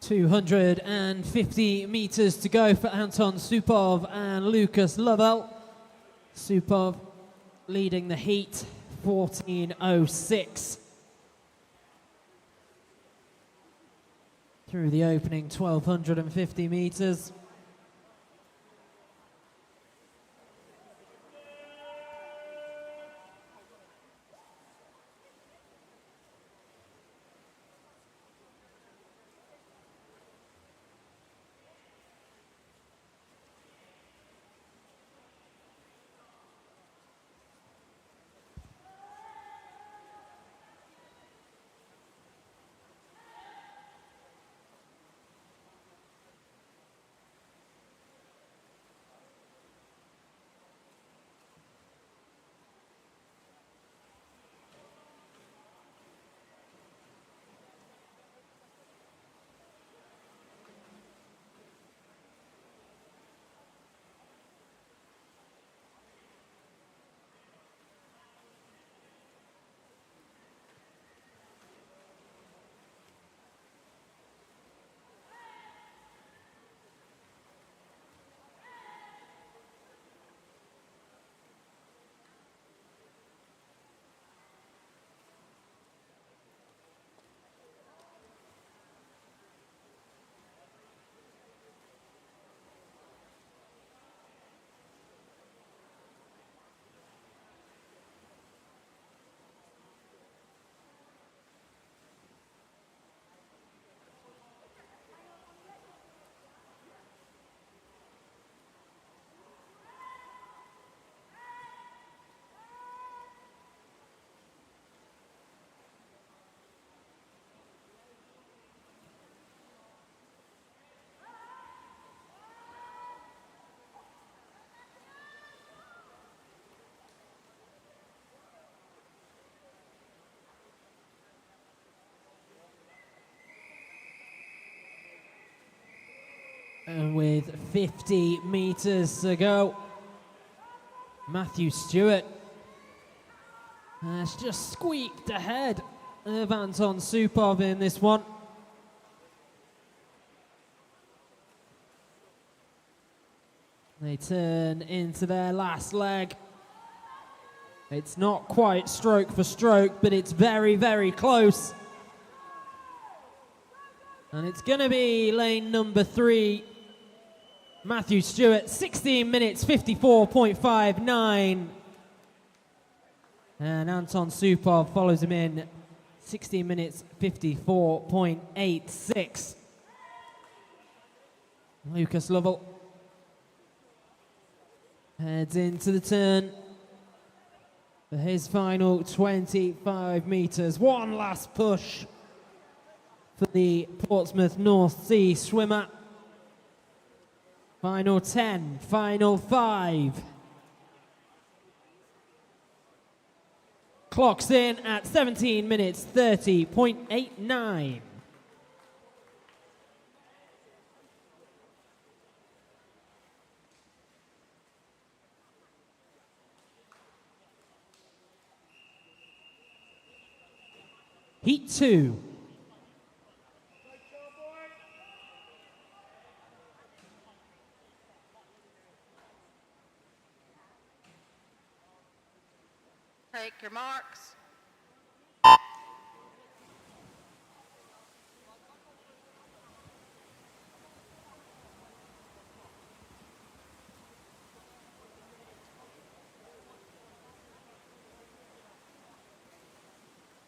.250 meters to go for Anton Supov and Lucas Lovell. Supov leading the heat, 14:06. Through the opening 1,250 meters. And with 50 meters to go, Matthew Stewart has just squeaked ahead of Anton Supov in this one. They turn into their last leg. It's not quite stroke for stroke, but it's very, very close. And it's going to be lane number 3, Matthew Stewart, 16 minutes 54.59. And Anton Supov follows him in 16 minutes 54.86. Lucas Lovell heads into the turn for his final 25 meters. One last push for the Portsmouth North Sea swimmer. Final 10, final 5. Clocks in at 17 minutes 30.89. Heat 2. Take your marks.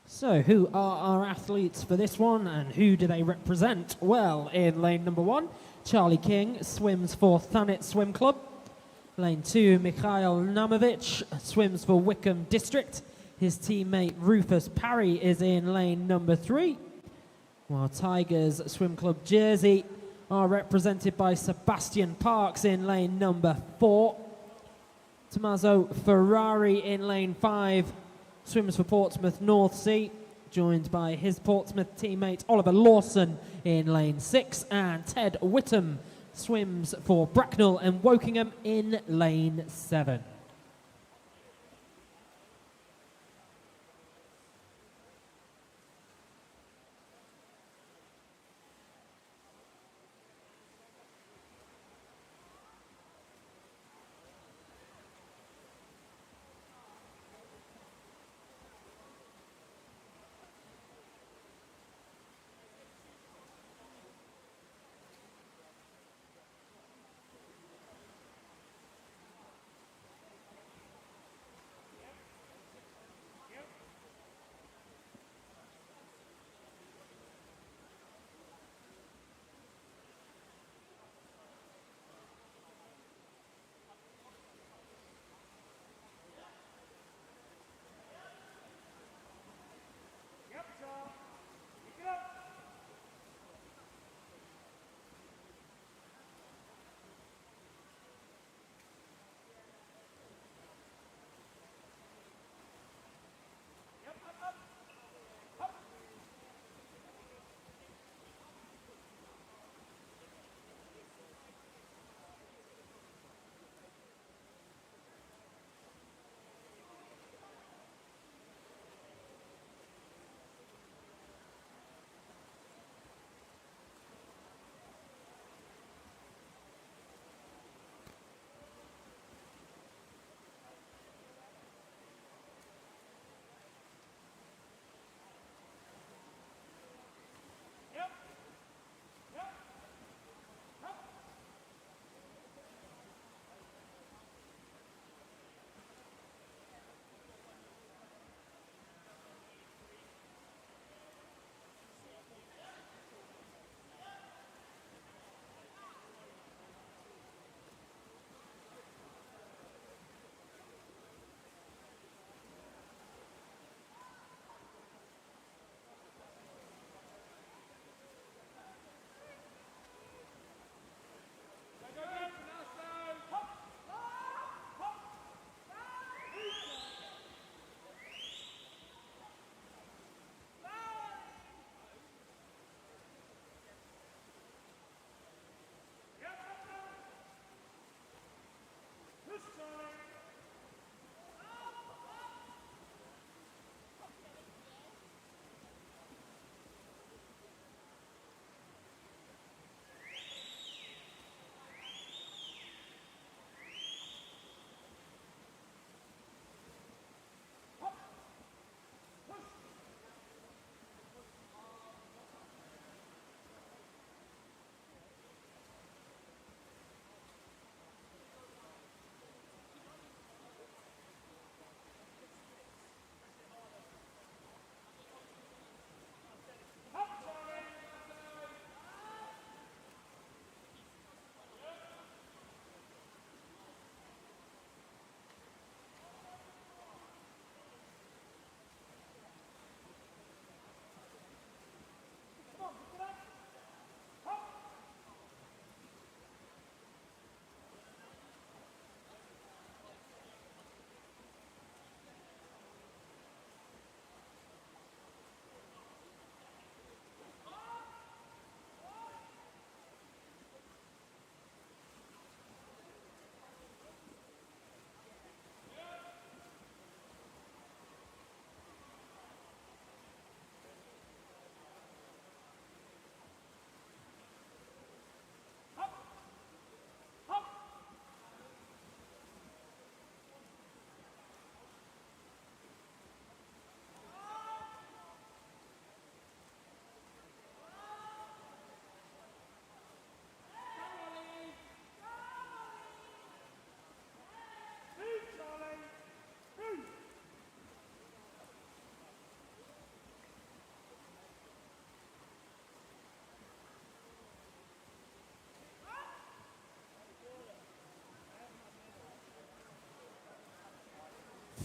So who are our athletes for this one and who do they represent? Well, in lane number 1, Charlie King swims for Thanet Swim Club. Lane 2, Mikhail Namovich swims for Wickham District. His teammate Rufus Parry is in lane number 3. While Tigers Swim Club Jersey are represented by Sebastian Parks in lane number 4. Tommaso Ferrari in lane 5 swims for Portsmouth North Sea, joined by his Portsmouth teammate Oliver Lawson in lane 6, and Ted Whittam swims for Bracknell and Wokingham in lane 7.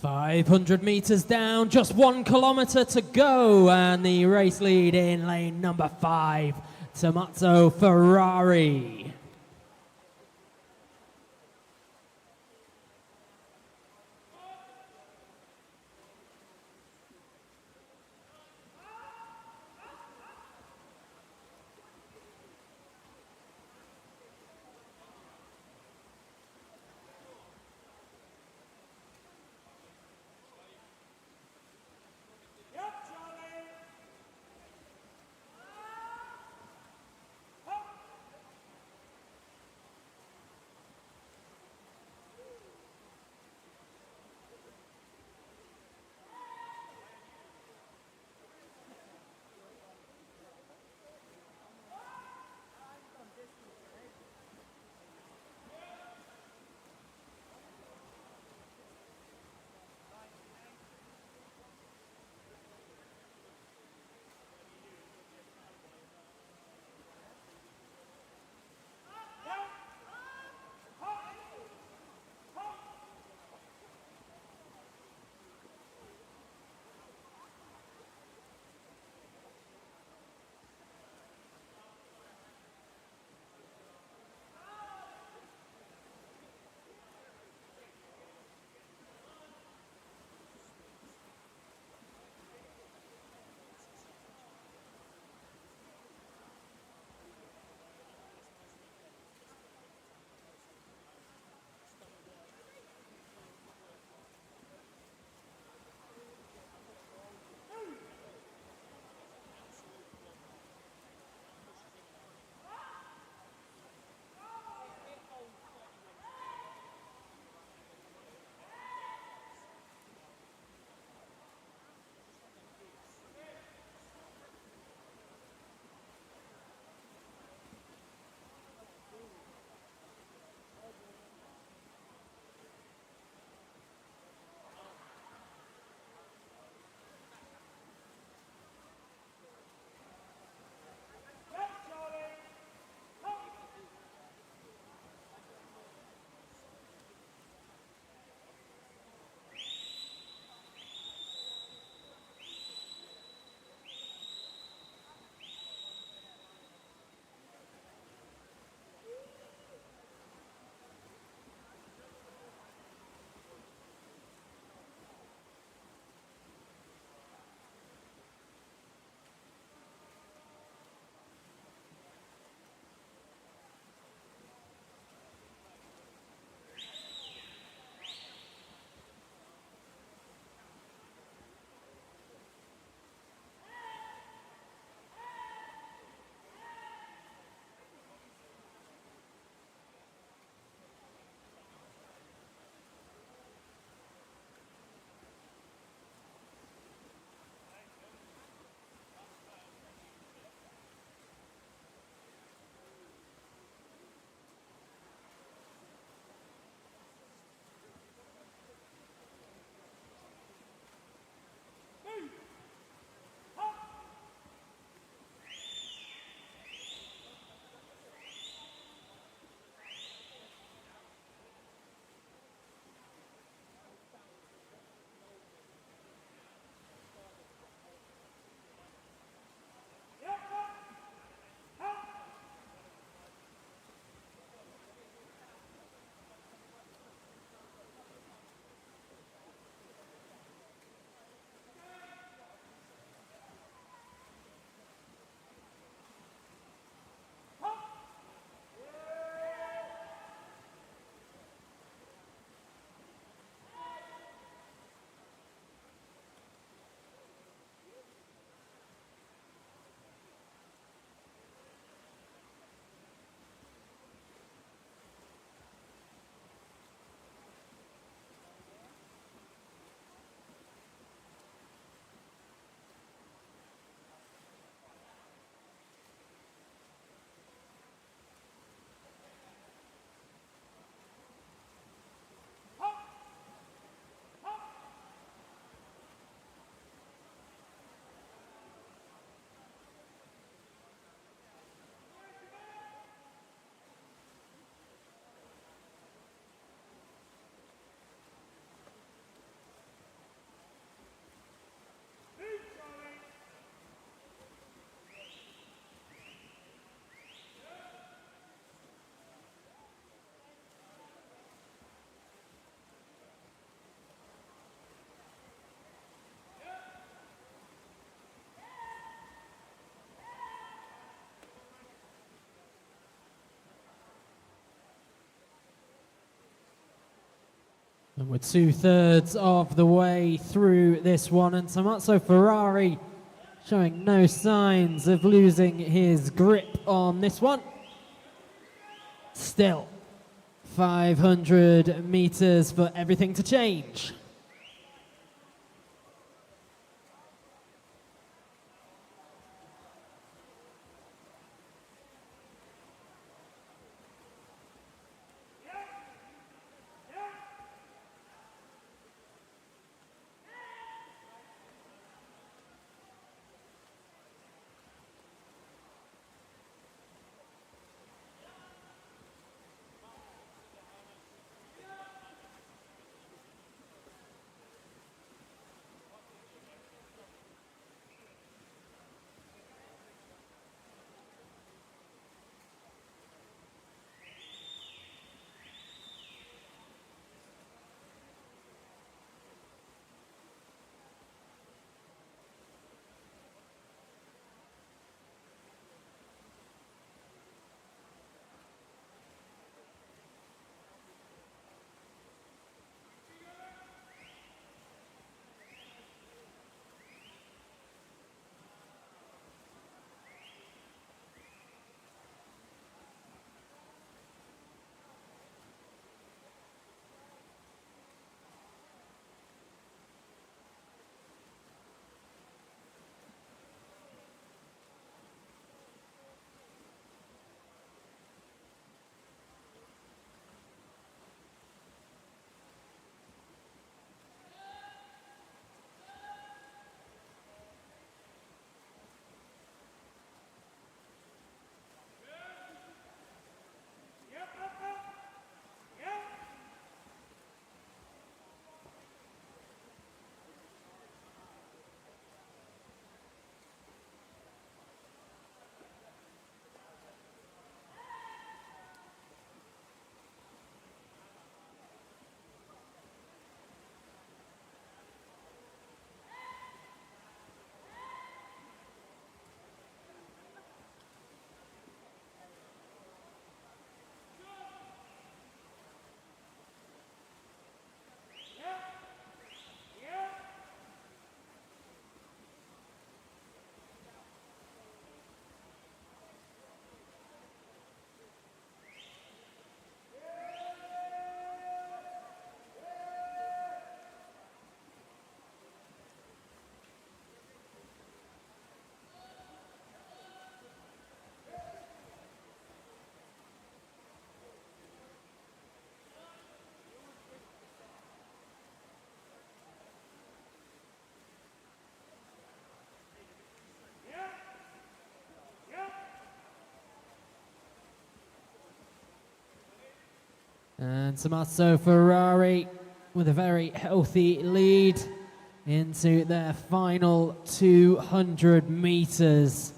500 meters down, just 1 kilometer to go, and the race lead in lane number 5, Tommaso Ferrari. And we're 2/3 of the way through this one, and Tommaso Ferrari showing no signs of losing his grip on this one. Still, 500 meters for everything to change. And Tommaso Ferrari with a very healthy lead into their final 200 meters.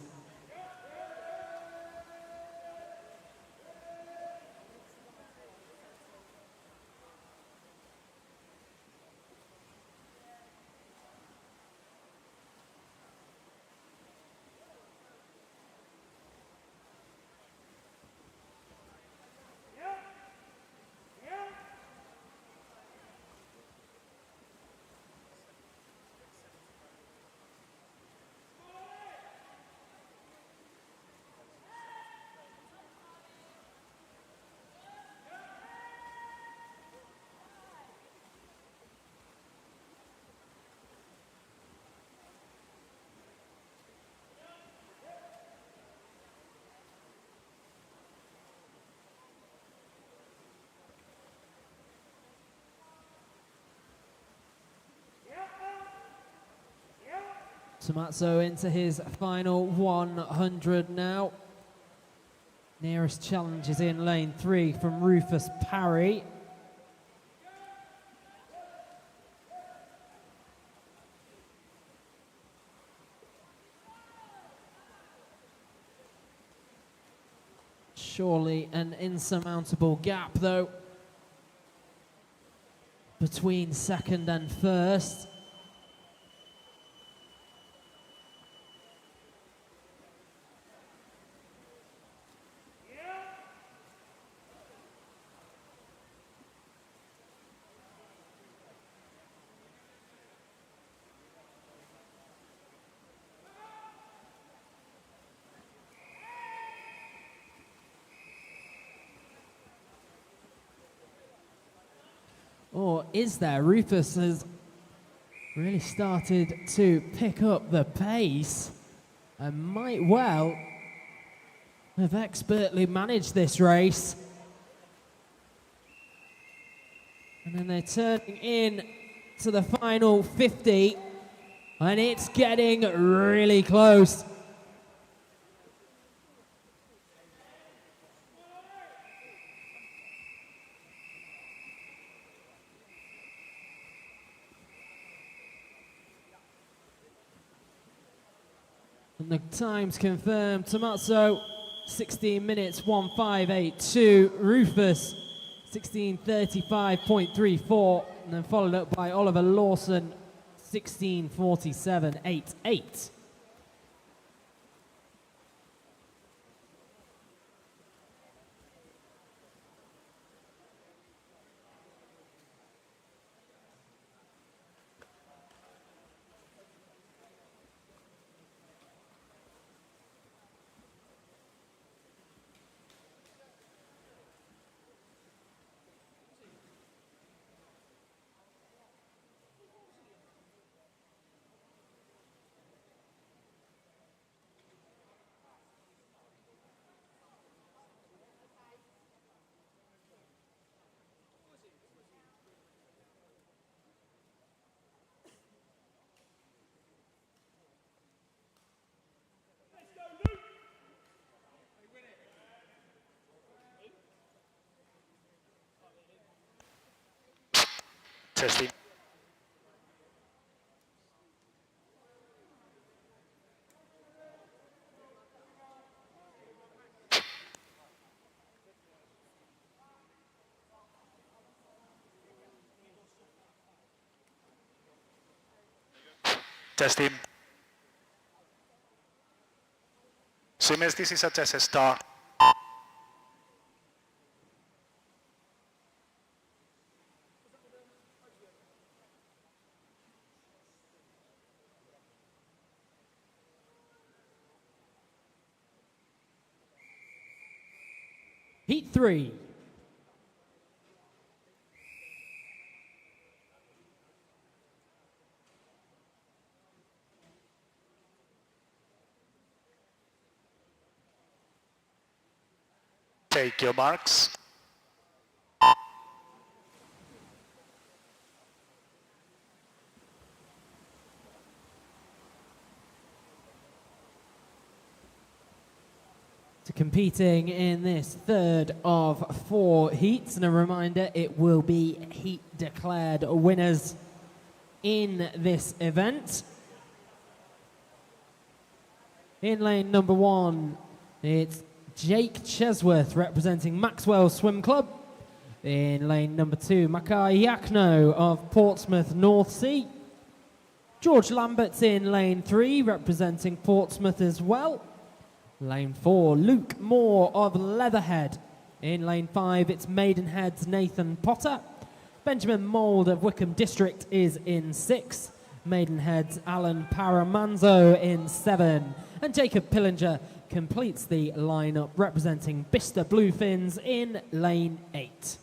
Tommaso into his final 100 now. Nearest challenge is in lane 3 from Rufus Parry. Surely an insurmountable gap though between second and first. Or is there? Rufus has really started to pick up the pace and might well have expertly managed this race. And then they're turning in to the final 50, and it's getting really close. And the time's confirmed. Tommaso, 16 minutes 1582. Rufus, 16:35.34, and then followed up by Oliver Lawson, 16:47.88. Testing. Testing. Swimmers, this is a test start. Heat 3. Take your marks. To competing in this third of 4 heats, and a reminder, it will be heat declared winners in this event. In lane number 1, it's Jake Chesworth representing Maxwell Swim Club. In lane number 2, Makai Yakno of Portsmouth North Sea. George Lambert's in lane 3 representing Portsmouth as well. Lane 4, Luke Moore of Leatherhead. In lane 5, it's Maidenhead's Nathan Potter. Benjamin Mould of Wickham District is in 6. Maidenhead's Alan Paramanzo in 7. And Jacob Pillinger completes the lineup representing Bicester Bluefins in lane 8.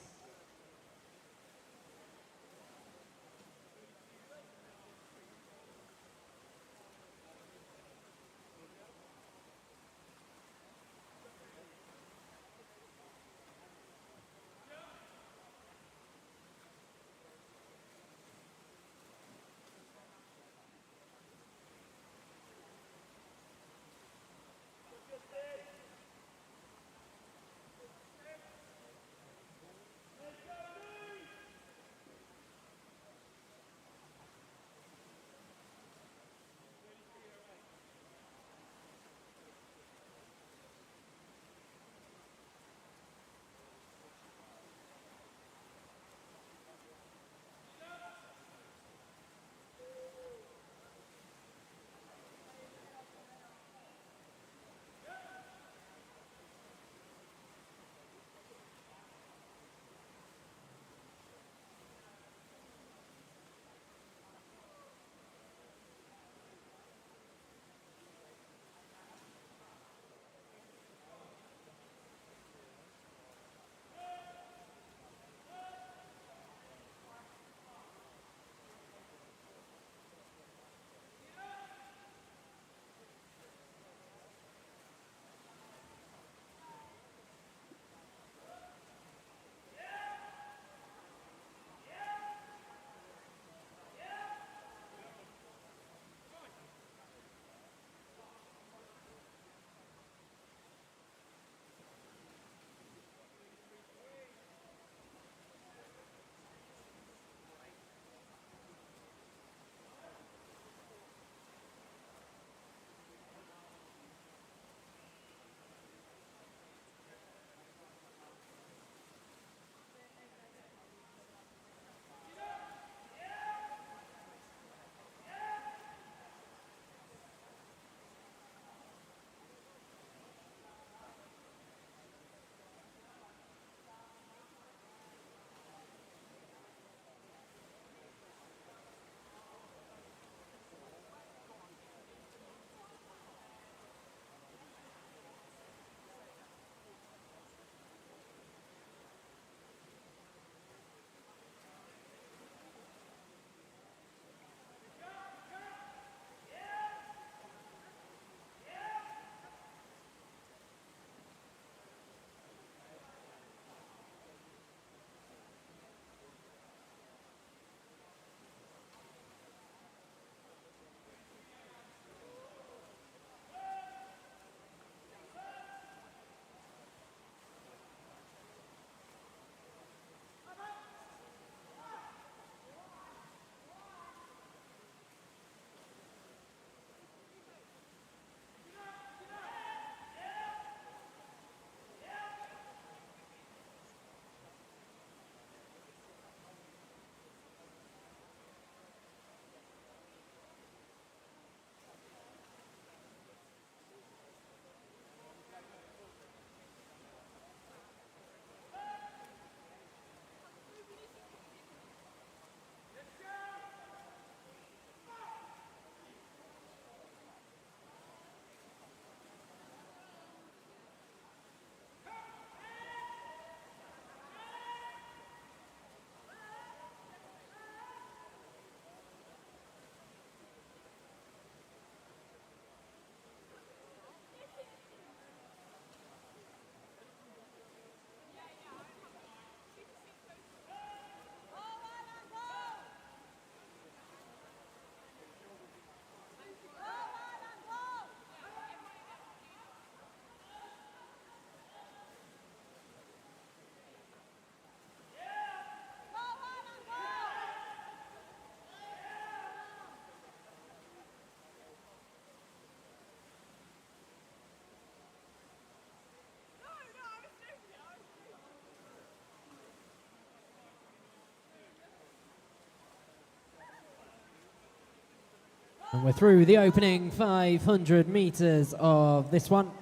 And we're through the opening 500 meters of this one.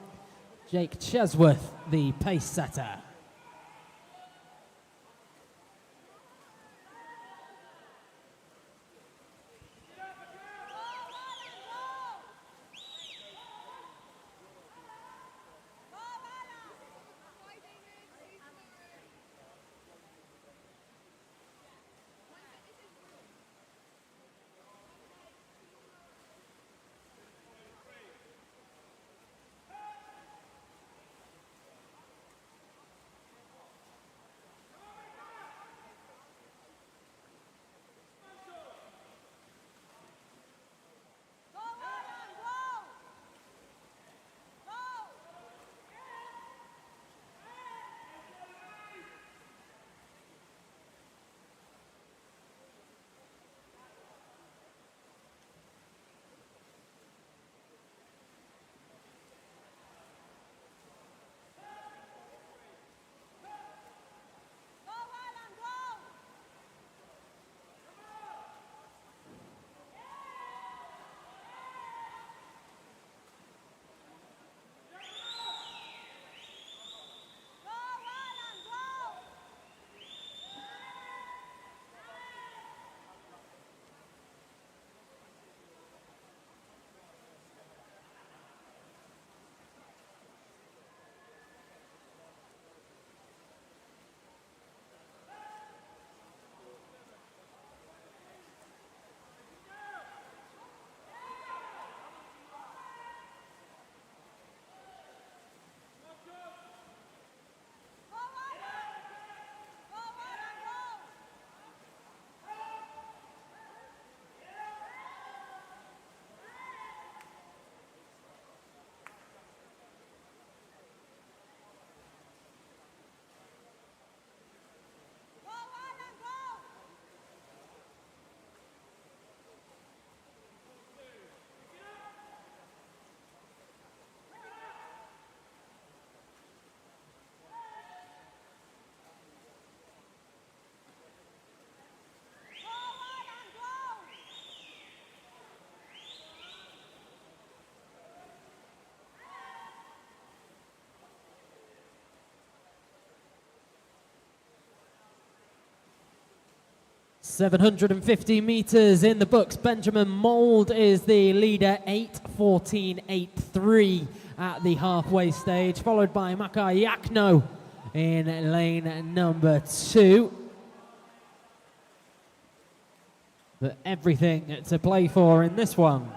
Jake Chesworth, the pace setter. $750 meters in the books. Benjamin Mould is the leader, 8:14.83 at the halfway stage, followed by Makar Yakno in lane number 2. But everything to play for in this one.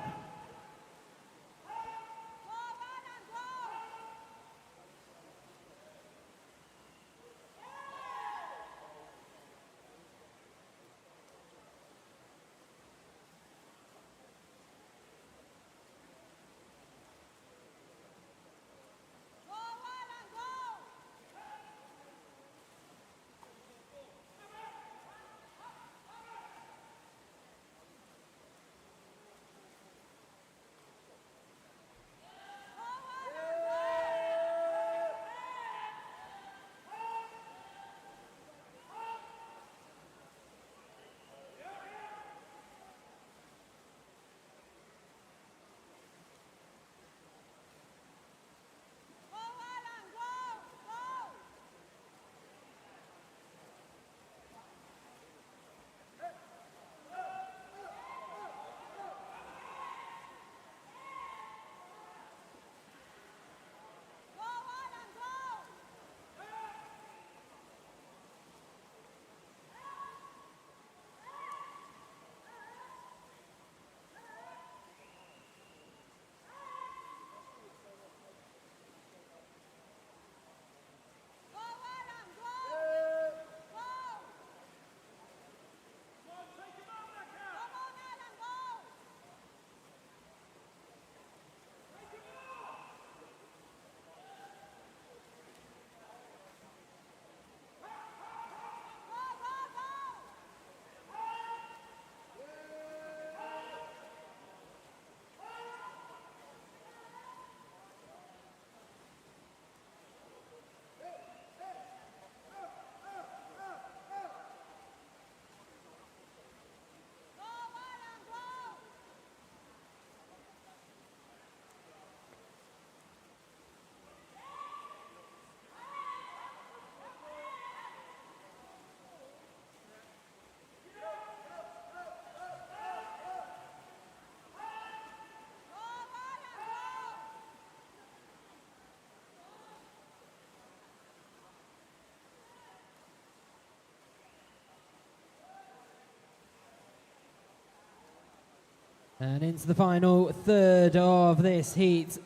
And into the final third of this heat,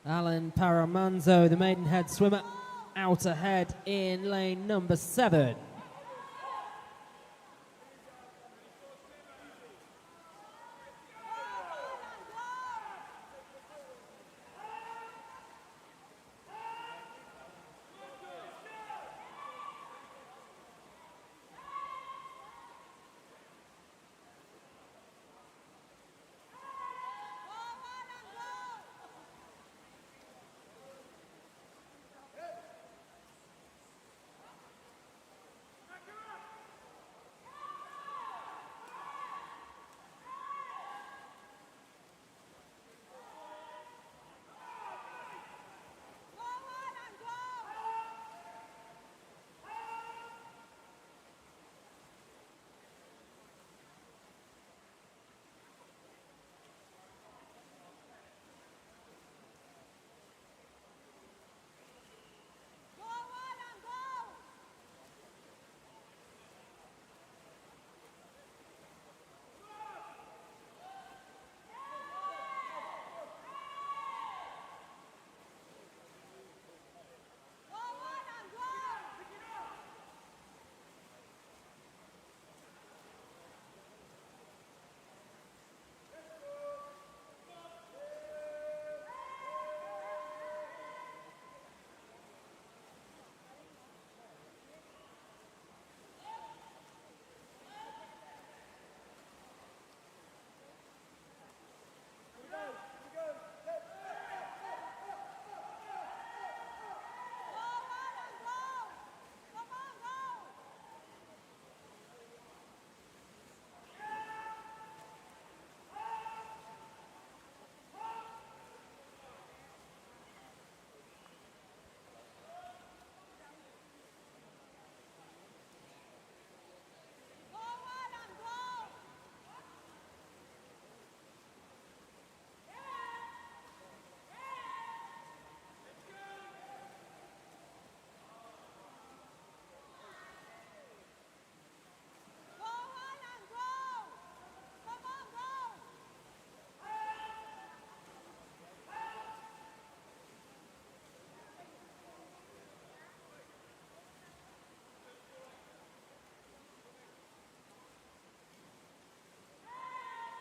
Alan Paramanzo, the maidenhead swimmer, out ahead in lane number 7.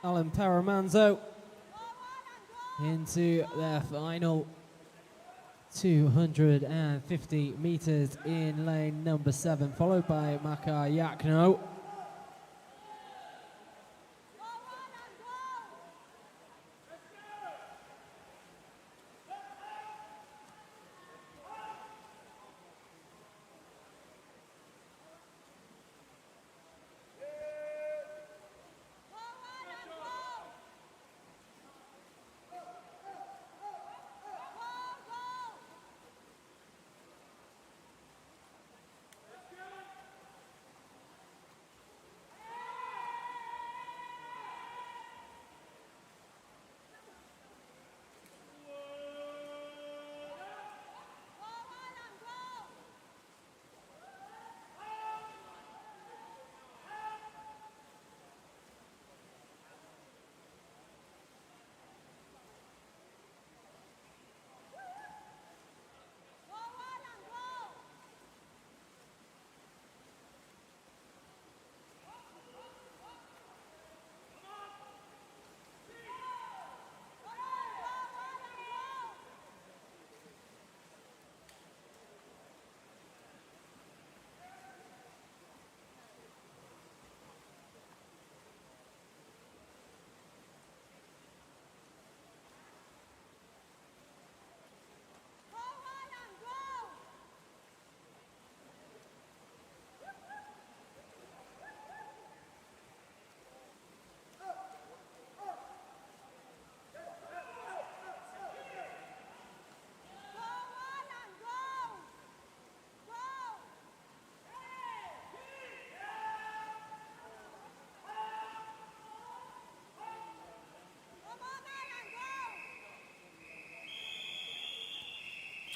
Alan Paramanzo into their final 250 meters in lane number 7, followed by Makar Yakno.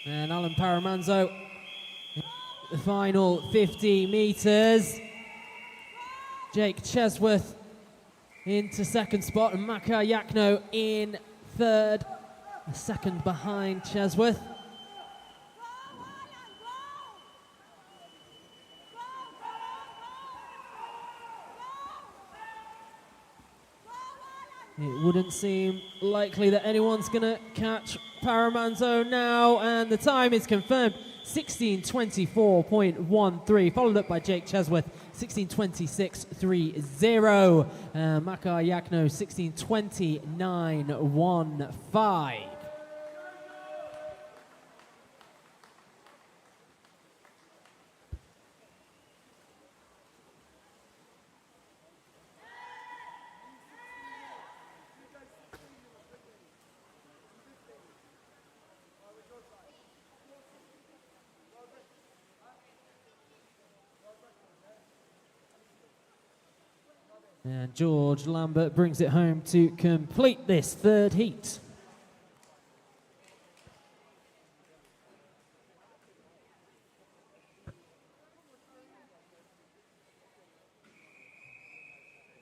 And Alan Paramanzo, the final 50 meters. Jake Chesworth into second spot, and Makar Yakno in third, a second behind Chesworth. It wouldn't seem likely that anyone's going to catch Paramanzo now, and the time is confirmed, 16:24.13, followed up by Jake Chesworth, 16:26.30. Makar Yakno, 16:29.15. And George Lambert brings it home to complete this third heat.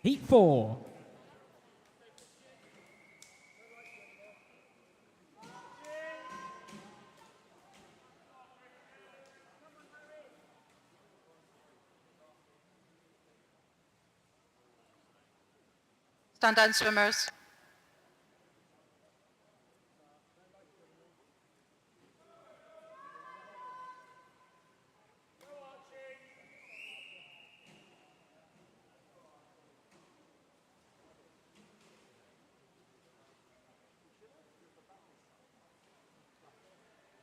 Heat 4. Stand down, swimmers.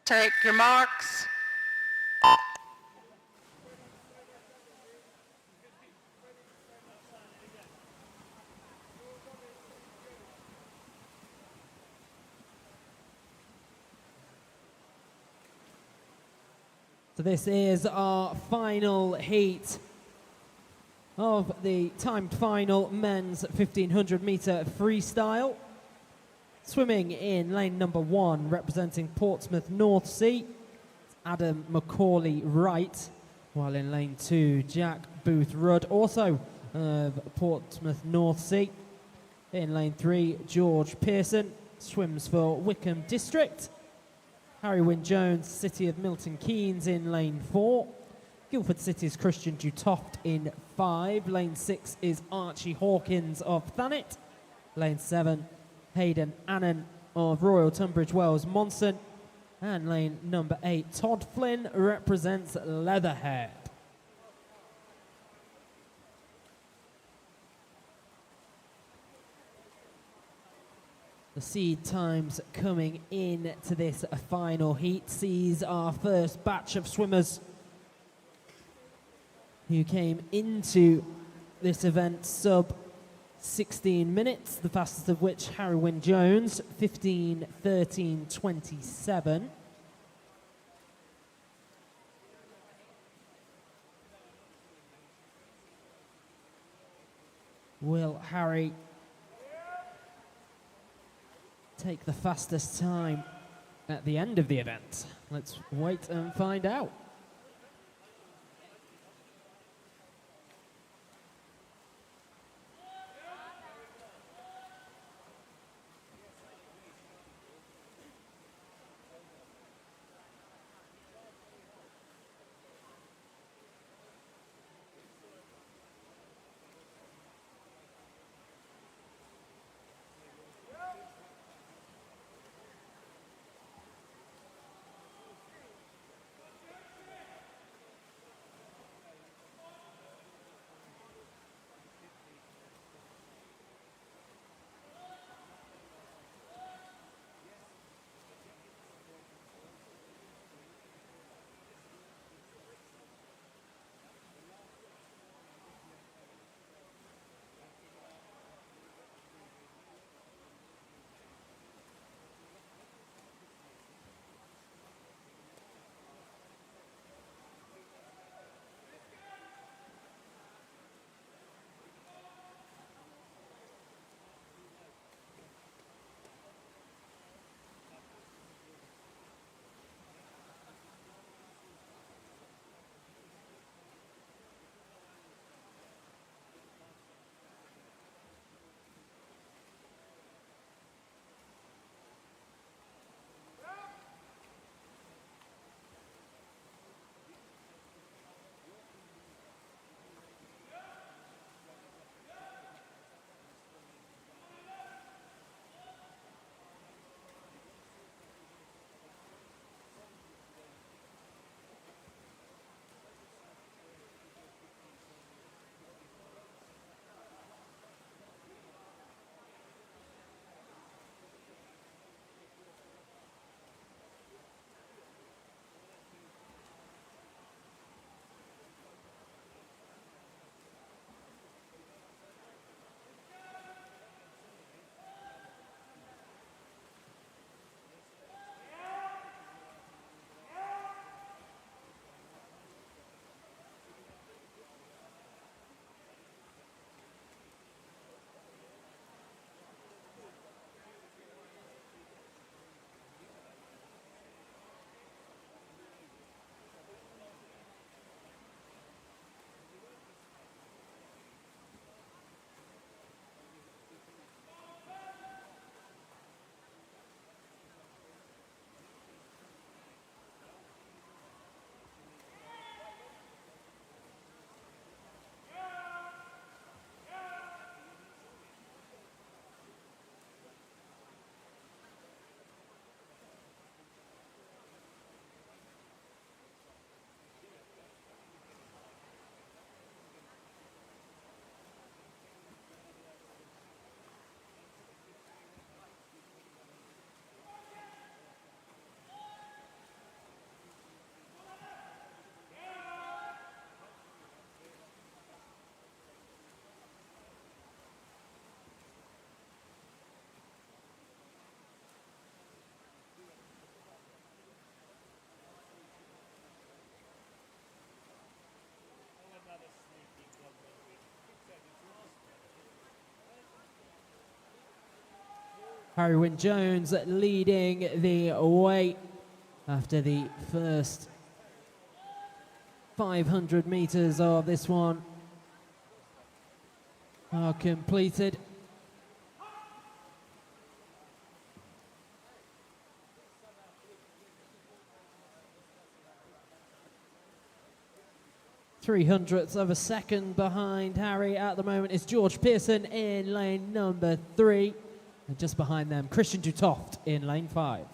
Take your marks. So this is our final heat of the timed final men's 1500 metre freestyle. Swimming in lane number 1, representing Portsmouth North Sea, Adam Macaulay Wright, while in lane 2, Jack Booth Rudd, also of Portsmouth North Sea. In lane 3, George Pearson, swims for Wickham District. Harry Wynne-Jones, City of Milton Keynes in lane 4. Guildford City's Christian Dutoft in 5. Lane 6 is Archie Hawkins of Thanet. Lane 7, Hayden Annan of Royal Tunbridge Wells Monson. And lane number 8, Todd Flynn represents Leatherhead. The seed times coming in to this final heat sees our first batch of swimmers who came into this event sub 16 minutes, the fastest of which Harry Wynne-Jones, 15:13.27. Will Harry take the fastest time at the end of the event? Let's wait and find out. Harry Wynne-Jones leading the way after the first 500 meters of this one are completed. Three hundredths of a second behind Harry at the moment is George Pearson in lane number 3. And just behind them, Christian Dutoft in lane 5.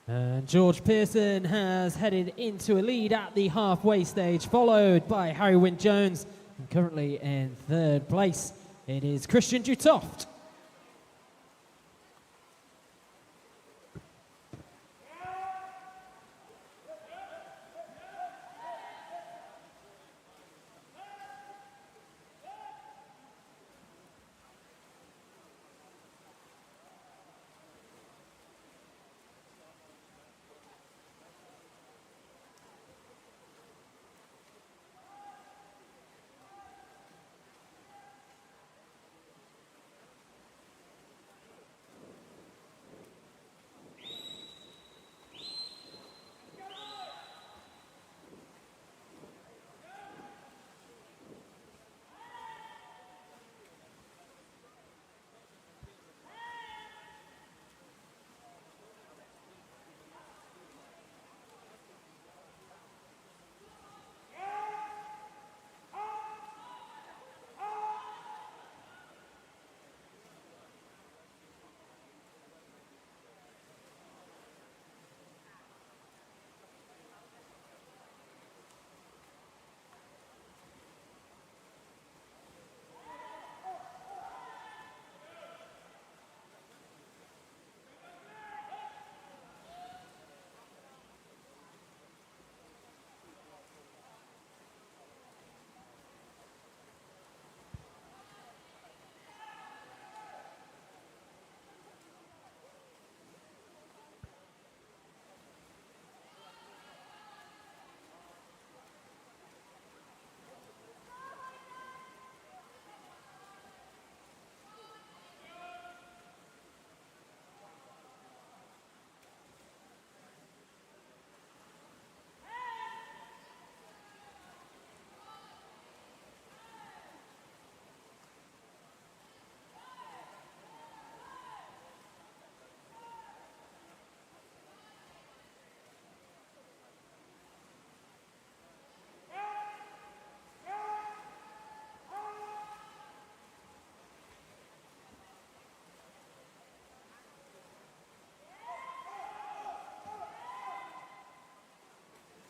And George Pearson has headed into a lead at the halfway stage, followed by Harry Wynne-Jones. And currently in 3rd place, it is Christian Dutoft.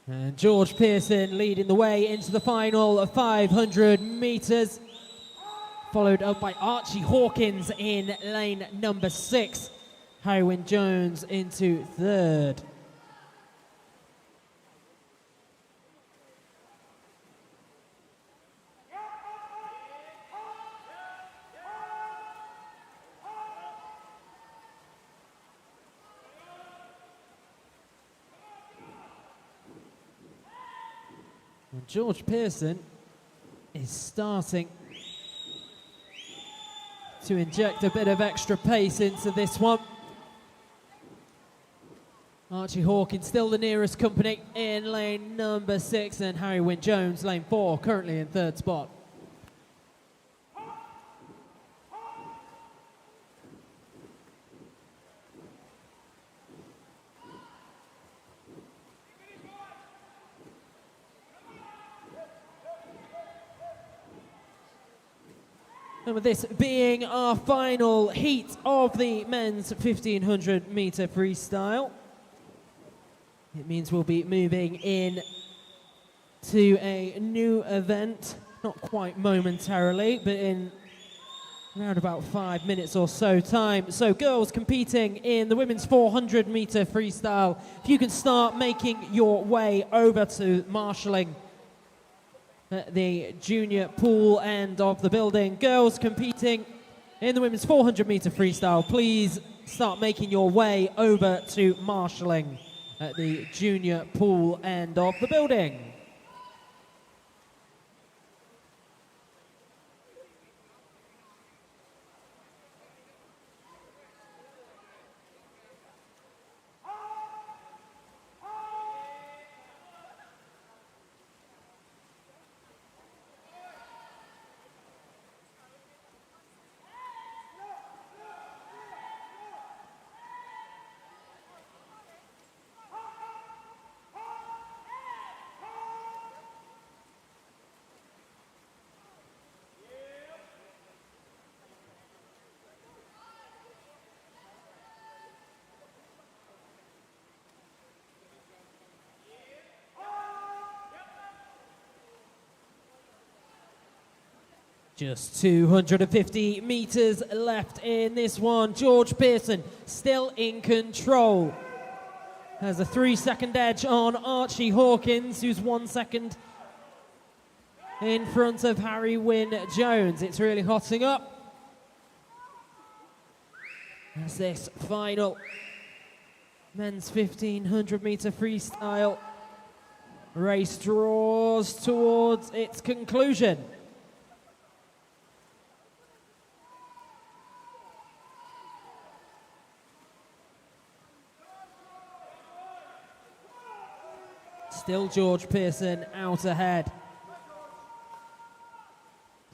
And George Pearson leading the way into the final 500 metres, followed up by Archie Hawkins in lane number 6. Harry Wynne-Jones into 3rd. And George Pearson is starting to inject a bit of extra pace into this one. Archie Hawkins still the nearest company in lane number 6, and Harry Wynne-Jones, lane 4, currently in 3rd spot. And with this being our final heat of the men's 1500 metre freestyle, it means we'll be moving in to a new event, not quite momentarily, but in around about 5 minutes or so time. So girls competing in the women's 400 metre freestyle, if you can start making your way over to marshalling at the junior pool end of the building. Girls competing in the women's 400 metre freestyle, please start making your way over to marshalling at the junior pool end of the building. Just 250 metres left in this one. George Pearson still in control. Has a 3-second edge on Archie Hawkins, who's 1 second in front of Harry Wynne-Jones. It's really hotting up as this final men's 1500 metre freestyle race draws towards its conclusion. Still George Pearson out ahead.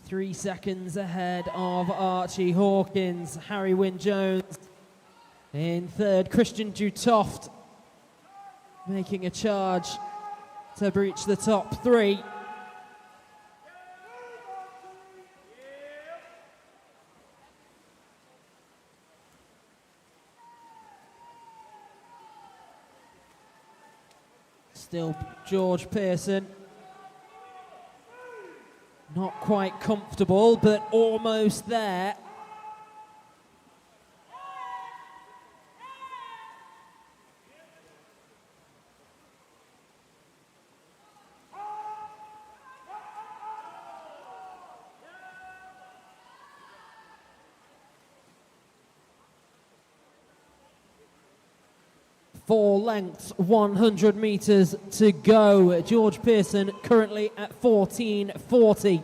3 seconds ahead of Archie Hawkins. Harry Wynne-Jones in 3rd. Christian Dutoft making a charge to breach the top 3. Still George Pearson, not quite comfortable, but almost there. Four lengths, 100 metres to go. George Pearson currently at 14:40.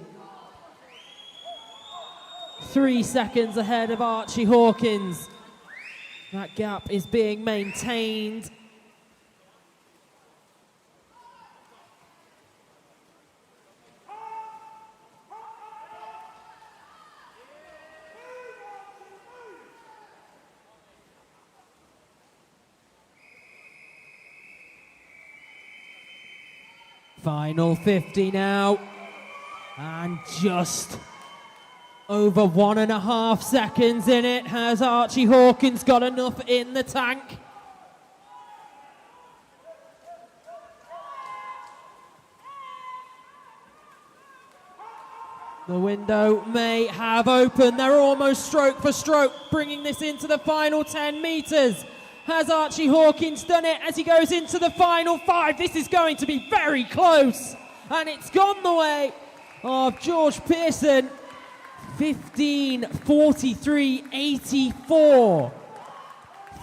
3 seconds ahead of Archie Hawkins. That gap is being maintained. Final 50 now, and just over 1.5 seconds in it. Has Archie Hawkins got enough in the tank? The window may have opened. They're almost stroke for stroke, bringing this into the final 10 metres. Has Archie Hawkins done it as he goes into the final 5? This is going to be very close. And it's gone the way of George Pearson. 15:43.84.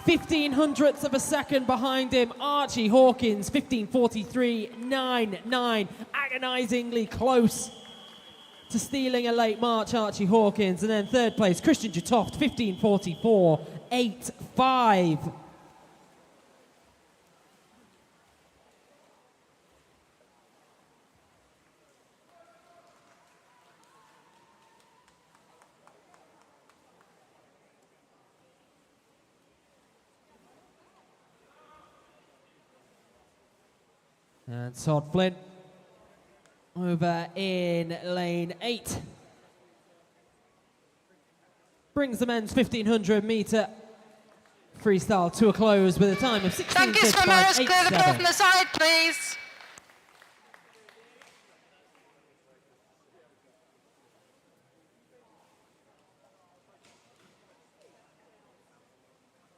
1500ths of a second behind him. Archie Hawkins, 15:43.99. Agonisingly close to stealing a late March, Archie Hawkins. And then third place, Christian Jutoft, 15:44.85. And Todd Flynn over in lane 8. Brings the men's 1500 metre freestyle to a close with a time of 16:55.87. Thank you, swimmers. Clear the pool from the side, please.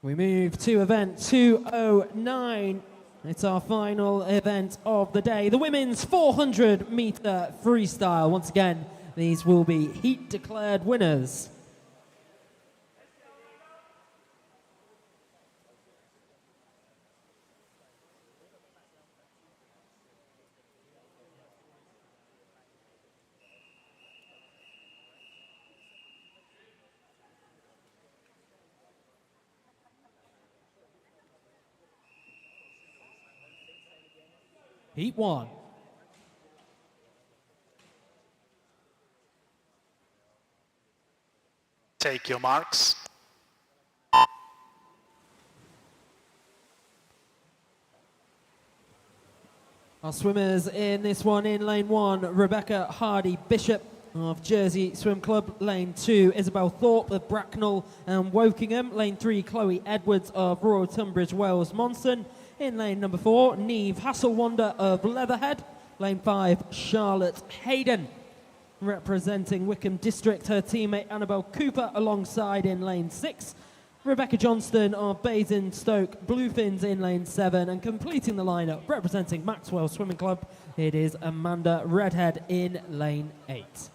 We move to event 209. It's our final event of the day, the women's 400 metre freestyle. Once again, these will be heat declared winners. Heat 1. Take your marks. Our swimmers in this one, in lane 1, Rebecca Hardy Bishop of Jersey Swim Club. Lane 2, Isabel Thorpe of Bracknell and Wokingham. Lane 3, Chloe Edwards of Royal Tunbridge Wells Monson. In lane number 4, Neve Hasselwander of Leatherhead. Lane 5, Charlotte Hayden. Representing Wickham District, her teammate Annabelle Cooper alongside in lane 6. Rebecca Johnston of Basingstoke Bluefins in lane 7. And completing the lineup, representing Maxwell Swimming Club, it is Amanda Redhead in lane 8.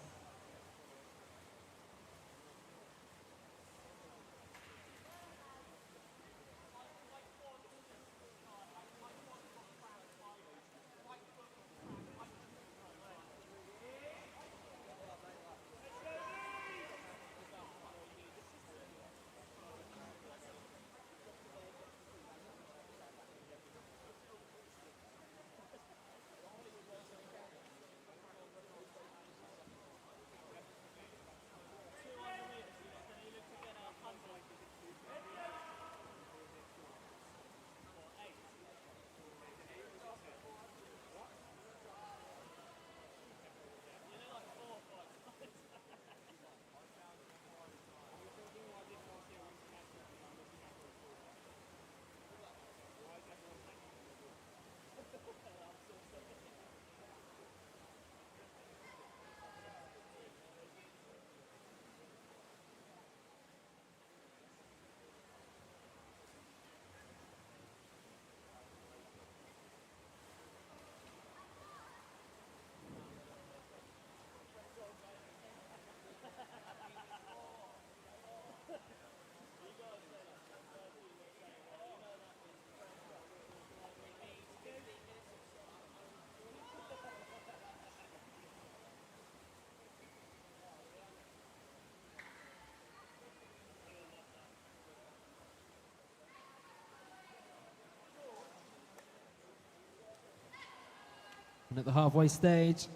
And at the halfway stage,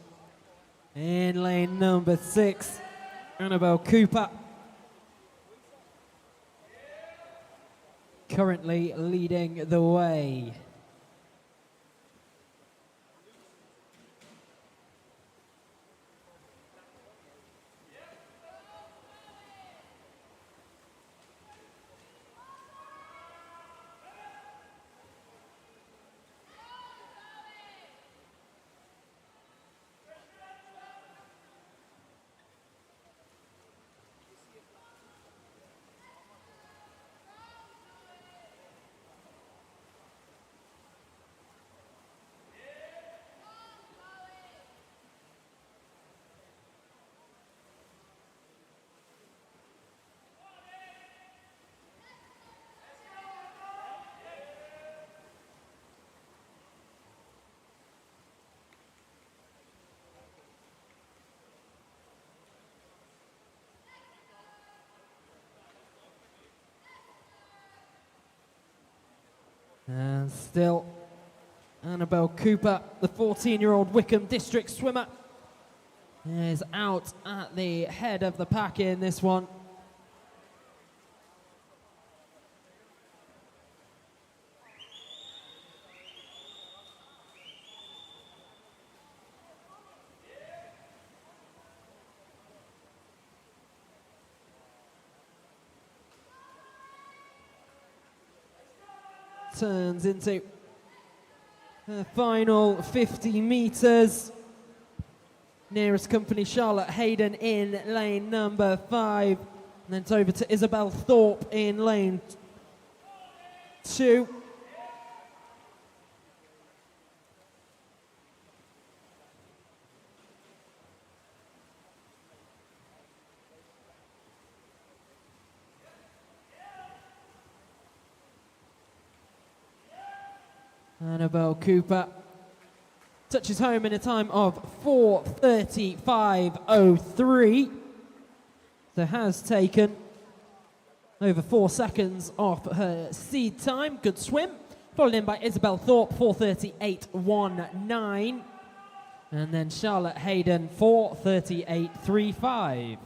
in lane number 6, Annabelle Cooper. Currently leading the way. And still, Annabelle Cooper, the 14-year-old Wickham district swimmer, is out at the head of the pack in this one. Turns into the final 50 metres. Nearest company, Charlotte Hayden in lane number 5. And then it's over to Isabel Thorpe in lane 2. Annabelle Cooper touches home in a time of 4:35.03. So has taken over 4 seconds off her seed time. Good swim. Followed in by Isabel Thorpe, 4:38.19. And then Charlotte Hayden, 4:38.35.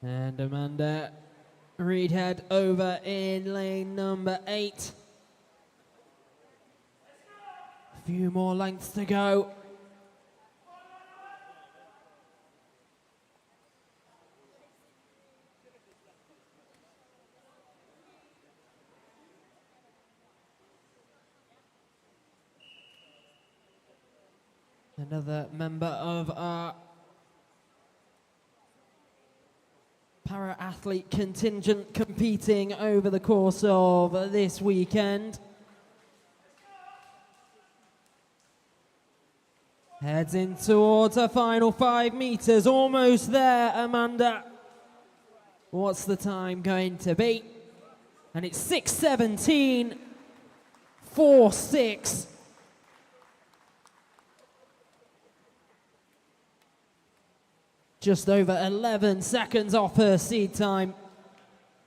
And Amanda Reedhead over in lane number 8. A few more lengths to go. Another member of our para-athlete contingent competing over the course of this weekend. Heads in towards her final 5 metres, almost there, Amanda. What's the time going to be? And it's 6:17.46. Just over 11 seconds off her seed time.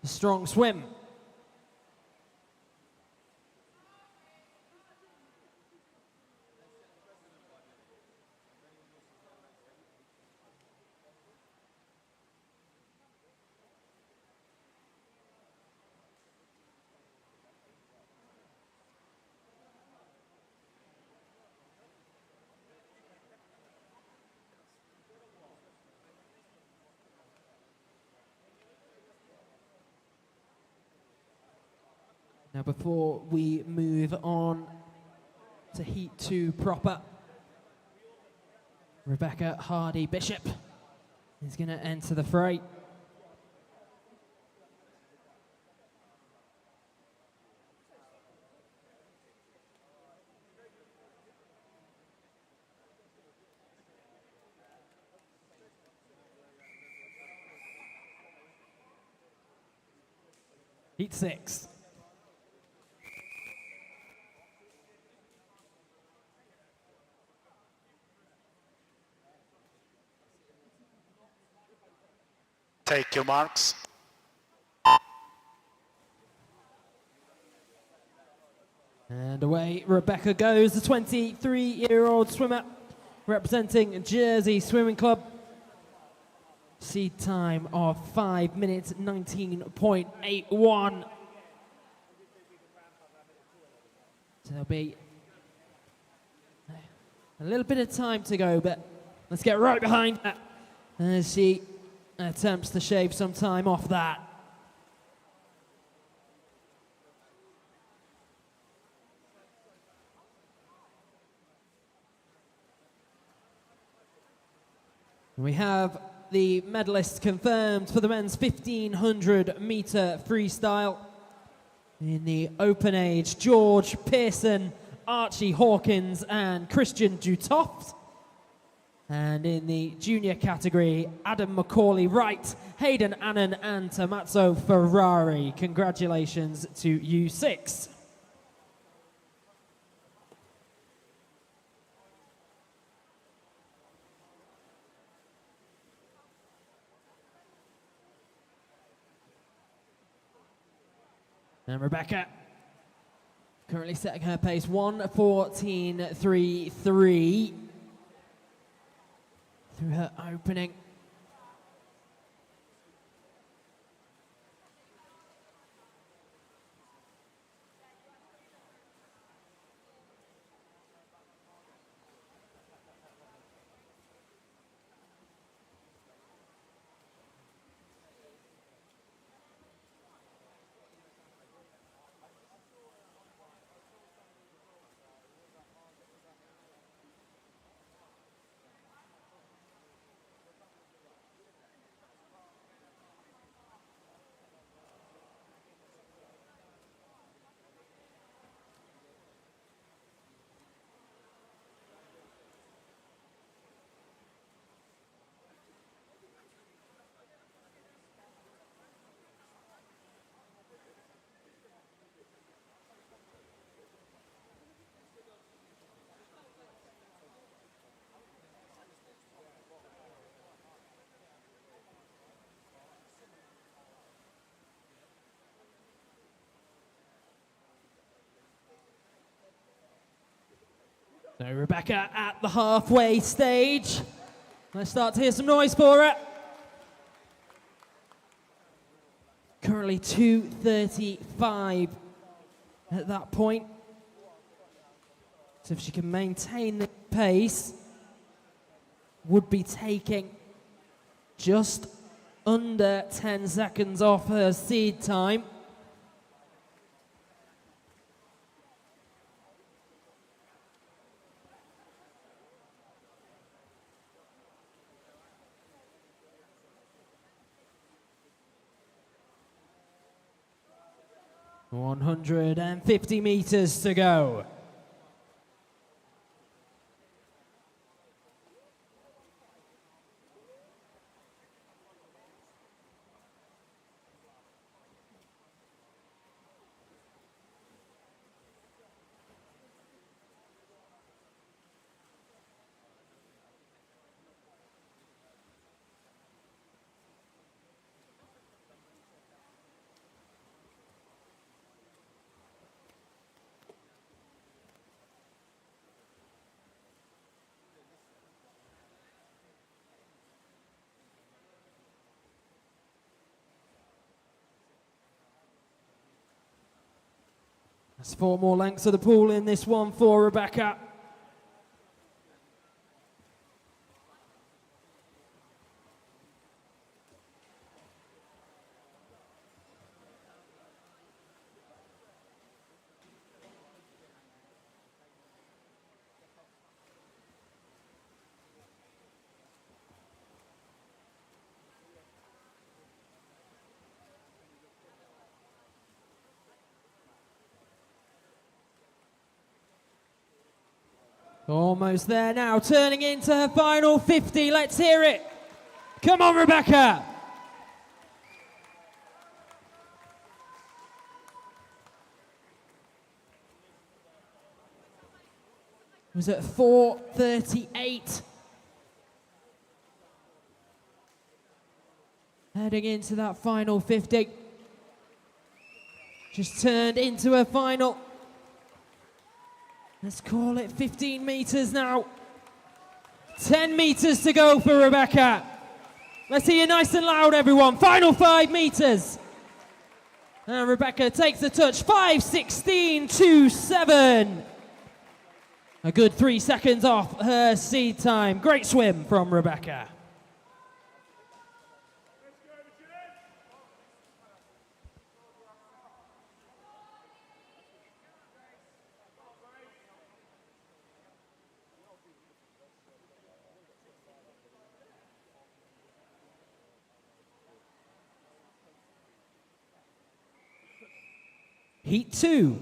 A strong swim. Now before we move on to Heat 2 proper, Rebecca Hardy-Bishop is going to enter the fray. Heat 6. Take your marks. And away Rebecca goes, the 23-year-old swimmer representing Jersey Swimming Club. Seed time of 5 minutes 19.81. So there'll be a little bit of time to go, but let's get right behind her as she attempts to shave some time off that. We have the medalists confirmed for the men's 1500 metre freestyle. In the open age, George Pearson, Archie Hawkins and Christian Dutoft. And in the junior category, Adam Macaulay Wright, Hayden Annan and Tommaso Ferrari. Congratulations to you six. And Rebecca currently setting her pace 1:14.33 through her opening. So Rebecca at the halfway stage. Let's start to hear some noise for her. Currently 2:35 at that point. So if she can maintain the pace, would be taking just under 10 seconds off her seed time. $150 meters to go. That's 4 more lengths of the pool in this one for Rebecca. Almost there now, turning into her final 50. Let's hear it. Come on, Rebecca. It was at 4:38. Heading into that final 50. Just turned into her final. Let's call it 15 meters now. 10 meters to go for Rebecca. Let's hear you nice and loud, everyone. Final 5 meters. And Rebecca takes the touch, 5:16.27. A good 3 seconds off her seed time. Great swim from Rebecca. Heat 2.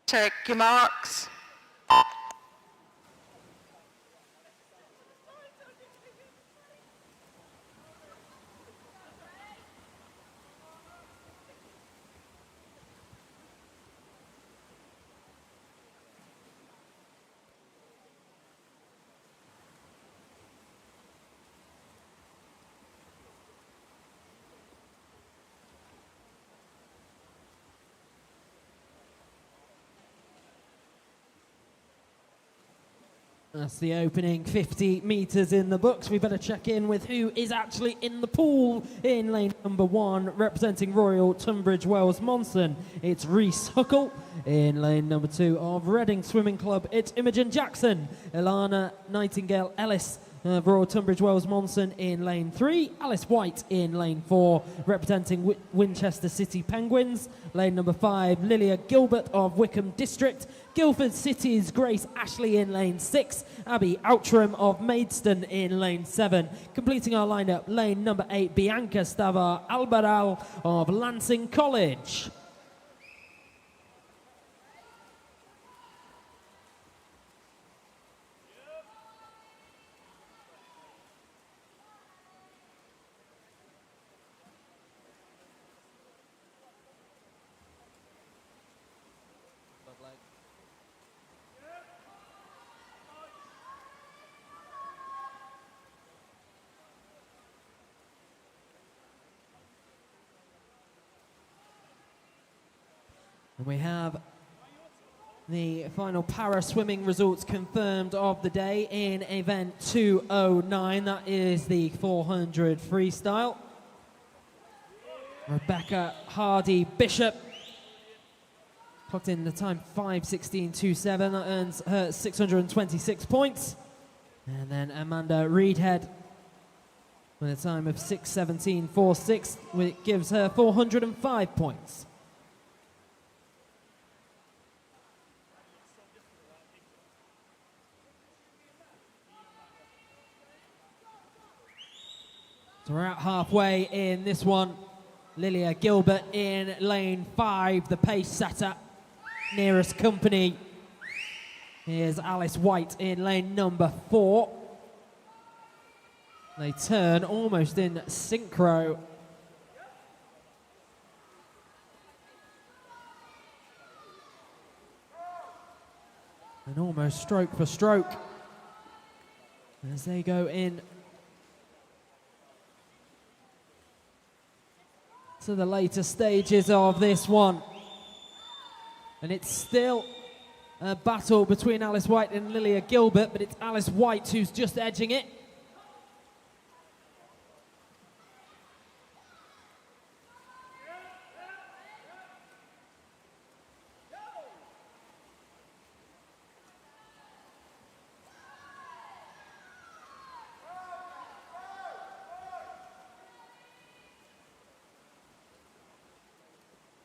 Check your marks. That's the opening 50 metres in the books. We better check in with who is actually in the pool in lane number 1, representing Royal Tunbridge Wells Monson. It's Reese Huckle. In lane number 2 of Reading Swimming Club, it's Imogen Jackson. Ilana Nightingale Ellis of Royal Tunbridge Wells Monson in lane 3. Alice White in lane 4, representing Winchester City Penguins. Lane number 5, Lilia Gilbert of Wickham District. Guildford City's Grace Ashley in lane 6. Abby Outram of Maidstone in lane 7. Completing our lineup, lane number 8, Bianca Stavar Albaral of Lancing College. And we have the final para swimming results confirmed of the day in event 209. That is the 400 freestyle. Rebecca Hardy Bishop clocked in the time 5:16.27. That earns her 626 points. And then Amanda Reedhead with a time of 6:17.46, which gives her 405 points. So we're out halfway in this one. Lilia Gilbert in lane 5, the pace setter. Nearest company is Alice White in lane number 4. They turn almost in synchro. And almost stroke for stroke as they go in to the later stages of this one. And it's still a battle between Alice White and Lilia Gilbert, but it's Alice White who's just edging it.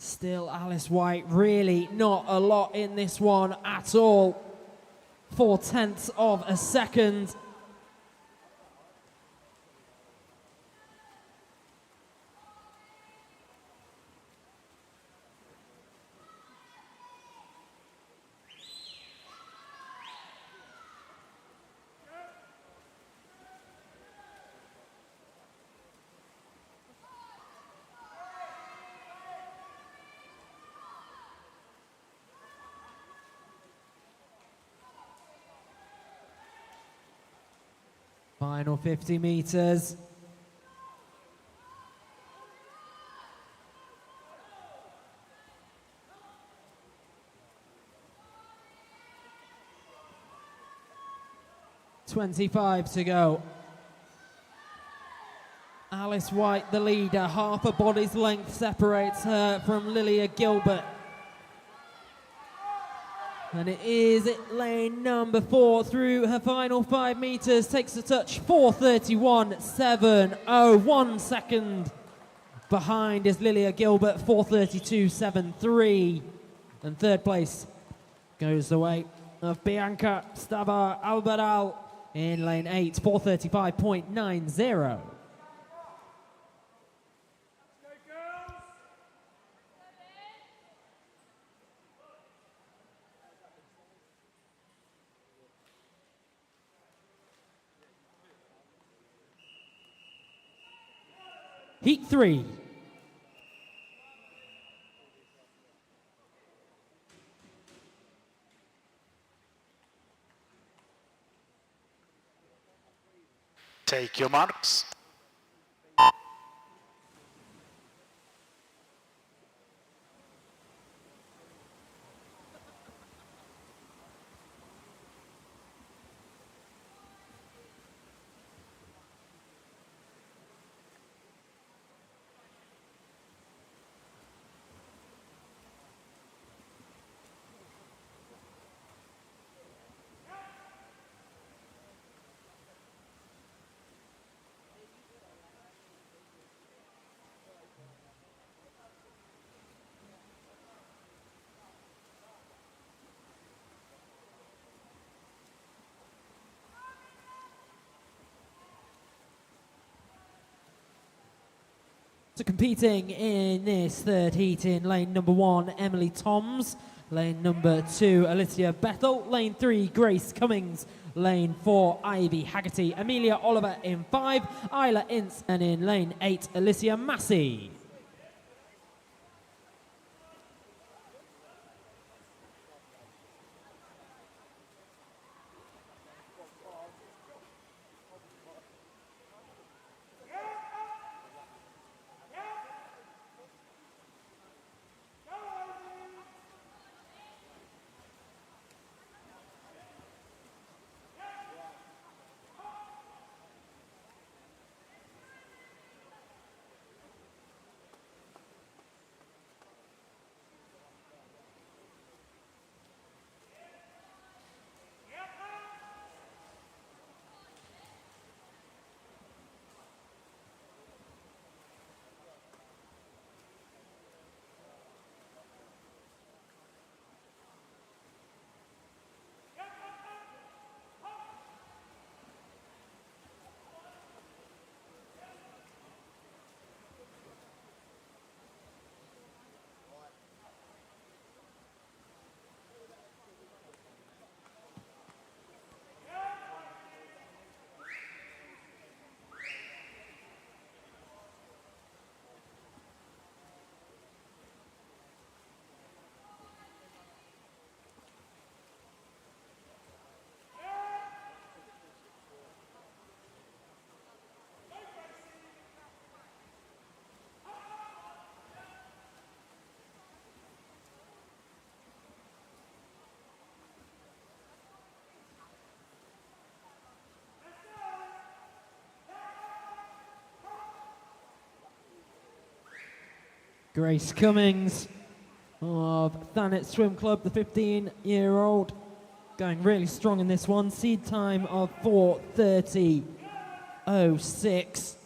Still Alice White, really not a lot in this one at all. 0.4 of a second. Final 50 meters. .25 to go. Alice White, the leader, half a body's length separates her from Lilia Gilbert. And it is lane number 4 through her final 5 meters. Takes a touch, 4:31.70. 1 second behind is Lilia Gilbert, 4:32.73. And third place goes away of Bianca Stavar Albaral in lane 8, 4:35.90. Heat 3. Take your marks. So competing in this third heat in lane number 1, Emily Toms. Lane number 2, Alicia Bethel. Lane 3, Grace Cummings. Lane 4, Ivy Haggerty. Amelia Oliver in 5, Isla Ince. And in lane 8, Alicia Massey. Grace Cummings of Thanet Swim Club, the 15-year-old, going really strong in this one. Seed time of 4:30.06.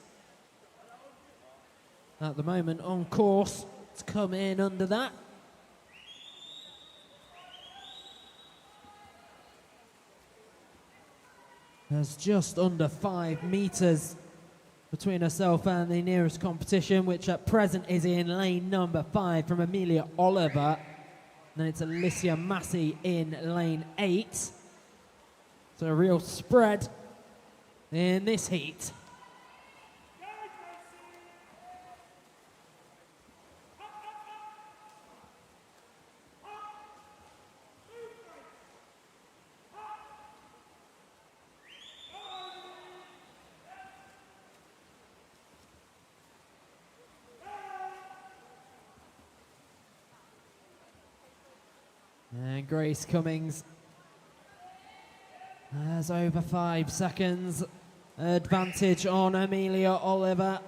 At the moment on course to come in under that. There's just under 5 meters between herself and the nearest competition, which at present is in lane number 5 from Amelia Oliver. Then it's Alicia Massey in lane 8. So a real spread in this heat. And Grace Cummings has over 5 seconds advantage on Amelia Oliver.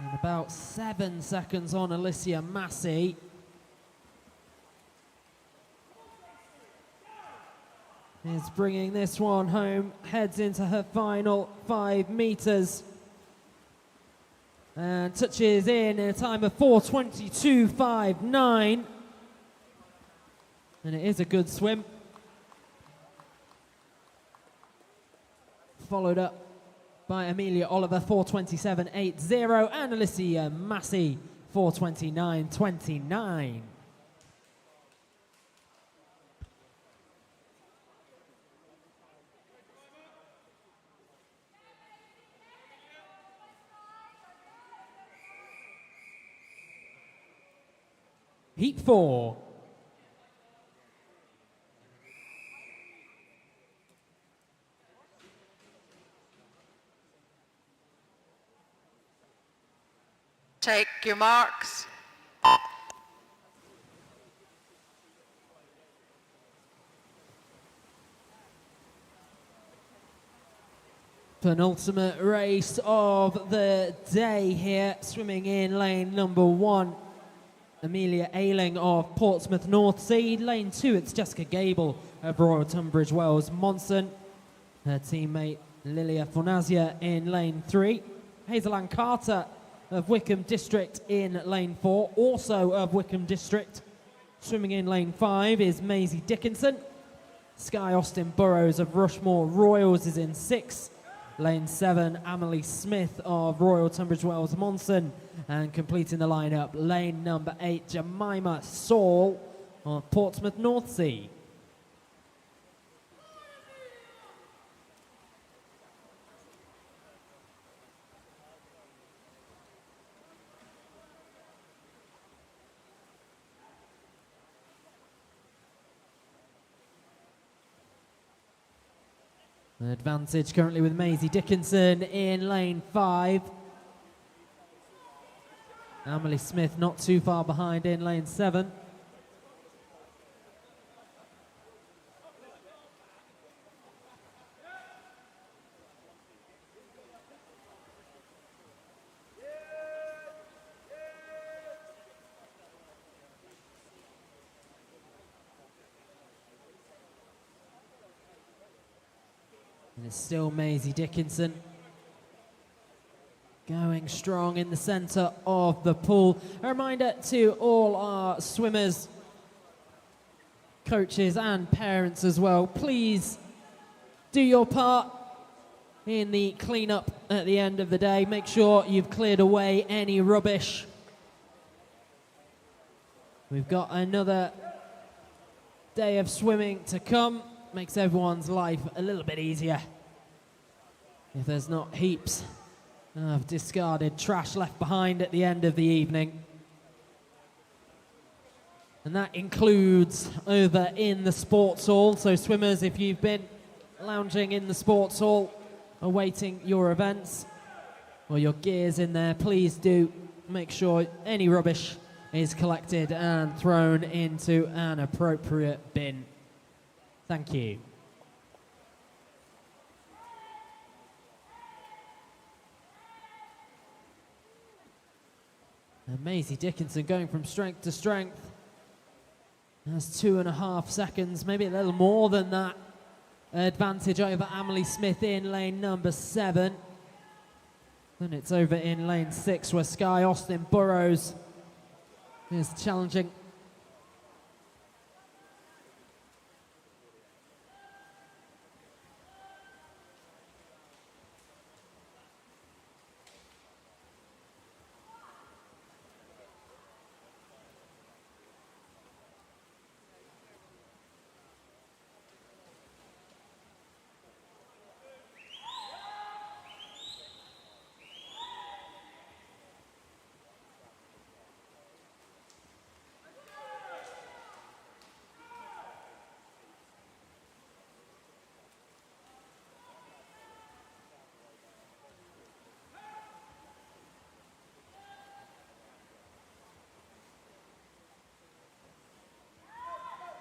And about 7 seconds on Alicia Massey. Is bringing this one home, heads into her final 5 meters. And touches in a time of 4:22.59. And it is a good swim. Followed up by Amelia Oliver, 4:27.80, and Alicia Massey, 4:29.29. Heat 4. Take your marks. Penultimate race of the day here, swimming in lane number 1. Amelia Ayling of Portsmouth North Sea. Lane 2, it's Jessica Gable of Royal Tunbridge Wells Monson. Her teammate Lilia Fornazia in lane 3. Hazel Ann Carter of Wickham District in lane 4, also of Wickham District. Swimming in lane 5 is Maisie Dickinson. Sky Austin Burrows of Rushmore Royals is in 6. Lane 7, Amelie Smith of Royal Tunbridge Wells Monson. And completing the lineup, lane number 8, Jemima Saul of Portsmouth North Sea. Advantage currently with Maisie Dickinson in lane 5. Amelie Smith not too far behind in lane 7. And it's still Maisie Dickinson going strong in the centre of the pool. A reminder to all our swimmers, coaches and parents as well, please do your part in the clean-up at the end of the day. Make sure you've cleared away any rubbish. We've got another day of swimming to come. Makes everyone's life a little bit easier if there's not heaps of discarded trash left behind at the end of the evening. And that includes over in the sports hall. So swimmers, if you've been lounging in the sports hall awaiting your events or your gear's in there, please do make sure any rubbish is collected and thrown into an appropriate bin. Thank you. And Maisie Dickinson going from strength to strength. That's 2.5 seconds, maybe a little more than that. Advantage over Amelie Smith in lane number 7. Then it's over in lane 6 where Sky Austin Burrows is challenging.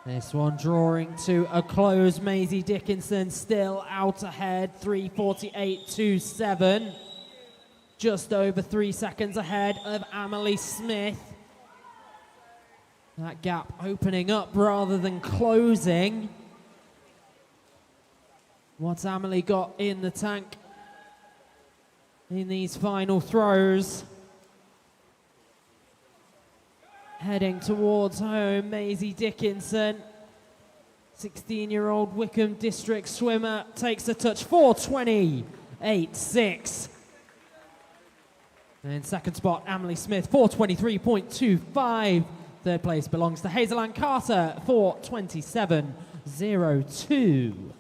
This one drawing to a close. Maisie Dickinson still out ahead, 3:48.27. Just over 3 seconds ahead of Amelie Smith. That gap opening up rather than closing. What's Amelie got in the tank in these final throws? Heading towards home, Maisie Dickinson 16-year-old Wickham District swimmer takes the touch, 4:20.86. And in second spot, Emily Smith, 4:23.25. Third place belongs to Hazel-Ann Carter, 4:27.02.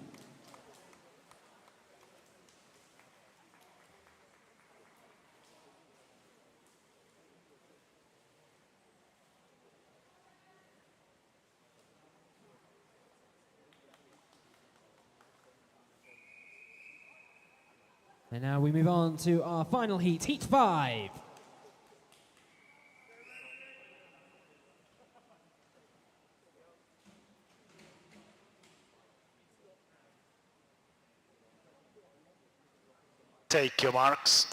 And now we move on to our final heat, Heat 5. Take your marks.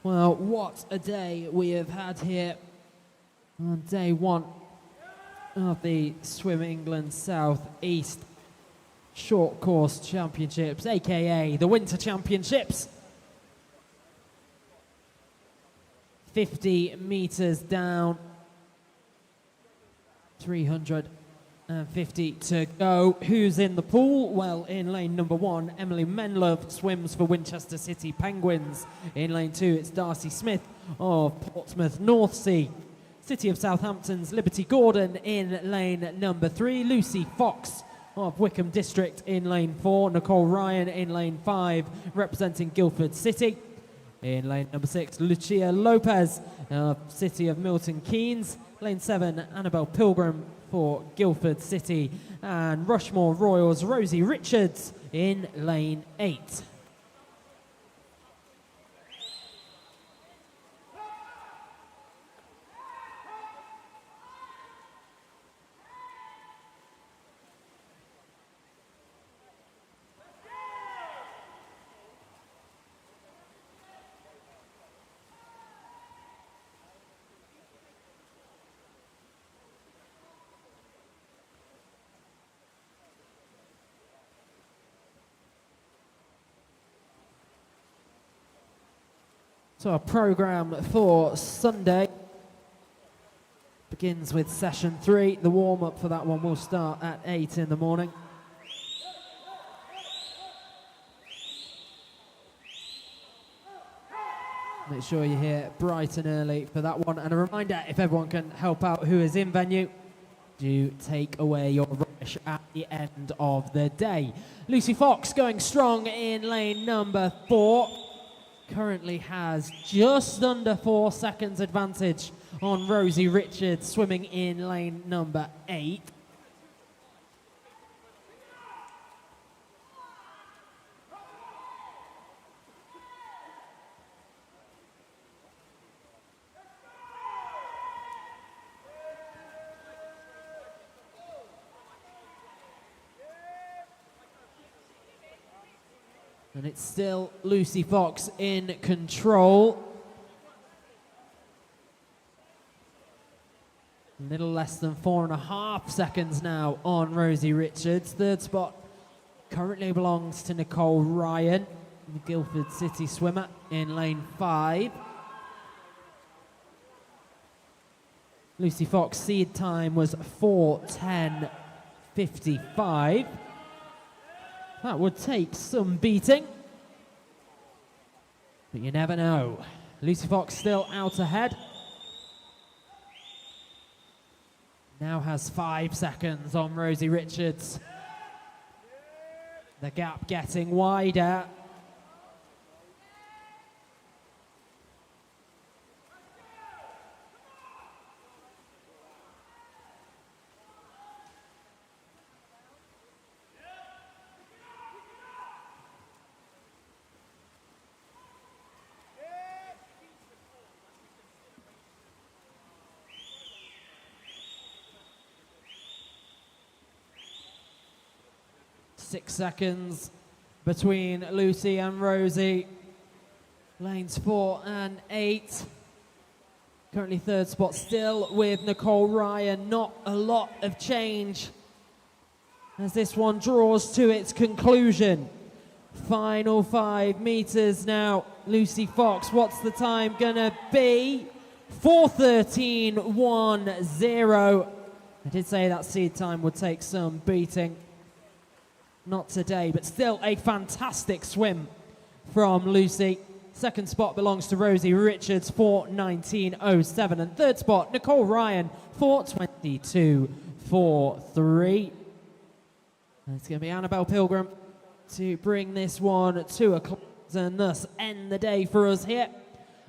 Well, what a day we have had here on day one of the Swim England South East Short Course Championships, aka the Winter Championships. 50 meters down, 350 to go. Who's in the pool? Well, in lane number 1, Emily Menlove swims for Winchester City Penguins. In lane 2, it's Darcy Smith of Portsmouth North Sea. City of Southampton's Liberty Gordon in lane number 3. Lucy Fox of Wickham District in lane 4. Nicole Ryan in lane 5, representing Guildford City. In lane number 6, Lucia Lopez of City of Milton Keynes. Lane 7, Annabelle Pilgrim for Guildford City. And Rushmore Royals, Rosie Richards in lane 8. So our programme for Sunday begins with session 3. The warm-up for that one will start at 8 in the morning. Make sure you're here bright and early for that one. And a reminder, if everyone can help out who is in venue, do take away your rubbish at the end of the day. Lucy Fox going strong in lane number 4. Currently has just under 4 seconds advantage on Rosie Richards swimming in lane number 8. And it's still Lucy Fox in control. A little less than 4.5 seconds now on Rosie Richards. Third spot currently belongs to Nicole Ryan, the Guildford City swimmer, in lane 5. Lucy Fox seed time was 4:10.55. That would take some beating, but you never know. Lucy Fox still out ahead. Now has 5 seconds on Rosie Richards. The gap getting wider. Six seconds between Lucy and Rosie. Lanes 4 and 8. Currently third spot still with Nicole Ryan. Not a lot of change as this one draws to its conclusion. Final 5 meters now. Lucy Fox, what's the time gonna be? 4:13.10. I did say that seed time would take some beating. Not today, but still a fantastic swim from Lucy. Second spot belongs to Rosie Richards, 4:19.07. And third spot, Nicole Ryan, 4:22.43. And it's going to be Annabelle Pilgrim to bring this one to a close and thus end the day for us here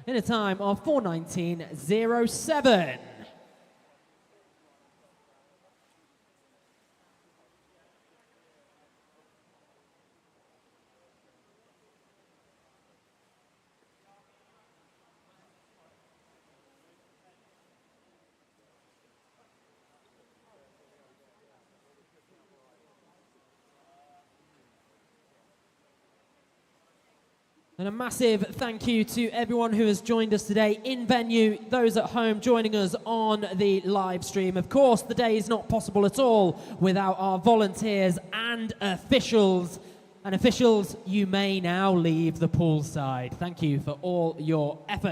in a time of 4:19.07. And a massive thank you to everyone who has joined us today in venue, those at home joining us on the live stream. Of course, the day is not possible at all without our volunteers and officials. And officials, you may now leave the poolside. Thank you for all your effort.